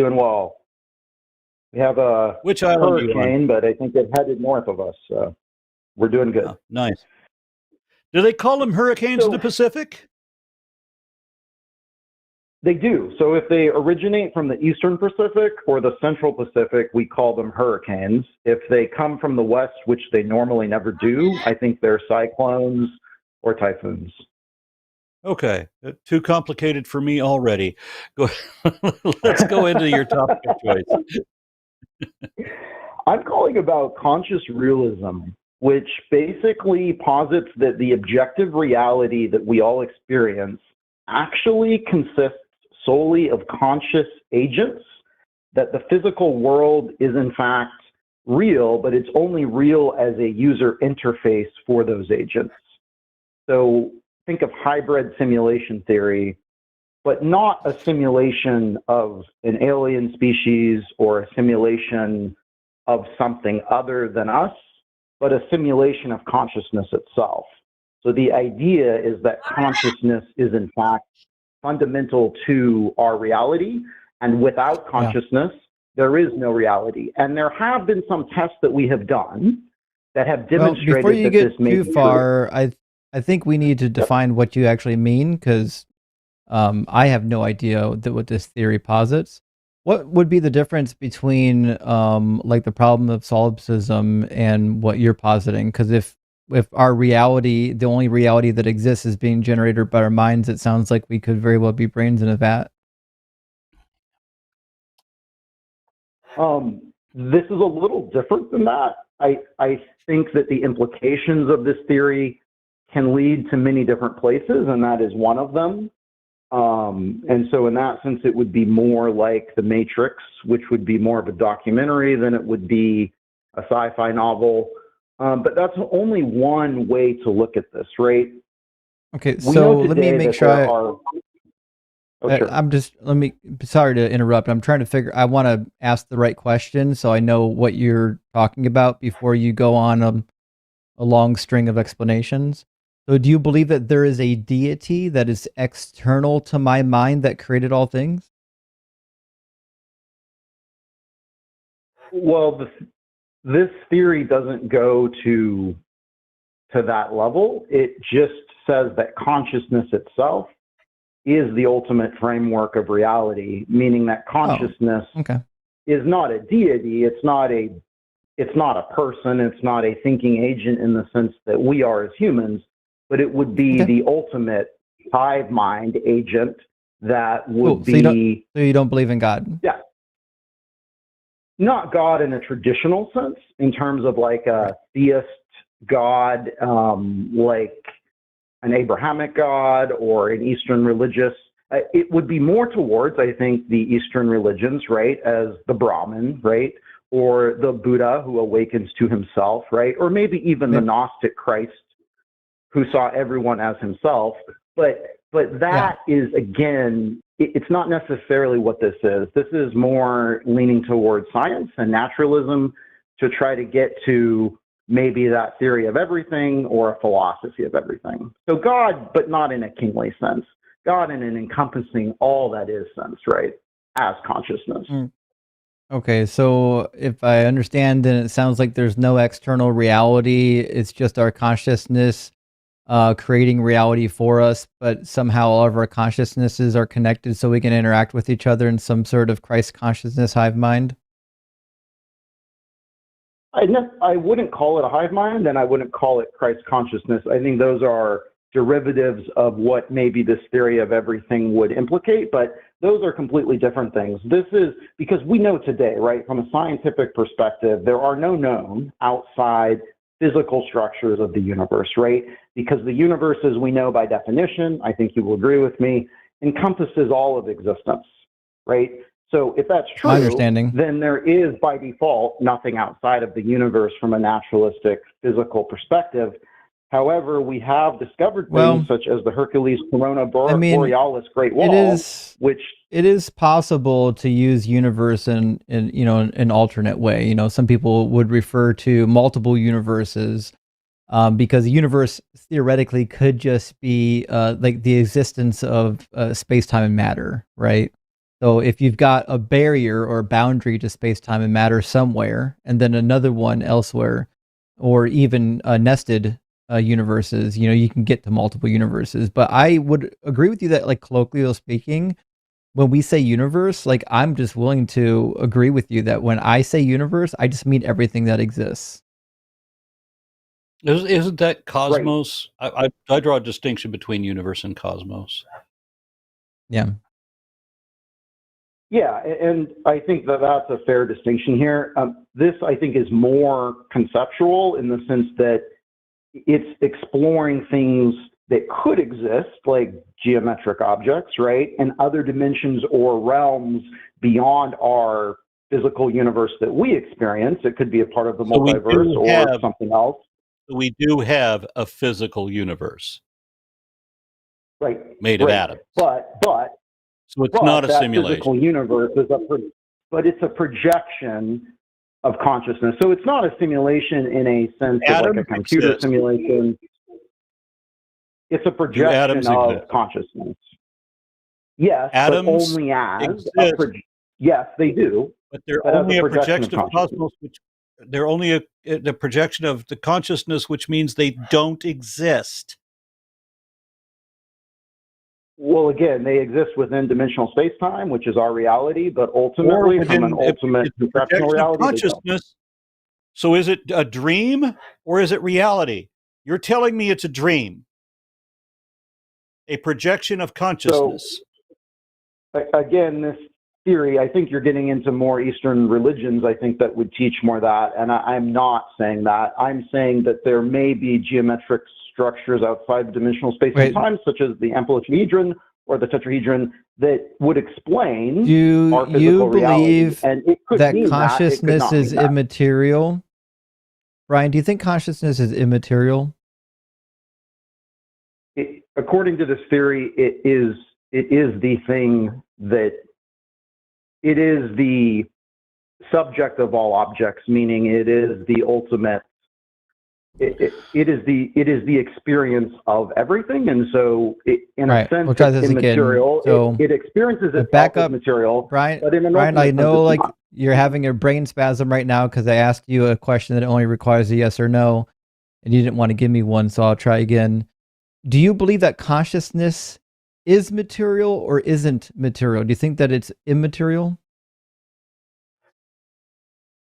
Speaker 11: We have a
Speaker 1: Which island
Speaker 11: hurricane, but I think it headed north of us. So we're doing good.
Speaker 1: Oh, nice. Do they call them hurricanes in the Pacific?
Speaker 11: They do. So if they originate from the Eastern Pacific or the Central Pacific, we call them hurricanes. If they come from the West, which they normally never do, I think they're cyclones or typhoons.
Speaker 1: Okay. Too complicated for me already. Let's go into your topic of choice.
Speaker 11: I'm calling about conscious realism, which basically posits that the objective reality that we all experience actually consists solely of conscious agents, that the physical world is in fact real, but it's only real as a user interface for those agents. So think of hybrid simulation theory, but not a simulation of an alien species or a simulation of something other than us, but a simulation of consciousness itself. So the idea is that consciousness is in fact fundamental to our reality, and without consciousness, there is no reality. And there have been some tests that we have done that have demonstrated
Speaker 2: before you
Speaker 11: that
Speaker 2: get
Speaker 11: this may
Speaker 2: too
Speaker 11: be
Speaker 2: far, I think we need to define what you actually mean, because I have no idea what this theory posits. What would be the difference between like the problem of solipsism and what you're positing? Because if our reality, the only reality that exists is being generated by our minds, it sounds like we could very well be brains in a vat.
Speaker 11: This is a little different than that. I think that the implications of this theory can lead to many different places, and that is one of them. And so in that sense, it would be more like The Matrix, which would be more of a documentary than it would be a sci-fi novel. But that's only one way to look at this, right?
Speaker 2: Okay, so let me make sure
Speaker 11: sure.
Speaker 2: Sorry to interrupt. I'm trying to I want to ask the right question so I know what you're talking about before you go on a long string of explanations. So do you believe that there is a deity that is external to my mind that created all things?
Speaker 11: Well, this theory doesn't go to that level. It just says that consciousness itself is the ultimate framework of reality, meaning that consciousness is not a deity, it's not a person, it's not a thinking agent in the sense that we are as humans, but it would be the ultimate hive mind agent that would be.
Speaker 2: So you don't believe in God?
Speaker 11: Yeah. Not God in a traditional sense, in terms of like a theist God, like an Abrahamic God or an Eastern religious. It would be more towards, I think, the Eastern religions, right, as the Brahmin, right, or the Buddha who awakens to himself, right, or maybe even the Gnostic Christ who saw everyone as himself. But that is, again, it's not necessarily what this is. This is more leaning towards science and naturalism to try to get to maybe that theory of everything or a philosophy of everything. So God, but not in a kingly sense. God in an encompassing all that is sense, right, as consciousness.
Speaker 2: Okay, so if I understand, then it sounds like there's no external reality. It's just our consciousness creating reality for us, but somehow all of our consciousnesses are connected so we can interact with each other in some sort of Christ consciousness hive mind?
Speaker 11: I wouldn't call it a hive mind, and I wouldn't call it Christ consciousness. I think those are derivatives of what maybe this theory of everything would implicate, but those are completely different things. This is because we know today, right, from a scientific perspective, there are no known outside physical structures of the universe, right? Because the universe, as we know by definition, I think you will agree with me, encompasses all of existence, right? So if that's true, then there is by default nothing outside of the universe from a naturalistic physical perspective. However, we have discovered things such as the Hercules Corona Borealis Great Wall, which
Speaker 2: it is possible to use universe in an alternate way. You know, some people would refer to multiple universes because the universe theoretically could just be like the existence of space, time, and matter, right? So if you've got a barrier or a boundary to space, time, and matter somewhere, and then another one elsewhere, or even nested universes, you know, you can get to multiple universes. But I would agree with you that, like, colloquially speaking, when we say universe, like, I'm just willing to agree with you that when I say universe, I just mean everything that exists.
Speaker 1: Isn't that cosmos? Right. I draw a distinction between universe and cosmos.
Speaker 2: Yeah.
Speaker 11: Yeah, and I think that that's a fair distinction here. This, I think, is more conceptual in the sense that it's exploring things that could exist, like geometric objects, right, and other dimensions or realms beyond our physical universe that we experience. It could be a part of the multiverse or something else.
Speaker 1: We do have a physical universe,
Speaker 11: right,
Speaker 1: made of atoms.
Speaker 11: But
Speaker 1: so it's not a simulation.
Speaker 11: Physical universe is but it's a projection of consciousness. So it's not a simulation in a sense of like a computer simulation. It's a projection of consciousness. Yes,
Speaker 1: atoms
Speaker 11: but only as
Speaker 1: yes,
Speaker 11: they do.
Speaker 1: But they're only a projection of cosmos, which they're only the projection of the consciousness, which means they don't exist.
Speaker 11: Well, again, they exist within dimensional space-time, which is our reality, but ultimately, from an ultimate conceptual reality,
Speaker 1: consciousness. So is it a dream or is it reality? You're telling me it's a dream, a projection of consciousness.
Speaker 11: So, again, this theory, I think you're getting into more Eastern religions, I think, that would teach more that, and I'm not saying that. I'm saying that there may be geometric structures outside dimensional space and time, such as the amphilohedron or the tetrahedron, that would explain our physical reality. And it could
Speaker 2: that
Speaker 11: mean
Speaker 2: consciousness is immaterial? Brian, do you think consciousness is immaterial?
Speaker 11: According to this theory, it is the thing that it is the subject of all objects, meaning it is the ultimate. It is the experience of everything, and so in a sense, it's immaterial.
Speaker 2: So
Speaker 11: it experiences itself
Speaker 2: back up,
Speaker 11: as material.
Speaker 2: Brian,
Speaker 11: but in an
Speaker 2: Brian, I know like
Speaker 11: not.
Speaker 2: You're having a brain spasm right now because I asked you a question that only requires a yes or no, and you didn't want to give me one, so I'll try again. Do you believe that consciousness is material or isn't material? Do you think that it's immaterial?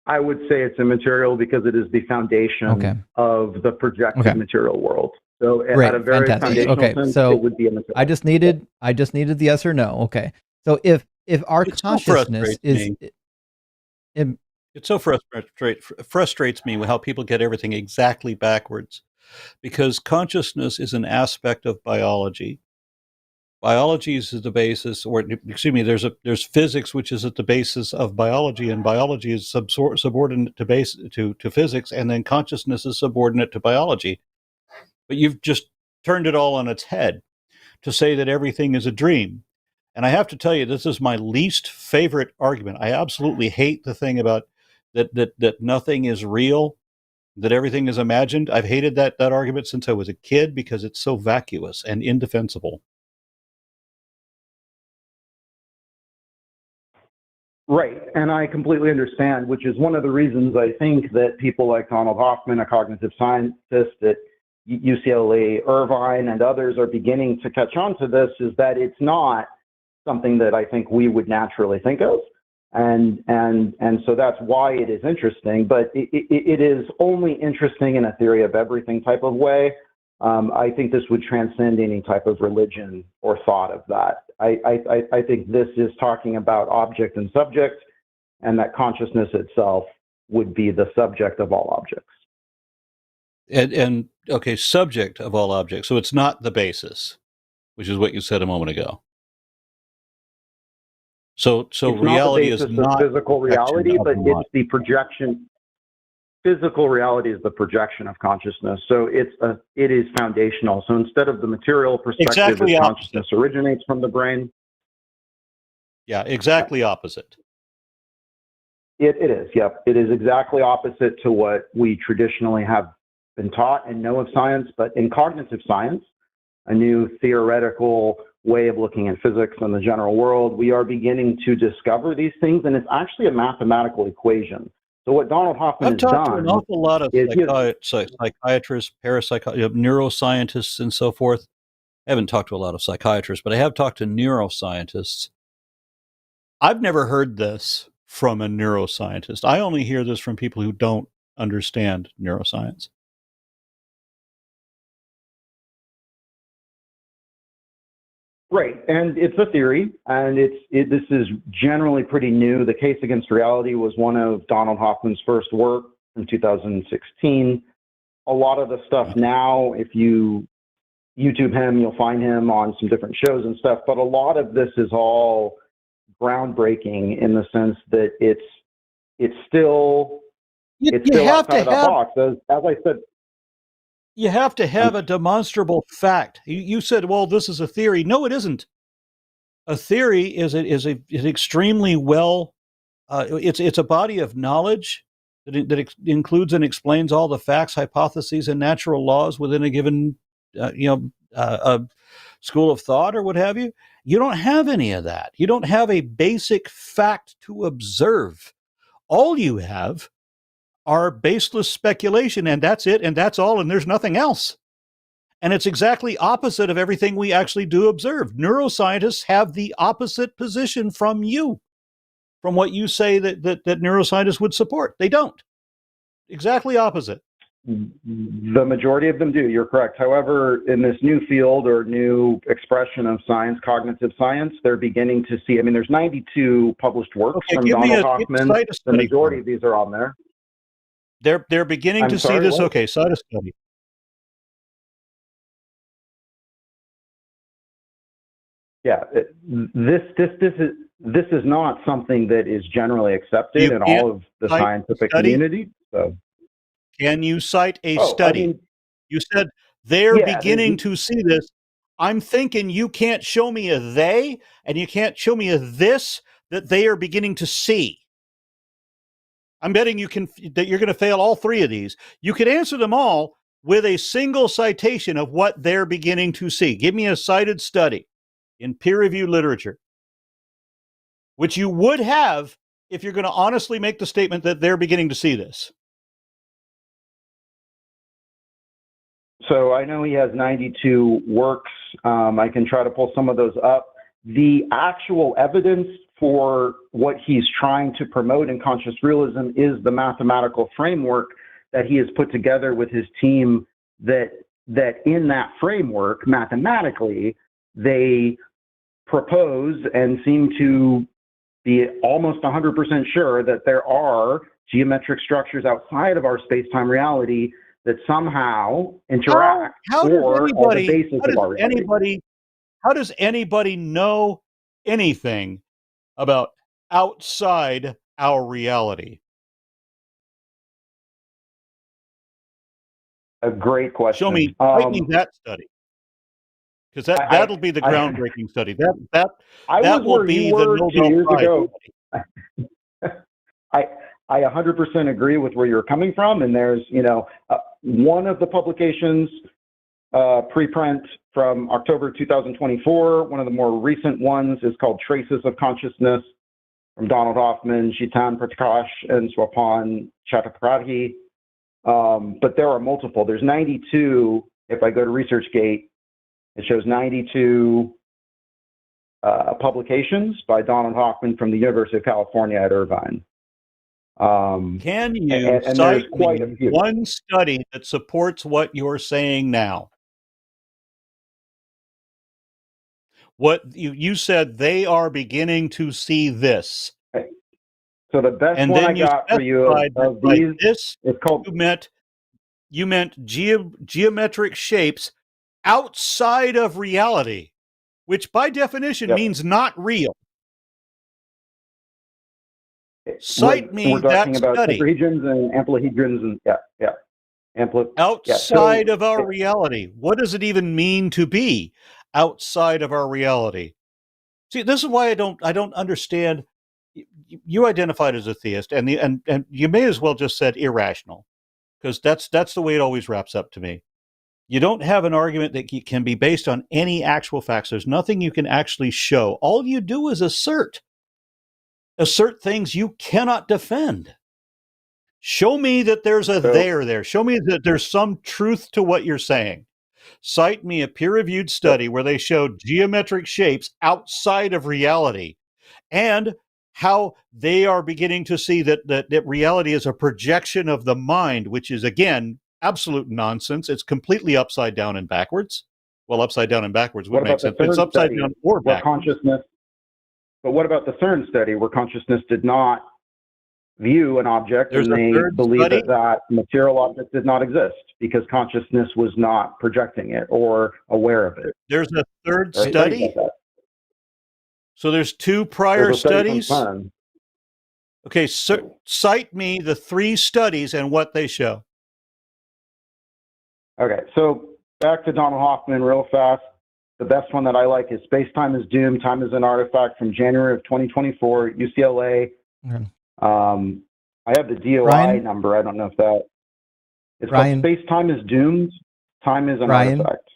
Speaker 11: I would say it's immaterial because it is the foundation of the projected material world. So at a very foundational sense,
Speaker 2: so
Speaker 11: it would be immaterial.
Speaker 2: I just needed the yes or no. Okay. So if our consciousness is
Speaker 1: it so frustrates me how people get everything exactly backwards, because consciousness is an aspect of biology. Biology is the basis, or excuse me, there's physics, which is at the basis of biology, and biology is subordinate to physics, and then consciousness is subordinate to biology. But you've just turned it all on its head to say that everything is a dream. And I have to tell you, this is my least favorite argument. I absolutely hate the thing about that nothing is real, that everything is imagined. I've hated that argument since I was a kid because it's so vacuous and indefensible.
Speaker 11: Right, and I completely understand, which is one of the reasons I think that people like Donald Hoffman, a cognitive scientist at UCLA, Irvine, and others are beginning to catch on to this, is that it's not something that I think we would naturally think of, and so that's why it is interesting, but it is only interesting in a theory of everything type of way. I think this would transcend any type of religion or thought of that. I think this is talking about object and subject, and that consciousness itself would be the subject of all objects.
Speaker 1: And okay, subject of all objects. So it's not the basis, which is what you said a moment ago. So
Speaker 11: it's
Speaker 1: reality
Speaker 11: not the basis
Speaker 1: is not
Speaker 11: of physical reality, but it's the projection. Physical reality is the projection of consciousness, so it is foundational. So instead of the material perspective, that consciousness originates from the brain.
Speaker 1: Yeah, exactly opposite.
Speaker 11: It is, yep. It is exactly opposite to what we traditionally have been taught and know of science, but in cognitive science, a new theoretical way of looking at physics and the general world, we are beginning to discover these things, and it's actually a mathematical equation. So what Donald Hoffman has done,
Speaker 1: I've talked to an awful lot of psychiatrists, parapsychologists, neuroscientists, and so forth. I haven't talked to a lot of psychiatrists, but I have talked to neuroscientists. I've never heard this from a neuroscientist. I only hear this from people who don't understand neuroscience.
Speaker 11: Right, and it's a theory, and this is generally pretty new. The Case Against Reality was one of Donald Hoffman's first work from 2016. A lot of the stuff now, if you YouTube him, you'll find him on some different shows and stuff, but a lot of this is all groundbreaking in the sense that it's still outside of that box. As I said,
Speaker 1: you have to have a demonstrable fact. You said, well, this is a theory. No, it isn't. A theory is extremely well, it's a body of knowledge that includes and explains all the facts, hypotheses, and natural laws within a given, a school of thought or what have you. You don't have any of that. You don't have a basic fact to observe. All you have are baseless speculation, and that's it, and that's all, and there's nothing else. And it's exactly opposite of everything we actually do observe. Neuroscientists have the opposite position from you, from what you say that neuroscientists would support. They don't. Exactly opposite.
Speaker 11: The majority of them do. You're correct. However, in this new field or new expression of science, cognitive science, they're beginning to see, there's 92 published works from Donald Hoffman. The majority of these are on there.
Speaker 1: They're beginning to see this. What? Okay, cite a study.
Speaker 11: Yeah, this is not something that is generally accepted in all of the scientific community. So,
Speaker 1: can you cite a study? You said they're beginning to see this. I'm thinking you can't show me a they, and you can't show me a this that they are beginning to see. I'm betting that you're going to fail all three of these. You could answer them all with a single citation of what they're beginning to see. Give me a cited study in peer-reviewed literature, which you would have if you're going to honestly make the statement that they're beginning to see this.
Speaker 11: So I know he has 92 works. I can try to pull some of those up. The actual evidence for what he's trying to promote in conscious realism is the mathematical framework that he has put together with his team, that in that framework, mathematically, they propose and seem to be almost 100% sure that there are geometric structures outside of our space-time reality that somehow interact or are the basis of our reality.
Speaker 1: How does anybody know anything about outside our reality?
Speaker 11: A great question.
Speaker 1: Show me, cite me that study, because that'll be the groundbreaking study. That will be the Nobel Prize.
Speaker 11: I 100% agree with where you're coming from, and there's one of the publications preprint from October 2024. One of the more recent ones is called Traces of Consciousness from Donald Hoffman, Jitan Prakash, and Swapan Chattopadhyay. But there are multiple. There's 92. If I go to ResearchGate, it shows 92 publications by Donald Hoffman from the University of California at Irvine.
Speaker 1: Can you cite me one study that supports what you're saying now? What you said, they are beginning to see this.
Speaker 11: So the best one I got for you of these is called.
Speaker 1: You meant geometric shapes outside of reality, which by definition means not real. Cite me
Speaker 11: we're talking
Speaker 1: that
Speaker 11: about
Speaker 1: study.
Speaker 11: Tetrahedrons and amplihedrons and
Speaker 1: outside of our reality. What does it even mean to be outside of our reality? See, this is why I don't understand. You identified as a theist, and you may as well just said irrational, because that's the way it always wraps up to me. You don't have an argument that can be based on any actual facts. There's nothing you can actually show. All you do is assert things you cannot defend. Show me that there's a there. Show me that there's some truth to what you're saying. Cite me a peer-reviewed study where they showed geometric shapes outside of reality, and how they are beginning to see that reality is a projection of the mind, which is, again, absolute nonsense. It's completely upside down and backwards. Well, upside down and backwards would make sense, but it's upside down or backwards.
Speaker 11: But what about the CERN study, where consciousness did not view an object and they believe that material object did not exist because consciousness was not projecting it or aware of it?
Speaker 1: There's a third study? So there's two prior studies? Okay, so cite me the 3 studies and what they show.
Speaker 11: Okay, so back to Donald Hoffman real fast. The best one that I like is Space-Time is Doomed, Time is an Artifact from January of 2024, UCLA. Okay. I have the DOI number. I don't know if that... It's called Space-Time is Doomed, Time is an Artifact.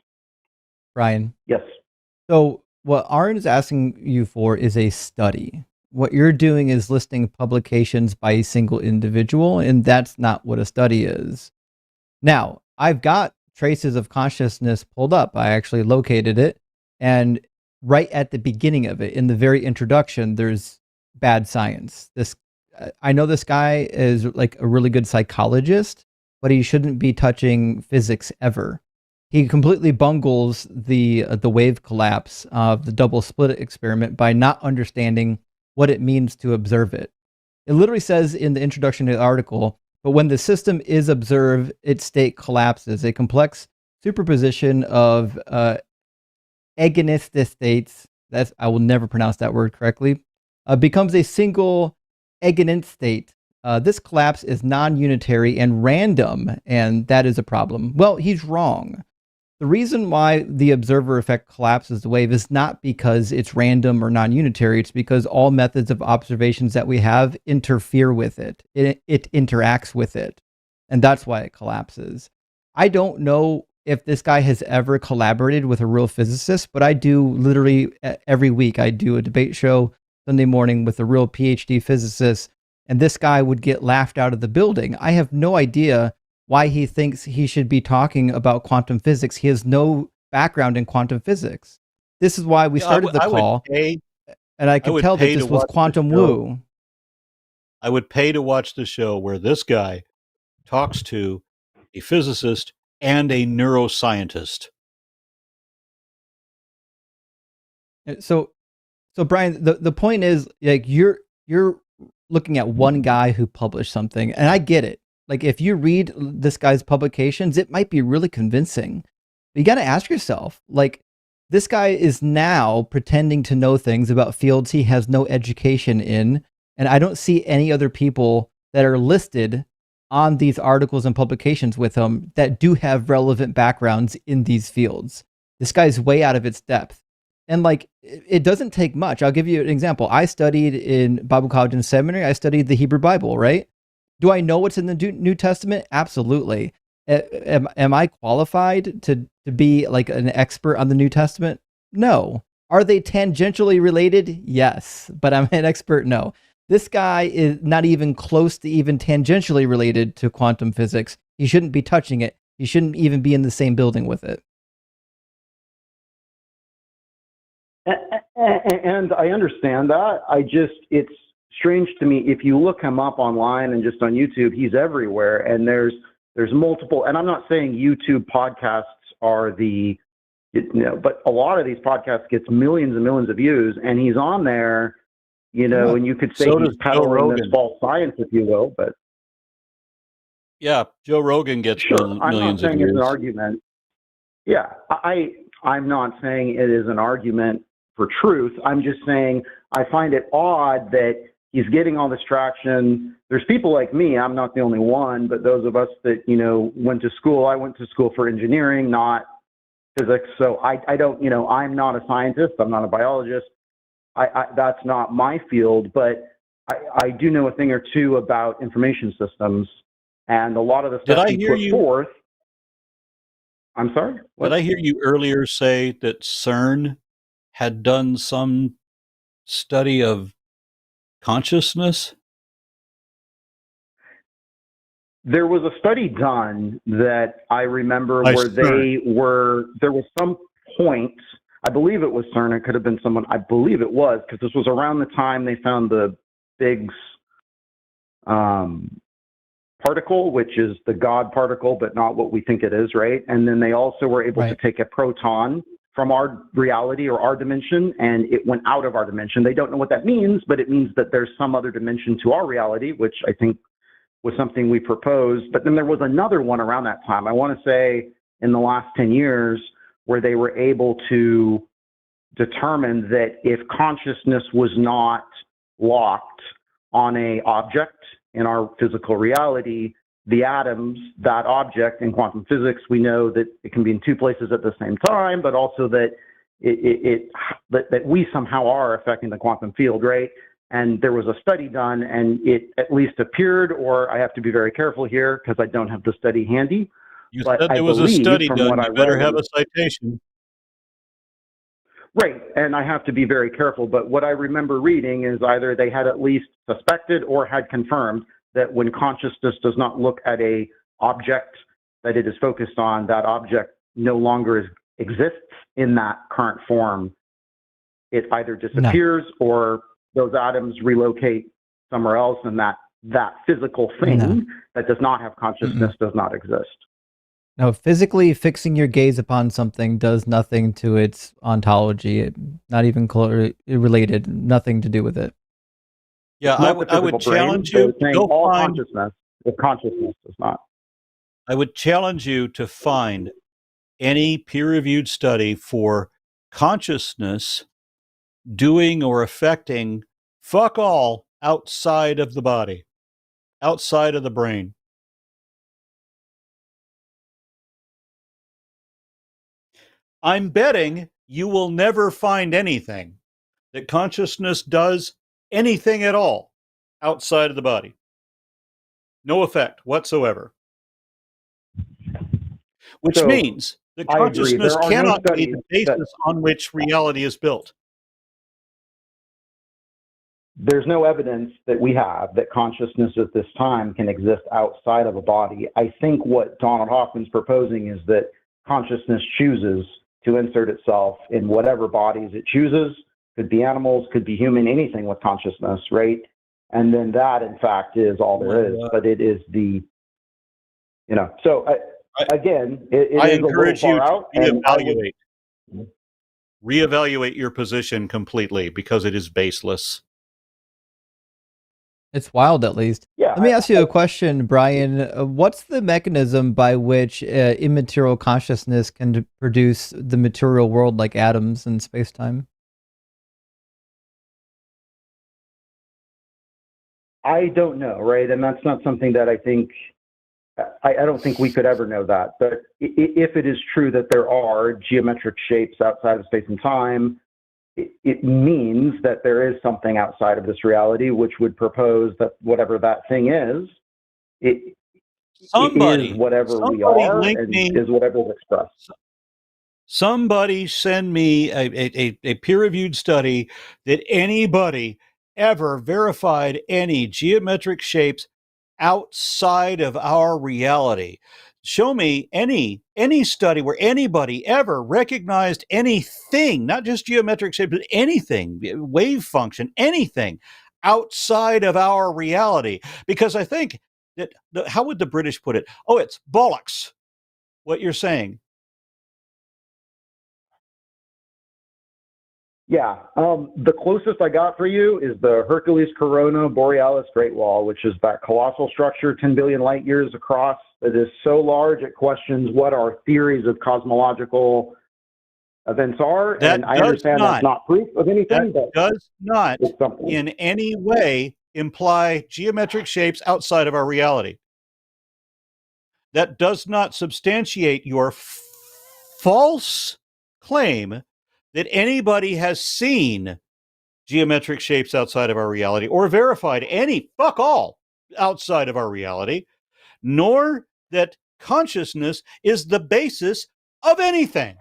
Speaker 2: Ryan.
Speaker 11: Yes.
Speaker 2: So what Aron is asking you for is a study. What you're doing is listing publications by a single individual, and that's not what a study is. Now, I've got Traces of Consciousness pulled up. I actually located it, and right at the beginning of it, in the very introduction, there's bad science. I know this guy is like a really good psychologist, but he shouldn't be touching physics ever. He completely bungles the wave collapse of the double slit experiment by not understanding what it means to observe it. It literally says in the introduction to the article, but when the system is observed, its state collapses. A complex superposition of agonistic states, I will never pronounce that word correctly, becomes a single agonist state. This collapse is non-unitary and random, and that is a problem. Well, he's wrong. The reason why the observer effect collapses the wave is not because it's random or non-unitary. It's because all methods of observations that we have interfere with it. It interacts with it. And that's why it collapses. I don't know if this guy has ever collaborated with a real physicist, but I do literally every week. I do a debate show Sunday morning with a real PhD physicist, and this guy would get laughed out of the building. I have no idea why he thinks he should be talking about quantum physics. He has no background in quantum physics. This is why we started the call, and I could tell that this was quantum woo.
Speaker 1: I would pay to watch the show where this guy talks to a physicist and a neuroscientist.
Speaker 2: So Brian, the point is, like, you're looking at one guy who published something, and I get it. Like, if you read this guy's publications, it might be really convincing. But you got to ask yourself, like, this guy is now pretending to know things about fields he has no education in, and I don't see any other people that are listed on these articles and publications with him that do have relevant backgrounds in these fields. This guy's way out of its depth. And like, it doesn't take much. I'll give you an example. I studied in Bible college and seminary. I studied the Hebrew Bible, right? Do I know what's in the New Testament? Absolutely. Am I qualified to be like an expert on the New Testament? No. Are they tangentially related? Yes. But I'm an expert? No. This guy is not even close to even tangentially related to quantum physics. He shouldn't be touching it. He shouldn't even be in the same building with it.
Speaker 11: And I understand that. It's strange to me. If you look him up online and just on YouTube, he's everywhere. And there's multiple, and I'm not saying YouTube podcasts are but a lot of these podcasts gets millions and millions of views, and he's on there, and you could say he's peddling this false science, if you will, but.
Speaker 1: Yeah, Joe Rogan gets millions of views.
Speaker 11: I'm not saying it's an argument. Yeah, I'm not saying it is an argument for truth. I'm just saying I find it odd that he's getting all this traction. There's people like me, I'm not the only one, but those of us that, went to school, I went to school for engineering, not physics. So I don't, I'm not a scientist. I'm not a biologist. That's not my field, but I do know a thing or two about information systems, and a lot of the stuff he put forth. I'm sorry? What?
Speaker 1: Did I hear you earlier say that CERN had done some study of consciousness?
Speaker 11: There was a study done that I remember where there was some point, I believe it was CERN, it could have been someone, I believe it was, because this was around the time they found the Biggs particle, which is the God particle, but not what we think it is, right? And then they also were able to take a proton from our reality or our dimension, and it went out of our dimension. They don't know what that means, but it means that there's some other dimension to our reality, which I think was something we proposed. But then there was another one around that time, I want to say in the last 10 years, where they were able to determine that if consciousness was not locked on a object in our physical reality, the atoms, that object in quantum physics, we know that it can be in two places at the same time, but also that that we somehow are affecting the quantum field, right? And there was a study done, and it at least appeared, or I have to be very careful here because I don't have the study handy.
Speaker 1: You said there was a study done, you better have a citation.
Speaker 11: Right, and I have to be very careful, but what I remember reading is either they had at least suspected or had confirmed that when consciousness does not look at a object that it is focused on, that object no longer exists in that current form. It either disappears or those atoms relocate somewhere else, and that physical thing that does not have consciousness does not exist.
Speaker 2: No, physically fixing your gaze upon something does nothing to its ontology, not even related, nothing to do with it.
Speaker 1: Yeah, I would challenge you to go find
Speaker 11: consciousness if consciousness does not.
Speaker 1: I would challenge you to find any peer-reviewed study for consciousness doing or affecting fuck all outside of the body, outside of the brain. I'm betting you will never find anything that consciousness does anything at all outside of the body. No effect whatsoever. Which means that consciousness cannot be the basis on which reality is built.
Speaker 11: there's no evidence that we have that consciousness at this time can exist outside of a body. I think what Donald Hoffman's proposing is that consciousness chooses to insert itself in whatever bodies it chooses. Could be animals, could be human, anything with consciousness, right? And then that, in fact, is all there is. But it is the, so again, it
Speaker 1: I
Speaker 11: is
Speaker 1: encourage
Speaker 11: a
Speaker 1: you
Speaker 11: little far
Speaker 1: to
Speaker 11: out.
Speaker 1: reevaluate your position completely because it is baseless.
Speaker 2: It's wild, at least.
Speaker 11: Yeah.
Speaker 2: Let me ask you a question, Brian. What's the mechanism by which immaterial consciousness can produce the material world like atoms in space-time?
Speaker 11: I don't know, right? And that's not something that I think, I don't think we could ever know that. But if it is true that there are geometric shapes outside of space and time, it means that there is something outside of this reality, which would propose that whatever that thing is, it is whatever we are and is whatever is expressed.
Speaker 1: Somebody send me a peer-reviewed study that anybody ever verified any geometric shapes outside of our reality. Show me any study where anybody ever recognized anything, not just geometric shape, but anything, wave function, anything outside of our reality. Because I think that, how would the British put it? Oh, it's bollocks, what you're saying.
Speaker 11: Yeah, the closest I got for you is the Hercules Corona Borealis Great Wall, which is that colossal structure 10 billion light years across. It is so large it questions what our theories of cosmological events are. And I understand that's not proof of anything.
Speaker 1: That does not in any way imply geometric shapes outside of our reality. That does not substantiate your false claim that anybody has seen geometric shapes outside of our reality or verified any fuck all outside of our reality, nor that consciousness is the basis of anything.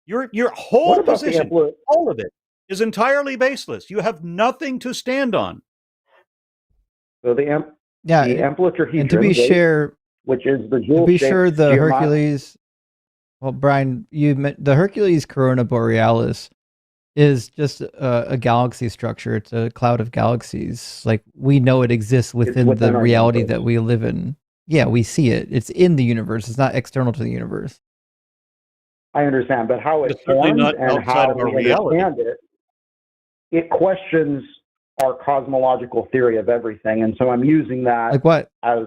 Speaker 1: Your whole position, all of it, is entirely baseless. You have nothing to stand on.
Speaker 11: So the amplitude,
Speaker 2: and to be sure,
Speaker 11: which is the jewel,
Speaker 2: to be sure, the Hercules. Well, Brian, you meant the Hercules Corona Borealis is just a galaxy structure. It's a cloud of galaxies. Like, we know it exists within the reality that we live in. Yeah, we see it. It's in the universe. It's not external to the universe.
Speaker 11: I understand, but how it forms and how we understand it questions our cosmological theory of everything. And so I'm using that
Speaker 2: like what?
Speaker 11: as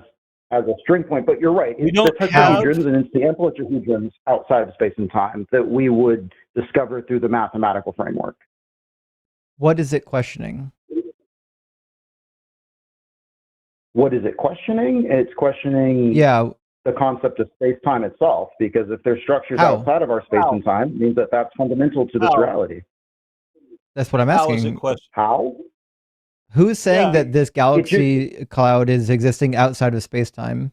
Speaker 11: a string point. But you're right. It's the tetrahedrons and it's the amplitude outside of space and time that we would discover through the mathematical framework.
Speaker 2: What is it questioning?
Speaker 11: What is it questioning? It's questioning the concept of space-time itself, because if there's structures outside of our space and time, it means that that's fundamental to this reality.
Speaker 2: That's what I'm asking.
Speaker 1: How is it questioned?
Speaker 11: How?
Speaker 2: Who's saying that this galaxy cloud is existing outside of space-time?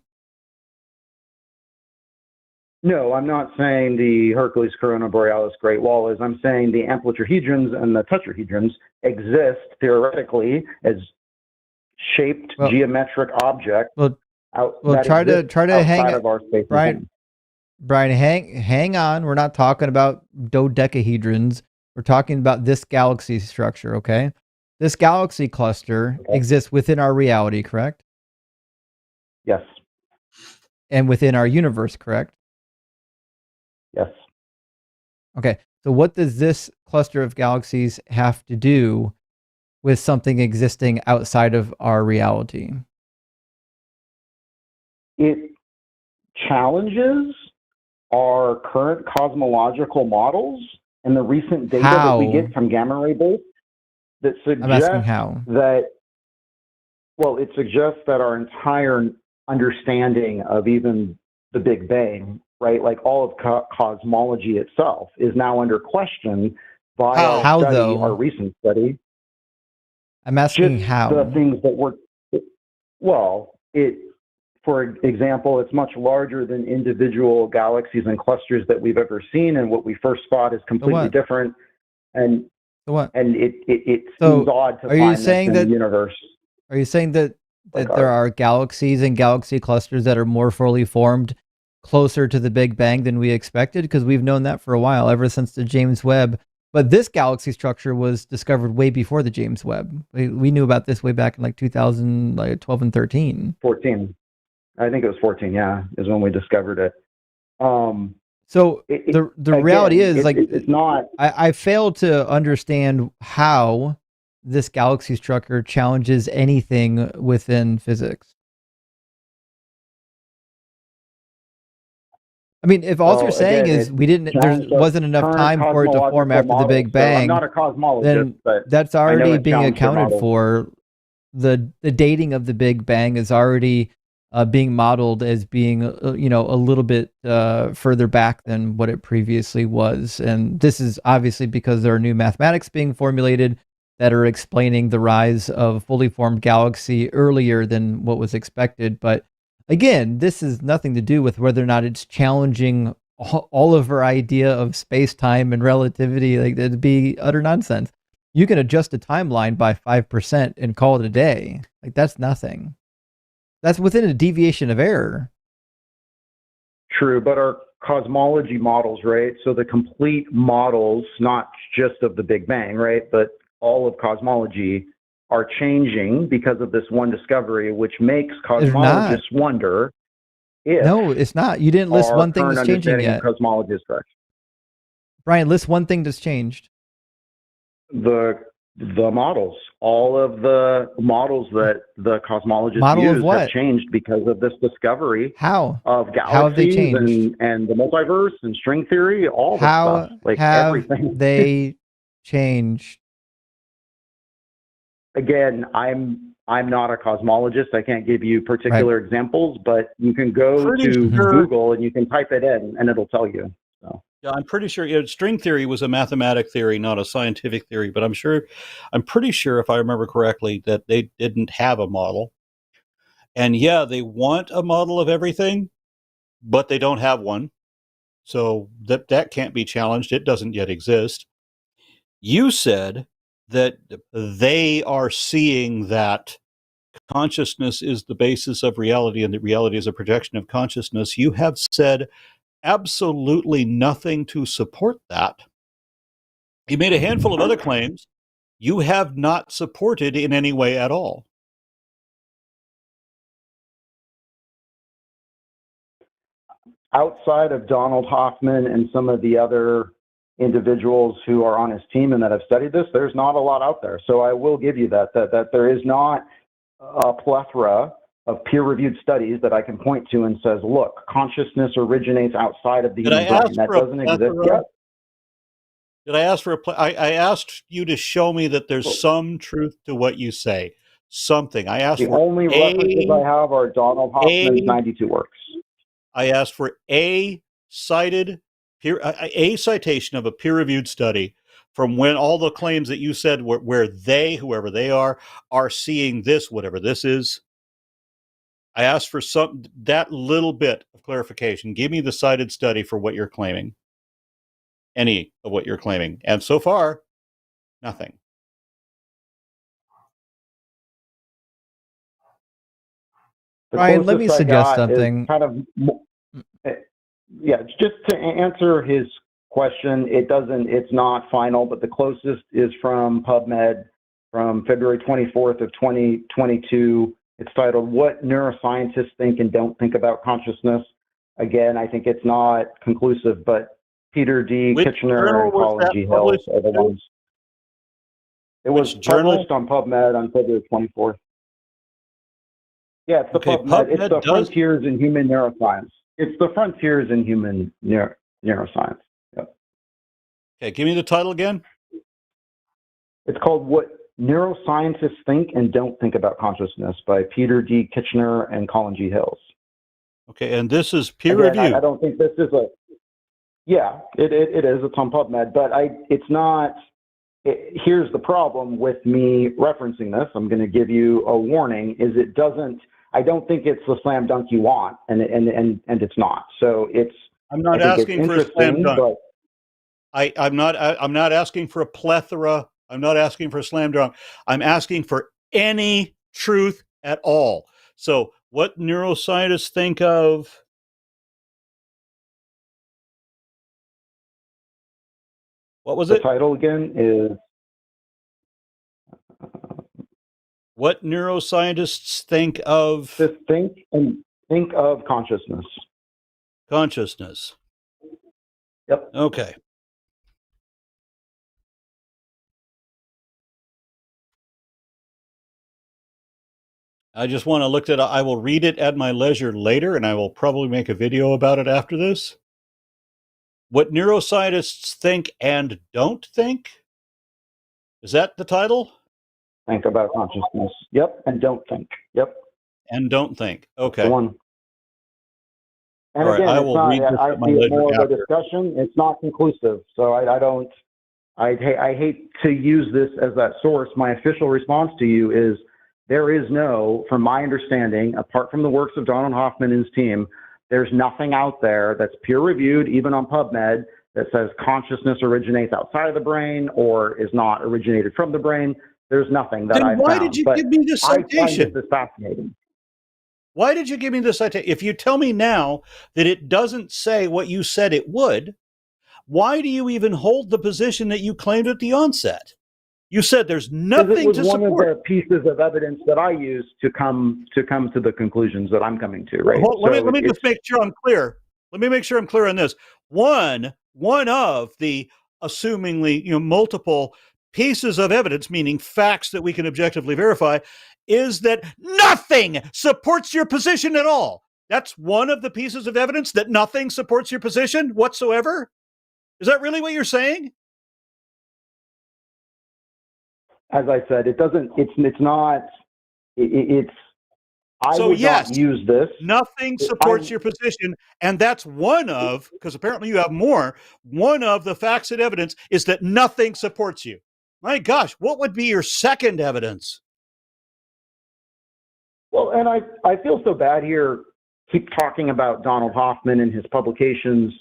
Speaker 11: No, I'm not saying the Hercules Corona Borealis Great Wall is. I'm saying the amplituhedrons and the tetrahedrons exist theoretically as shaped geometric objects.
Speaker 2: Try to hang out of our space. Brian, hang on. We're not talking about dodecahedrons. We're talking about this galaxy structure, okay? This galaxy cluster exists within our reality, correct?
Speaker 11: Yes.
Speaker 2: And within our universe, correct?
Speaker 11: Yes.
Speaker 2: Okay, so what does this cluster of galaxies have to do with something existing outside of our reality?
Speaker 11: It challenges our current cosmological models and the recent data that we get from gamma ray bursts that suggests that, well, it suggests that our entire understanding of even the Big Bang, right, like all of cosmology itself, is now under question by our recent study.
Speaker 2: I'm asking
Speaker 11: just
Speaker 2: how.
Speaker 11: The things that were, for example, it's much larger than individual galaxies and clusters that we've ever seen, and what we first thought is completely different. And
Speaker 2: What?
Speaker 11: And it seems odd to find this in the universe.
Speaker 2: Are you saying that there are galaxies and galaxy clusters that are more fully formed closer to the Big Bang than we expected? Because we've known that for a while, ever since the James Webb. But this galaxy structure was discovered way before the James Webb. We knew about this way back in like 2012 and 13.
Speaker 11: 14. I think it was 14, yeah, is when we discovered it.
Speaker 2: So the reality is, like,
Speaker 11: it's not.
Speaker 2: I fail to understand how this galaxy structure challenges anything within physics. I mean, if all you're saying is there wasn't enough time for it to form after the Big Bang,
Speaker 11: I'm not a cosmologist,
Speaker 2: then
Speaker 11: but
Speaker 2: that's already being accounted for. The dating of the Big Bang is already being modeled as being, a little bit further back than what it previously was. And this is obviously because there are new mathematics being formulated that are explaining the rise of fully formed galaxy earlier than what was expected. But again, this has nothing to do with whether or not it's challenging all of our idea of space-time and relativity. Like, it'd be utter nonsense. You can adjust a timeline by 5% and call it a day. Like, that's nothing. That's within a deviation of error.
Speaker 11: True, but our cosmology models, right? So the complete models, not just of the Big Bang, right, but all of cosmology are changing because of this one discovery, which makes cosmologists wonder if...
Speaker 2: No, it's not. You didn't list one thing that's changing yet.
Speaker 11: Cosmology is correct.
Speaker 2: Brian, list one thing that's changed.
Speaker 11: The models, all of the models that the cosmologists use have changed because of this discovery.
Speaker 2: How?
Speaker 11: Of galaxies
Speaker 2: How have they changed?
Speaker 11: And the multiverse and string theory, all the stuff, like everything.
Speaker 2: How they changed?
Speaker 11: Again, I'm not a cosmologist. I can't give you particular examples, but you can go to Google and you can type it in and it'll tell you. So.
Speaker 1: Yeah, I'm pretty sure string theory was a mathematic theory, not a scientific theory, but I'm pretty sure, if I remember correctly, that they didn't have a model. And yeah, they want a model of everything, but they don't have one. So that can't be challenged. It doesn't yet exist. You said that they are seeing that consciousness is the basis of reality and that reality is a projection of consciousness. You have said absolutely nothing to support that. You made a handful of other claims you have not supported in any way at all.
Speaker 11: Outside of Donald Hoffman and some of the other individuals who are on his team and that have studied this, there's not a lot out there. So I will give you that there is not a plethora of peer-reviewed studies that I can point to and says, look, consciousness originates outside of the human brain. That doesn't exist yet.
Speaker 1: Did I ask for I asked you to show me that there's some truth to what you say. Something. I asked
Speaker 11: the only references I have are Donald Hoffman's 92 works.
Speaker 1: I asked for a citation of a peer-reviewed study from when all the claims that you said where they, whoever they are seeing this, whatever this is. I asked for that little bit of clarification. Give me the cited study for what you're claiming. Any of what you're claiming. And so far, nothing.
Speaker 2: Brian, let me suggest something.
Speaker 11: Just to answer his question, it's not final, but the closest is from PubMed from February 24th of 2022. It's titled, What Neuroscientists Think and Don't Think About Consciousness. Again, I think it's not conclusive, but Peter D. Kitchener and Colin G. Hills are the ones. It was published on PubMed on February 24th. Yeah, it's the PubMed. It's the Frontiers in Human Neuroscience. It's the Frontiers in Human Neuroscience. Yep.
Speaker 1: Okay, give me the title again.
Speaker 11: It's called What Neuroscientists Think and Don't Think About Consciousness by Peter D. Kitchener and Colin G. Hills.
Speaker 1: Okay, and this is peer-reviewed.
Speaker 11: I don't think this is a... Yeah, it is. It's on PubMed, but it's not... Here's the problem with me referencing this. I'm going to give you a warning, is it doesn't... I don't think it's the slam dunk you want, and it's not. So it's...
Speaker 1: I'm not asking for a slam dunk. I'm not asking for a plethora I'm not asking for slam dunk. I'm asking for any truth at all. So what neuroscientists think of... What was it?
Speaker 11: The title again is...
Speaker 1: What neuroscientists think of...
Speaker 11: Just think of consciousness.
Speaker 1: Consciousness.
Speaker 11: Yep.
Speaker 1: Okay. I just want to look at it. I will read it at my leisure later, and I will probably make a video about it after this. What neuroscientists think and don't think? Is that the title?
Speaker 11: Think about consciousness. Yep. And don't think. Yep.
Speaker 1: And don't think. Okay.
Speaker 11: One. And
Speaker 1: all
Speaker 11: again,
Speaker 1: right, I will read this
Speaker 11: I
Speaker 1: at my
Speaker 11: see it
Speaker 1: leisure
Speaker 11: more of a
Speaker 1: after.
Speaker 11: discussion. It's not conclusive. So I hate to use this as that source. My official response to you is there is no, from my understanding, apart from the works of Donald Hoffman and his team, there's nothing out there that's peer-reviewed, even on PubMed, that says consciousness originates outside of the brain or is not originated from the brain. There's nothing that I've found.
Speaker 1: Why did you give me this citation?
Speaker 11: I find this fascinating.
Speaker 1: Why did you give me this citation? If you tell me now that it doesn't say what you said it would, why do you even hold the position that you claimed at the onset? You said there's nothing to support.
Speaker 11: It was one of the pieces of evidence that I used to come to the conclusions that I'm coming to. Right.
Speaker 1: Let me just make sure I'm clear. Let me make sure I'm clear on this. One of the assumingly multiple pieces of evidence, meaning facts that we can objectively verify, is that nothing supports your position at all. That's one of the pieces of evidence, that nothing supports your position whatsoever. Is that really what you're saying?
Speaker 11: As I said, it doesn't. It's not. I
Speaker 1: so
Speaker 11: would
Speaker 1: yes,
Speaker 11: not use this.
Speaker 1: Nothing supports your position, and that's one of, because apparently you have more. One of the facts and evidence is that nothing supports you. My gosh, what would be your second evidence?
Speaker 11: Well, and I feel so bad here. Keep talking about Donald Hoffman and his publications.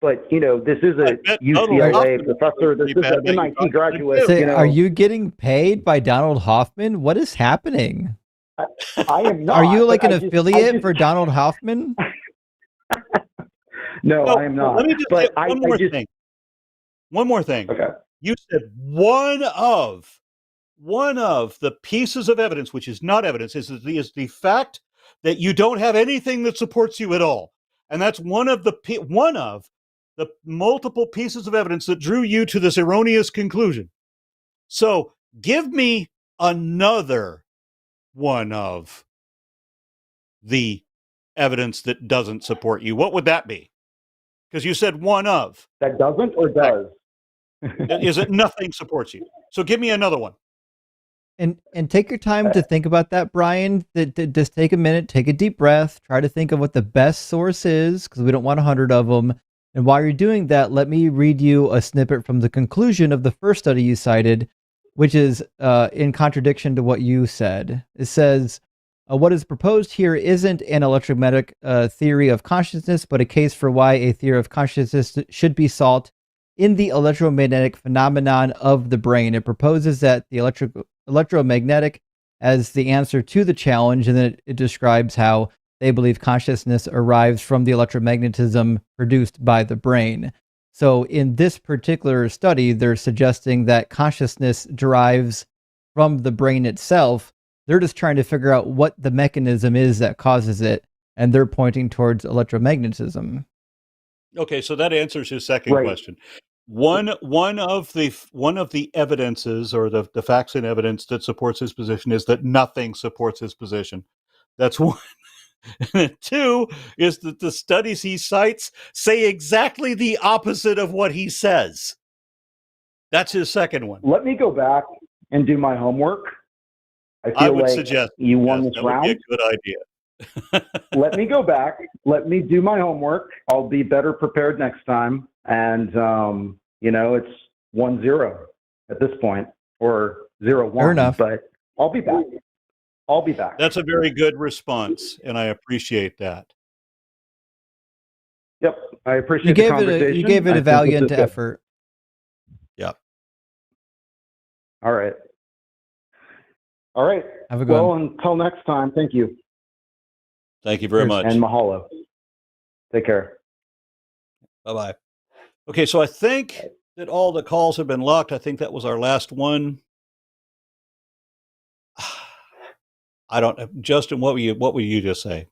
Speaker 11: But, this is a UCLA professor. This is an MIT graduate.
Speaker 2: Are you getting paid by Donald Hoffman? What is happening?
Speaker 11: I am not.
Speaker 2: Are you like an affiliate for Donald Hoffman?
Speaker 11: No, I am not.
Speaker 1: Let me just say one more thing.
Speaker 11: Okay.
Speaker 1: You said one of the pieces of evidence, which is not evidence, is the fact that you don't have anything that supports you at all. And that's one of the multiple pieces of evidence that drew you to this erroneous conclusion. So give me another one of the evidence that doesn't support you. What would that be? Because you said one of.
Speaker 11: That doesn't or does?
Speaker 1: Is it nothing supports you? So give me another one.
Speaker 2: And take your time to think about that, Brian. Just take a minute, take a deep breath, try to think of what the best source is, because we don't want 100 of them. And while you're doing that, let me read you a snippet from the conclusion of the first study you cited, which is in contradiction to what you said. It says, what is proposed here isn't an electromagnetic theory of consciousness, but a case for why a theory of consciousness should be sought in the electromagnetic phenomenon of the brain. It proposes that the electromagnetic as the answer to the challenge, and then it describes how they believe consciousness arrives from the electromagnetism produced by the brain. So in this particular study, they're suggesting that consciousness derives from the brain itself. They're just trying to figure out what the mechanism is that causes it, and they're pointing towards electromagnetism.
Speaker 1: Okay, so that answers his second question. One of the evidences, or the facts and evidence that supports his position, is that nothing supports his position. That's one. And two is that the studies he cites say exactly the opposite of what he says. That's his second one.
Speaker 11: Let me go back and do my homework.
Speaker 1: I would suggest
Speaker 11: you won this round.
Speaker 1: Would be a good idea.
Speaker 11: Let me go back. Let me do my homework. I'll be better prepared next time. And, it's 1-0 at this point, or 0-1.
Speaker 2: Fair enough.
Speaker 11: But I'll be back.
Speaker 1: That's a very good response, and I appreciate that.
Speaker 11: Yep, I appreciate the conversation.
Speaker 2: You gave it a valiant effort.
Speaker 1: Yep.
Speaker 11: All right. All right.
Speaker 2: Have a good
Speaker 11: well,
Speaker 2: one.
Speaker 11: Until next time, thank you.
Speaker 1: Thank you very much.
Speaker 11: And mahalo. Take care.
Speaker 1: Bye-bye. Okay, so I think that all the calls have been locked. I think that was our last one. I don't, Justin, what would you just say?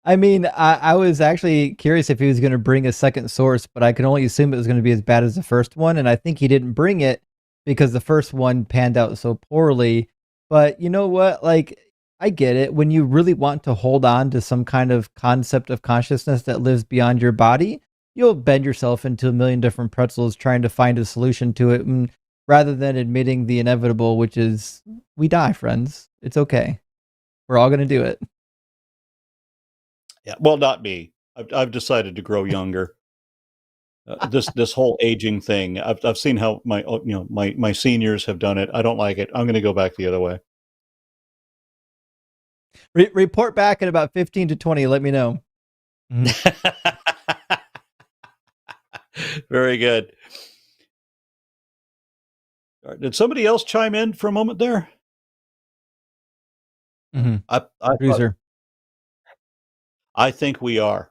Speaker 2: I mean, I was actually curious if he was going to bring a second source, but I can only assume it was going to be as bad as the first one. And I think he didn't bring it because the first one panned out so poorly. But you know what? Like, I get it. When you really want to hold on to some kind of concept of consciousness that lives beyond your body, you'll bend yourself into a million different pretzels trying to find a solution to it, rather than admitting the inevitable, which is we die, friends. It's okay. We're all going to do it.
Speaker 1: Yeah, well, not me. I've decided to grow younger. This whole aging thing. I've seen how my seniors have done it. I don't like it. I'm going to go back the other way.
Speaker 2: Report back in about 15 to 20. Let me know.
Speaker 1: Very good. Did somebody else chime in for a moment there?
Speaker 2: Mm-hmm.
Speaker 1: I think we are.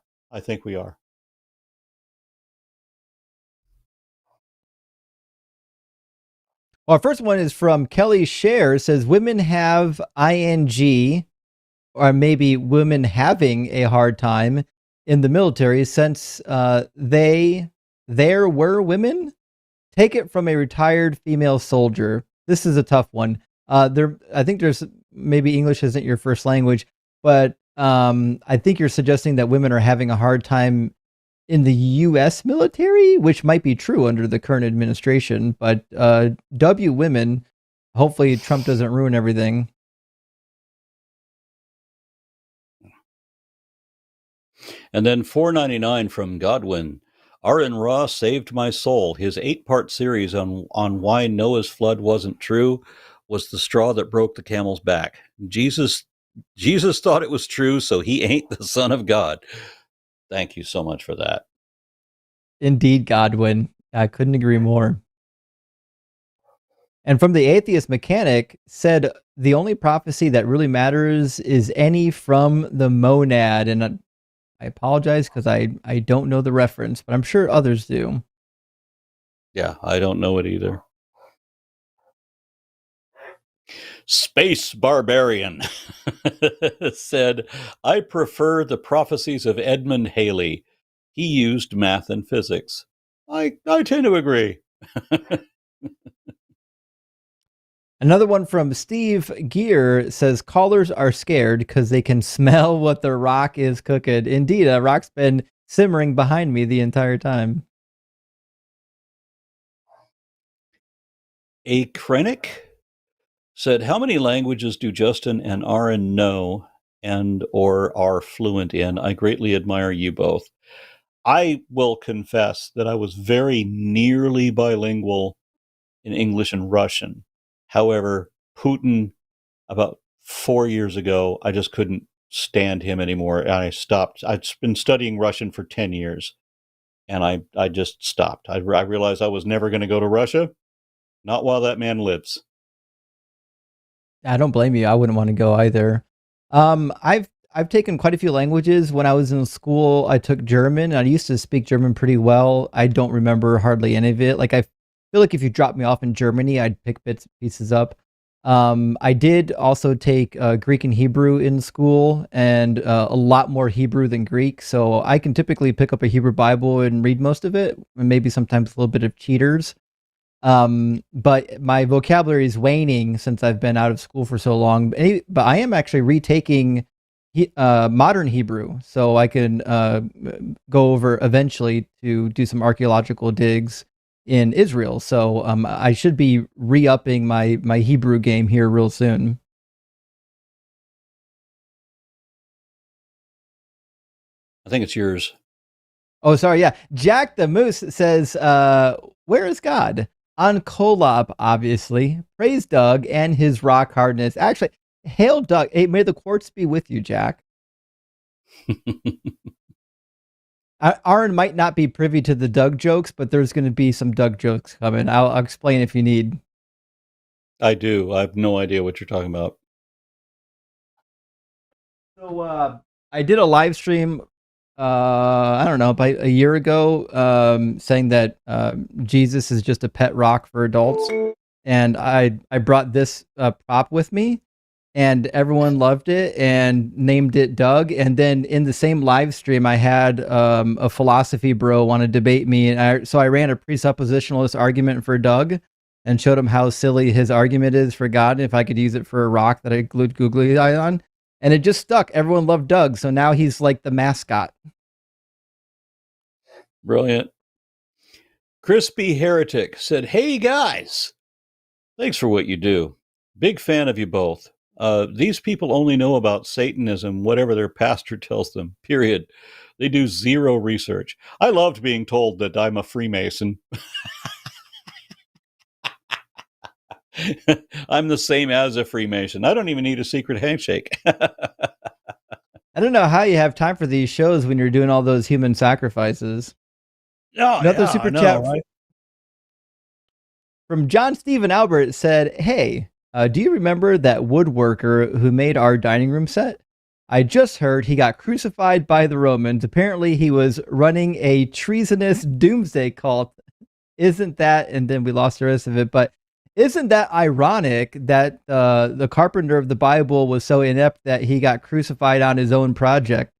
Speaker 2: Well, our first one is from Kelly Scher. It says women have ing, or maybe women having a hard time in the military since there were women. Take it from a retired female soldier. This is a tough one. I think there's maybe English isn't your first language, but I think you're suggesting that women are having a hard time in the U.S. military, which might be true under the current administration. But W women, hopefully Trump doesn't ruin everything.
Speaker 1: And then $4.99 from Godwin. Aron Ra saved my soul. His 8-part series on why Noah's flood wasn't true was the straw that broke the camel's back. Jesus thought it was true, so he ain't the Son of God. Thank you so much for that.
Speaker 2: Indeed, Godwin. I couldn't agree more. And from the Atheist Mechanic said, the only prophecy that really matters is any from the monad. And I apologize because I don't know the reference, but I'm sure others do.
Speaker 1: Yeah, I don't know it either. Space Barbarian said, I prefer the prophecies of Edmund Halley. He used math and physics. I tend to agree.
Speaker 2: Another one from Steve Gear says, callers are scared because they can smell what the rock is cooking. Indeed, a rock's been simmering behind me the entire time.
Speaker 1: A Krennic said, how many languages do Justin and Aron know and or are fluent in? I greatly admire you both. I will confess that I was very nearly bilingual in English and Russian. However, Putin, about 4 years ago, I just couldn't stand him anymore. And I stopped. I'd been studying Russian for 10 years, and I just stopped. I realized I was never going to go to Russia, not while that man lives.
Speaker 2: I don't blame you. I wouldn't want to go either. I've taken quite a few languages. When I was in school, I took German. I used to speak German pretty well. I don't remember hardly any of it. Like, I feel like if you dropped me off in Germany, I'd pick bits and pieces up. I did also take Greek and Hebrew in school, and a lot more Hebrew than Greek. So I can typically pick up a Hebrew Bible and read most of it, and maybe sometimes a little bit of cheaters. But my vocabulary is waning since I've been out of school for so long. But I am actually retaking modern Hebrew, so I can go over eventually to do some archaeological digs in Israel. So I should be re-upping my Hebrew game here real soon.
Speaker 1: I think it's yours.
Speaker 2: Oh, sorry. Yeah. Jack the Moose says, where is God? On Kolob, obviously. Praise Doug and his rock hardness. Actually, hail Doug. Hey, may the quartz be with you, Jack. Aron might not be privy to the Doug jokes, but there's going to be some Doug jokes coming. I'll explain if you need.
Speaker 1: I do. I have no idea what you're talking about.
Speaker 2: So I did a live stream, I don't know, about a year ago, saying that Jesus is just a pet rock for adults. And I brought this prop with me, and everyone loved it and named it Doug. And then in the same live stream, I had a philosophy bro want to debate me. And so I ran a presuppositionalist argument for Doug and showed him how silly his argument is for God, and if I could use it for a rock that I glued googly eye on. And it just stuck. Everyone loved Doug. So now he's like the mascot.
Speaker 1: Brilliant. Crispy Heretic said, "Hey guys, thanks for what you do. Big fan of you both. These people only know about Satanism, whatever their pastor tells them, period. They do zero research. I loved being told that I'm a Freemason. I'm the same as a Freemason. I don't even need a secret handshake."
Speaker 2: I don't know how you have time for these shows when you're doing all those human sacrifices.
Speaker 1: Oh,
Speaker 2: Another
Speaker 1: yeah,
Speaker 2: super
Speaker 1: I know,
Speaker 2: chat
Speaker 1: right?
Speaker 2: from John Stephen Albert said, "Hey, do you remember that woodworker who made our dining room set? I just heard he got crucified by the Romans. Apparently he was running a treasonous doomsday cult. Isn't that," and then we lost the rest of it, but isn't that ironic that the carpenter of the Bible was so inept that he got crucified on his own project?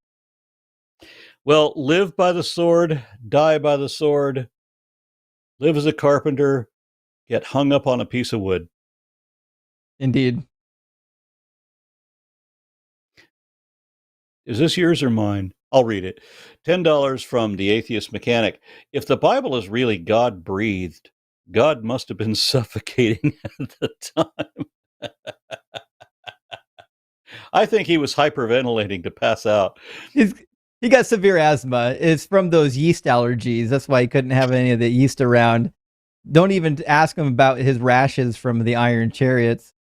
Speaker 1: Well, live by the sword, die by the sword, live as a carpenter, get hung up on a piece of wood.
Speaker 2: Indeed.
Speaker 1: Is this yours or mine? I'll read it. $10 from the Atheist Mechanic. If the Bible is really God-breathed, God must have been suffocating at the time. I think he was hyperventilating to pass out.
Speaker 2: He got severe asthma. It's from those yeast allergies. That's why he couldn't have any of the yeast around. Don't even ask him about his rashes from the Iron Chariots.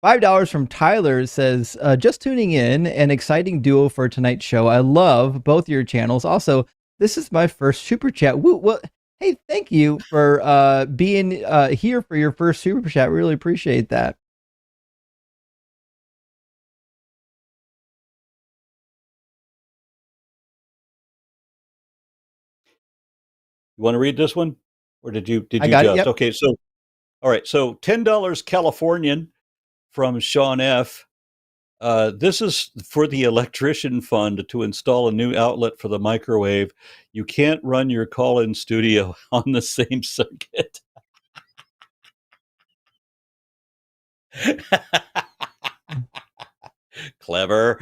Speaker 2: $5 from Tyler says, just tuning in, an exciting duo for tonight's show. I love both your channels. Also, this is my first super chat. Woo, well, hey, thank you for being here for your first super chat. Really appreciate that.
Speaker 1: You want to read this one? Or did you
Speaker 2: I got
Speaker 1: just?
Speaker 2: It, yep.
Speaker 1: Okay, so all right, so $10 Californian from Sean F. This is for the electrician fund to install a new outlet for the microwave. You can't run your call-in studio on the same circuit. Clever.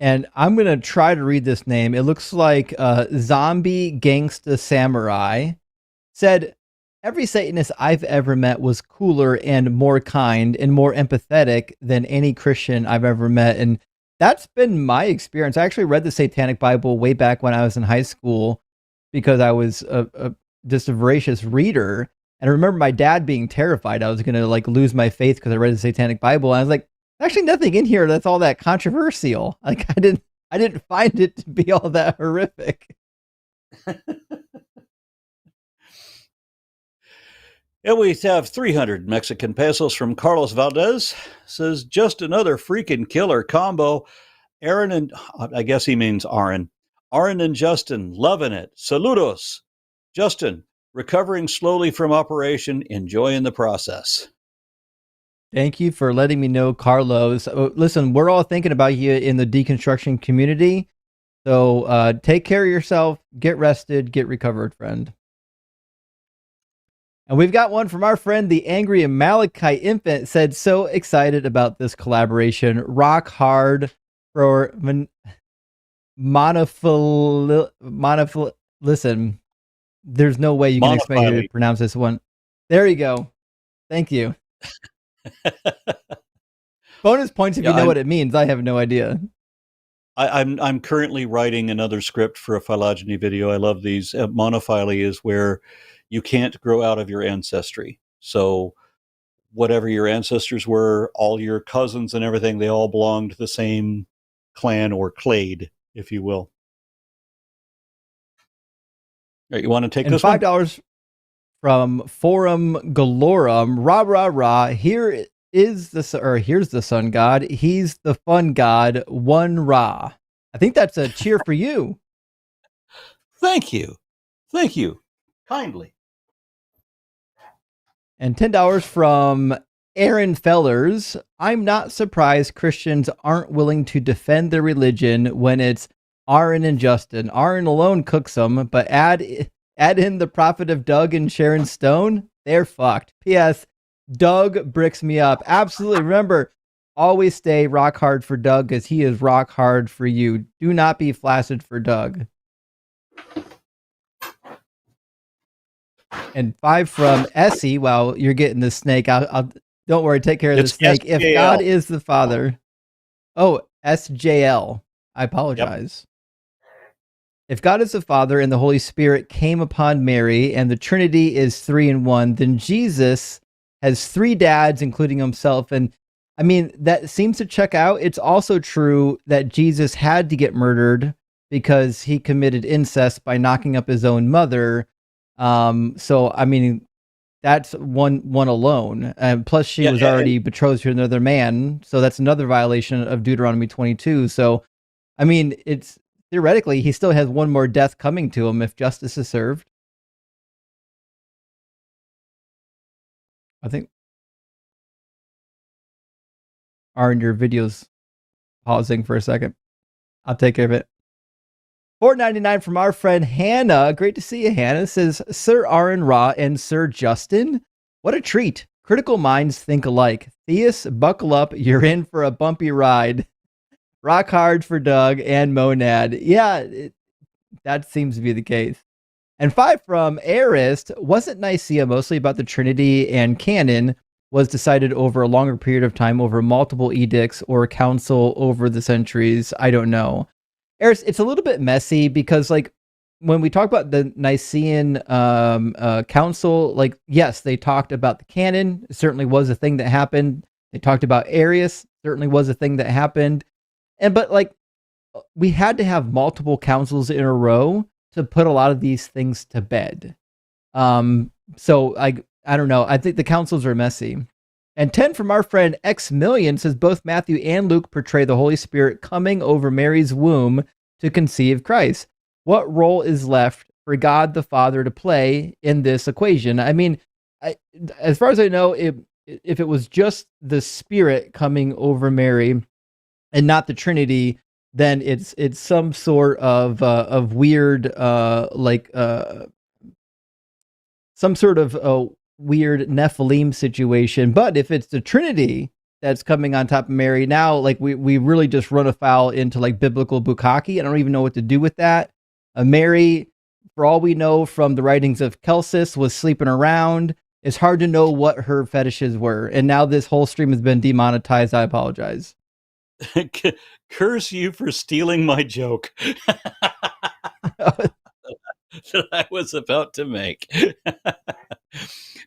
Speaker 2: And I'm going to try to read this name. It looks like Zombie Gangsta Samurai said, every Satanist I've ever met was cooler and more kind and more empathetic than any Christian I've ever met. And that's been my experience. I actually read the Satanic Bible way back when I was in high school because I was just a voracious reader. And I remember my dad being terrified I was going to like lose my faith because I read the Satanic Bible. And I was like, actually nothing in here that's all that controversial. Like I didn't find it to be all that horrific.
Speaker 1: And we have 300 Mexican pesos from Carlos Valdez. Says, just another freaking killer combo. Aron and, I guess he means Aron. Aron and Justin, loving it. Saludos. Justin, recovering slowly from operation, enjoying the process.
Speaker 2: Thank you for letting me know, Carlos. Listen, we're all thinking about you in the deconstruction community. So take care of yourself, get rested, get recovered, friend. And we've got one from our friend, the Angry Amalekite Infant, said, so excited about this collaboration. Rock hard for listen, there's no way you can expect me to pronounce this one. There you go. Thank you. Bonus points if you know what it means. I have no idea.
Speaker 1: I'm currently writing another script for a phylogeny video. I love these. Monophyly is where you can't grow out of your ancestry. So whatever your ancestors were, all your cousins and everything, they all belong to the same clan or clade. if you will. All right, you want to take
Speaker 2: and
Speaker 1: this
Speaker 2: $5 from Forum Galorum. Rah rah rah. Here's the sun god. He's the fun god. One rah. I think that's a cheer for you.
Speaker 1: Thank you. Kindly.
Speaker 2: And $10 from Aaron Fellers. I'm not surprised Christians aren't willing to defend their religion when it's Aron and Justin. Aron alone cooks them, but add in the prophet of Doug and Sharon Stone, they're fucked. P.S. Doug bricks me up. Absolutely. Remember, always stay rock hard for Doug because he is rock hard for you. Do not be flaccid for Doug. And 5 from Essie. Wow, you're getting the snake. I'll don't worry, take care of the snake.
Speaker 1: SJL.
Speaker 2: If God is the Father. Oh, SJL. I apologize. Yep. If God is the Father and the Holy Spirit came upon Mary and the Trinity is 3 in 1, then Jesus has 3 dads, including himself. And I mean, that seems to check out. It's also true that Jesus had to get murdered because he committed incest by knocking up his own mother. So, I mean, that's one alone. And plus she was already betrothed to another man. So that's another violation of Deuteronomy 22. So, I mean, it's theoretically, he still has one more death coming to him if justice is served. I think Aron, your video's pausing for a second. I'll take care of it. $4.99 from our friend Hannah. Great to see you, Hannah. Says, Sir Aron Ra and Sir Justin, what a treat. Critical minds think alike. Theists, buckle up. You're in for a bumpy ride. Rock hard for Doug and Monad. Yeah, that seems to be the case. And 5 from Arist. Wasn't Nicaea mostly about the Trinity and canon was decided over a longer period of time over multiple edicts or council over the centuries? I don't know. Arist, it's a little bit messy because, like, when we talk about the Nicene council, like, yes, they talked about the canon. It certainly was a thing that happened. They talked about Arius. Certainly was a thing that happened. But like, we had to have multiple councils in a row to put a lot of these things to bed. So I don't know. I think the councils are messy. And 10 from our friend X Million says both Matthew and Luke portray the Holy Spirit coming over Mary's womb to conceive Christ. What role is left for God the Father to play in this equation? I mean, as far as I know, if it was just the Spirit coming over Mary and not the Trinity, then it's some sort of weird some sort of weird Nephilim situation. But if it's the Trinity that's coming on top of Mary, now like we really just run afoul into like biblical bukkake. I don't even know what to do with that. Mary, for all we know from the writings of Celsus, was sleeping around. It's hard to know what her fetishes were. And now this whole stream has been demonetized. I apologize.
Speaker 1: Curse you for stealing my joke that I was about to make.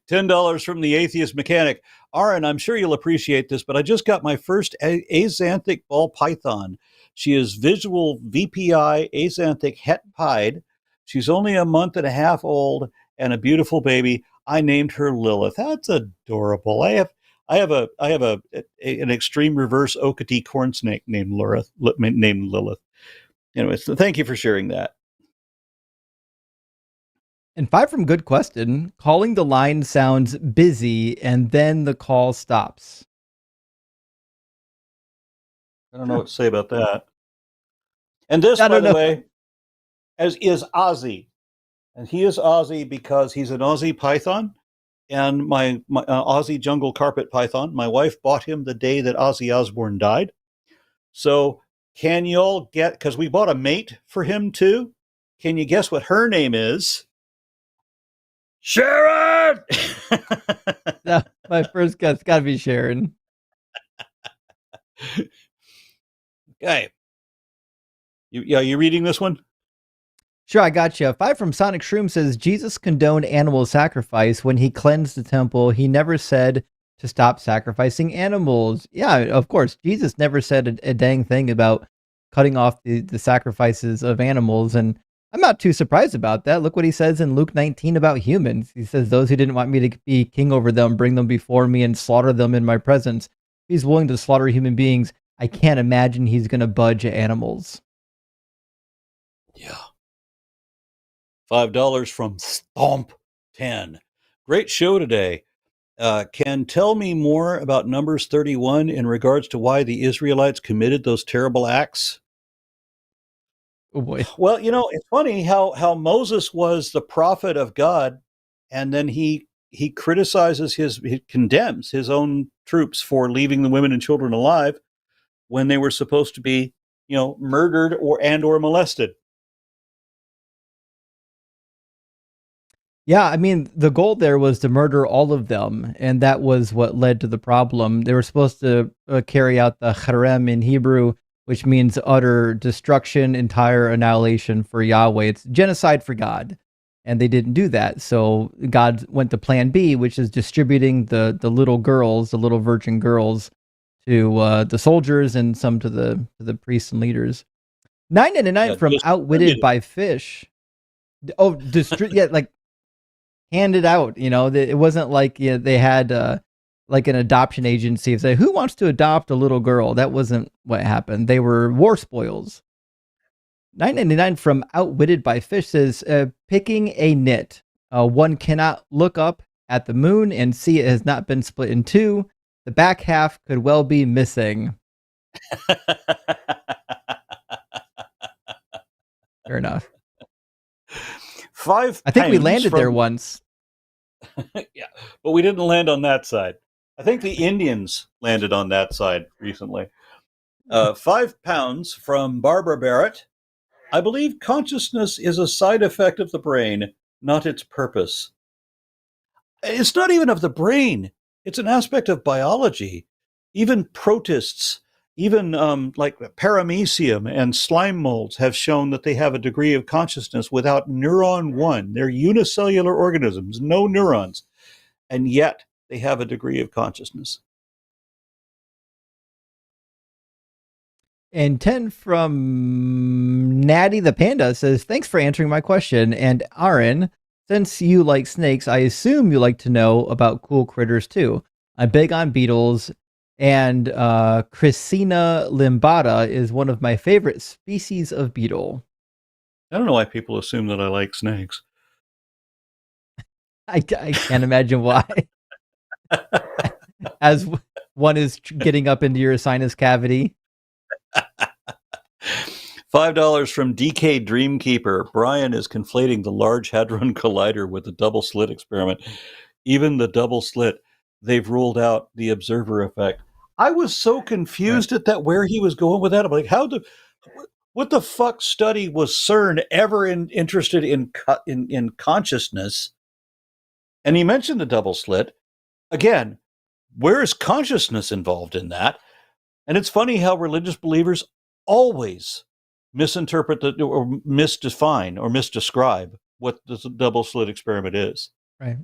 Speaker 1: $10 from the Atheist Mechanic. Aron, I'm sure you'll appreciate this, but I just got my first axanthic ball python. She is visual VPI axanthic het pied. She's only a month and a half old and a beautiful baby. I named her Lilith. That's adorable. I have an extreme reverse Okatee corn snake named Lilith. Anyway, so thank you for sharing that.
Speaker 2: And 5 from Good Question. Calling the line sounds busy and then the call stops.
Speaker 1: I don't know what to say about that. And this, by the way, is Ozzy. And he is Ozzy because he's an Aussie python. And my Aussie jungle carpet python, my wife bought him the day that Ozzy Osbourne died. So can you all get, because we bought a mate for him too. Can you guess what her name is? Sharon!
Speaker 2: No, my first guess got to be Sharon.
Speaker 1: Okay. You reading this one?
Speaker 2: Sure, I got you. 5 from Sonic Shroom says, Jesus condoned animal sacrifice when he cleansed the temple. He never said to stop sacrificing animals. Yeah, of course. Jesus never said a dang thing about cutting off the sacrifices of animals. And I'm not too surprised about that. Look what he says in Luke 19 about humans. He says, those who didn't want me to be king over them, bring them before me and slaughter them in my presence. He's willing to slaughter human beings. I can't imagine he's going to budge animals.
Speaker 1: Yeah. $5 from Stomp 10. Great show today. Can tell me more about Numbers 31 in regards to why the Israelites committed those terrible acts?
Speaker 2: Oh boy.
Speaker 1: Well, it's funny how Moses was the prophet of God, and then he criticizes he condemns his own troops for leaving the women and children alive when they were supposed to be, murdered or molested.
Speaker 2: Yeah, I mean, the goal there was to murder all of them, and that was what led to the problem. They were supposed to carry out the harem in Hebrew, which means utter destruction, entire annihilation for Yahweh. It's genocide for God, and they didn't do that. So God went to plan B, which is distributing the little girls, the little virgin girls, to the soldiers and some to the priests and leaders. 999 from Outwitted by Fish. Oh, like handed out, it wasn't like they had like an adoption agency of say, who wants to adopt a little girl? That wasn't what happened. They were war spoils. 999 from Outwitted by Fish says, picking a nit. One cannot look up at the moon and see it has not been split in two. The back half could well be missing. Fair enough.
Speaker 1: I
Speaker 2: think we landed there once.
Speaker 1: Yeah, but we didn't land on that side. I think the Indians landed on that side recently. 5 pounds from Barbara Barrett. I believe consciousness is a side effect of the brain, not its purpose. It's not even of the brain. It's an aspect of biology. Even protists, even like paramecium and slime molds have shown that they have a degree of consciousness without neuron one. They're unicellular organisms, no neurons, and yet they have a degree of consciousness.
Speaker 2: And 10 from Natty the Panda says, thanks for answering my question. And Aron, since you like snakes, I assume you like to know about cool critters too. I'm big on beetles, and Chrysina limbata is one of my favorite species of beetle.
Speaker 1: I don't know why people assume that I like snakes.
Speaker 2: I can't imagine why. As one is getting up into your sinus cavity.
Speaker 1: $5 from DK Dreamkeeper. Brian is conflating the Large Hadron Collider with the double slit experiment. Even the double slit, they've ruled out the observer effect. I was so confused at that, where he was going with that. I'm like, what the fuck study was CERN ever interested in consciousness? And he mentioned the double slit. Again, where is consciousness involved in that? And it's funny how religious believers always misinterpret or misdefine or misdescribe what the double slit experiment is.
Speaker 2: Right.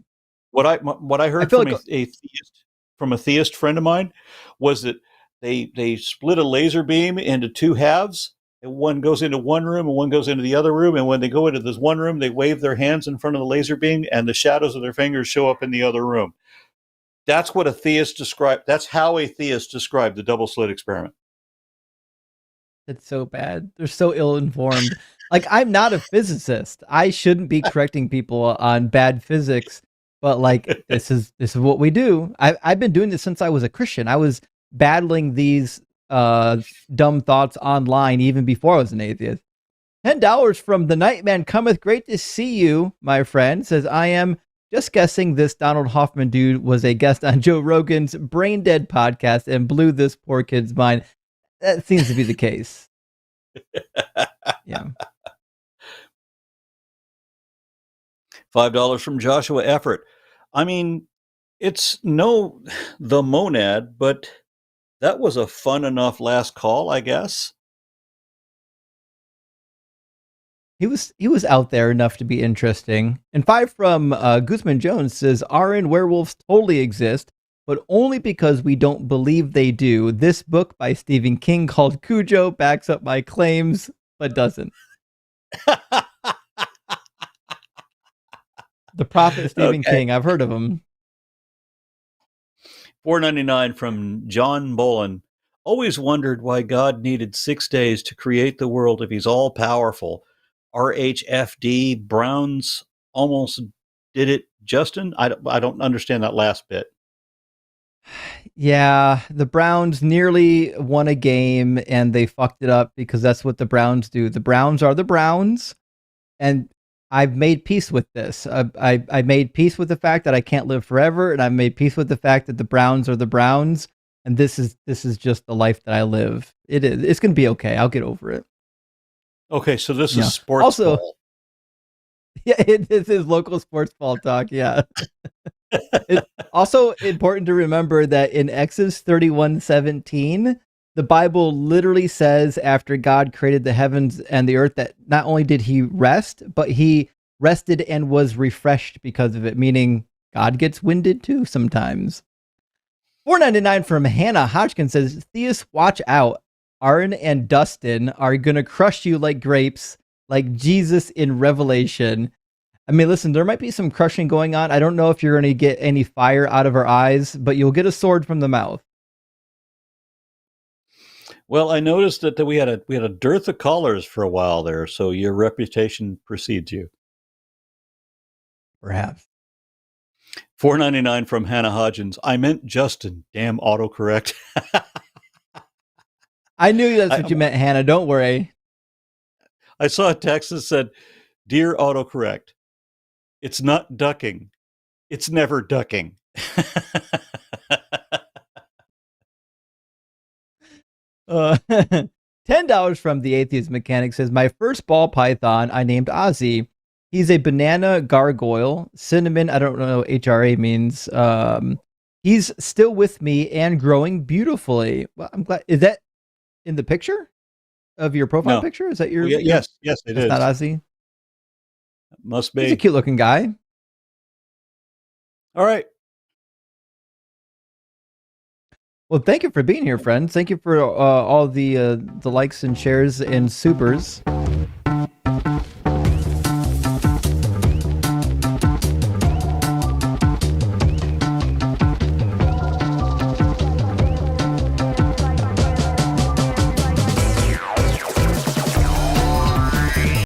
Speaker 1: What I heard from a theist friend of mine was that they split a laser beam into two halves, and one goes into one room and one goes into the other room, and when they go into this one room, they wave their hands in front of the laser beam, and the shadows of their fingers show up in the other room. That's what a theist described. That's how a theist described the double slit experiment.
Speaker 2: It's so bad. They're so ill-informed. Like, I'm not a physicist. I shouldn't be correcting people on bad physics, but like, this is what we do. I've been doing this since I was a Christian. I was battling these dumb thoughts online even before I was an atheist. $10 from The Nightman Cometh. Great to see you, my friend. Says, I am just guessing this Donald Hoffman dude was a guest on Joe Rogan's Brain Dead podcast and blew this poor kid's mind. That seems to be the case. Yeah.
Speaker 1: $5 from Joshua Effort. I mean, it's no the monad, but that was a fun enough last call, I guess.
Speaker 2: He was out there enough to be interesting. And 5 from Guzman Jones says, Aron, werewolves totally exist. but only because we don't believe they do. This book by Stephen King called Cujo backs up my claims, but doesn't. The prophet Stephen King. I've heard of him.
Speaker 1: $4.99 from John Bolin. Always wondered why God needed 6 days to create the world if he's all powerful. RHFD Browns almost did it. Justin, I don't understand that last bit.
Speaker 2: Yeah, the Browns nearly won a game and they fucked it up because that's what the Browns do. The Browns are the Browns, and I've made peace with this. I made peace with the fact that I can't live forever, and I've made peace with the fact that the Browns are the Browns, and this is just the life that I live. It's going to be okay. I'll get over it.
Speaker 1: Okay, so this is sports
Speaker 2: also,
Speaker 1: ball.
Speaker 2: Yeah, this is local sports ball talk. Yeah. It's also important to remember that in Exodus 31:17, the Bible literally says after God created the heavens and the earth that not only did he rest, but he rested and was refreshed because of it, meaning God gets winded too sometimes. $4.99 from Hannah Hodgkin says, Theist, watch out. Aron and Dustin are going to crush you like grapes, like Jesus in Revelation. I mean, listen, there might be some crushing going on. I don't know if you're going to get any fire out of our eyes, but you'll get a sword from the mouth.
Speaker 1: Well, I noticed that we had a dearth of callers for a while there, so your reputation precedes you.
Speaker 2: Perhaps.
Speaker 1: $4.99 from Hannah Hodgins. I meant Justin. Damn autocorrect.
Speaker 2: I knew that's what you meant, Hannah. Don't worry.
Speaker 1: I saw a text that said, "Dear autocorrect, it's not ducking. It's never ducking."
Speaker 2: $10 from the Atheist Mechanic says, my first ball python I named Ozzy. He's a banana gargoyle. Cinnamon, I don't know what HRA means. He's still with me and growing beautifully. Well, I'm glad. Is that in the picture of your profile picture? Is that your?
Speaker 1: Well, yes, it is.
Speaker 2: Not Ozzy.
Speaker 1: Must be.
Speaker 2: He's a cute looking guy.
Speaker 1: All right.
Speaker 2: Well, thank you for being here, friends. Thank you for all the likes and shares and supers.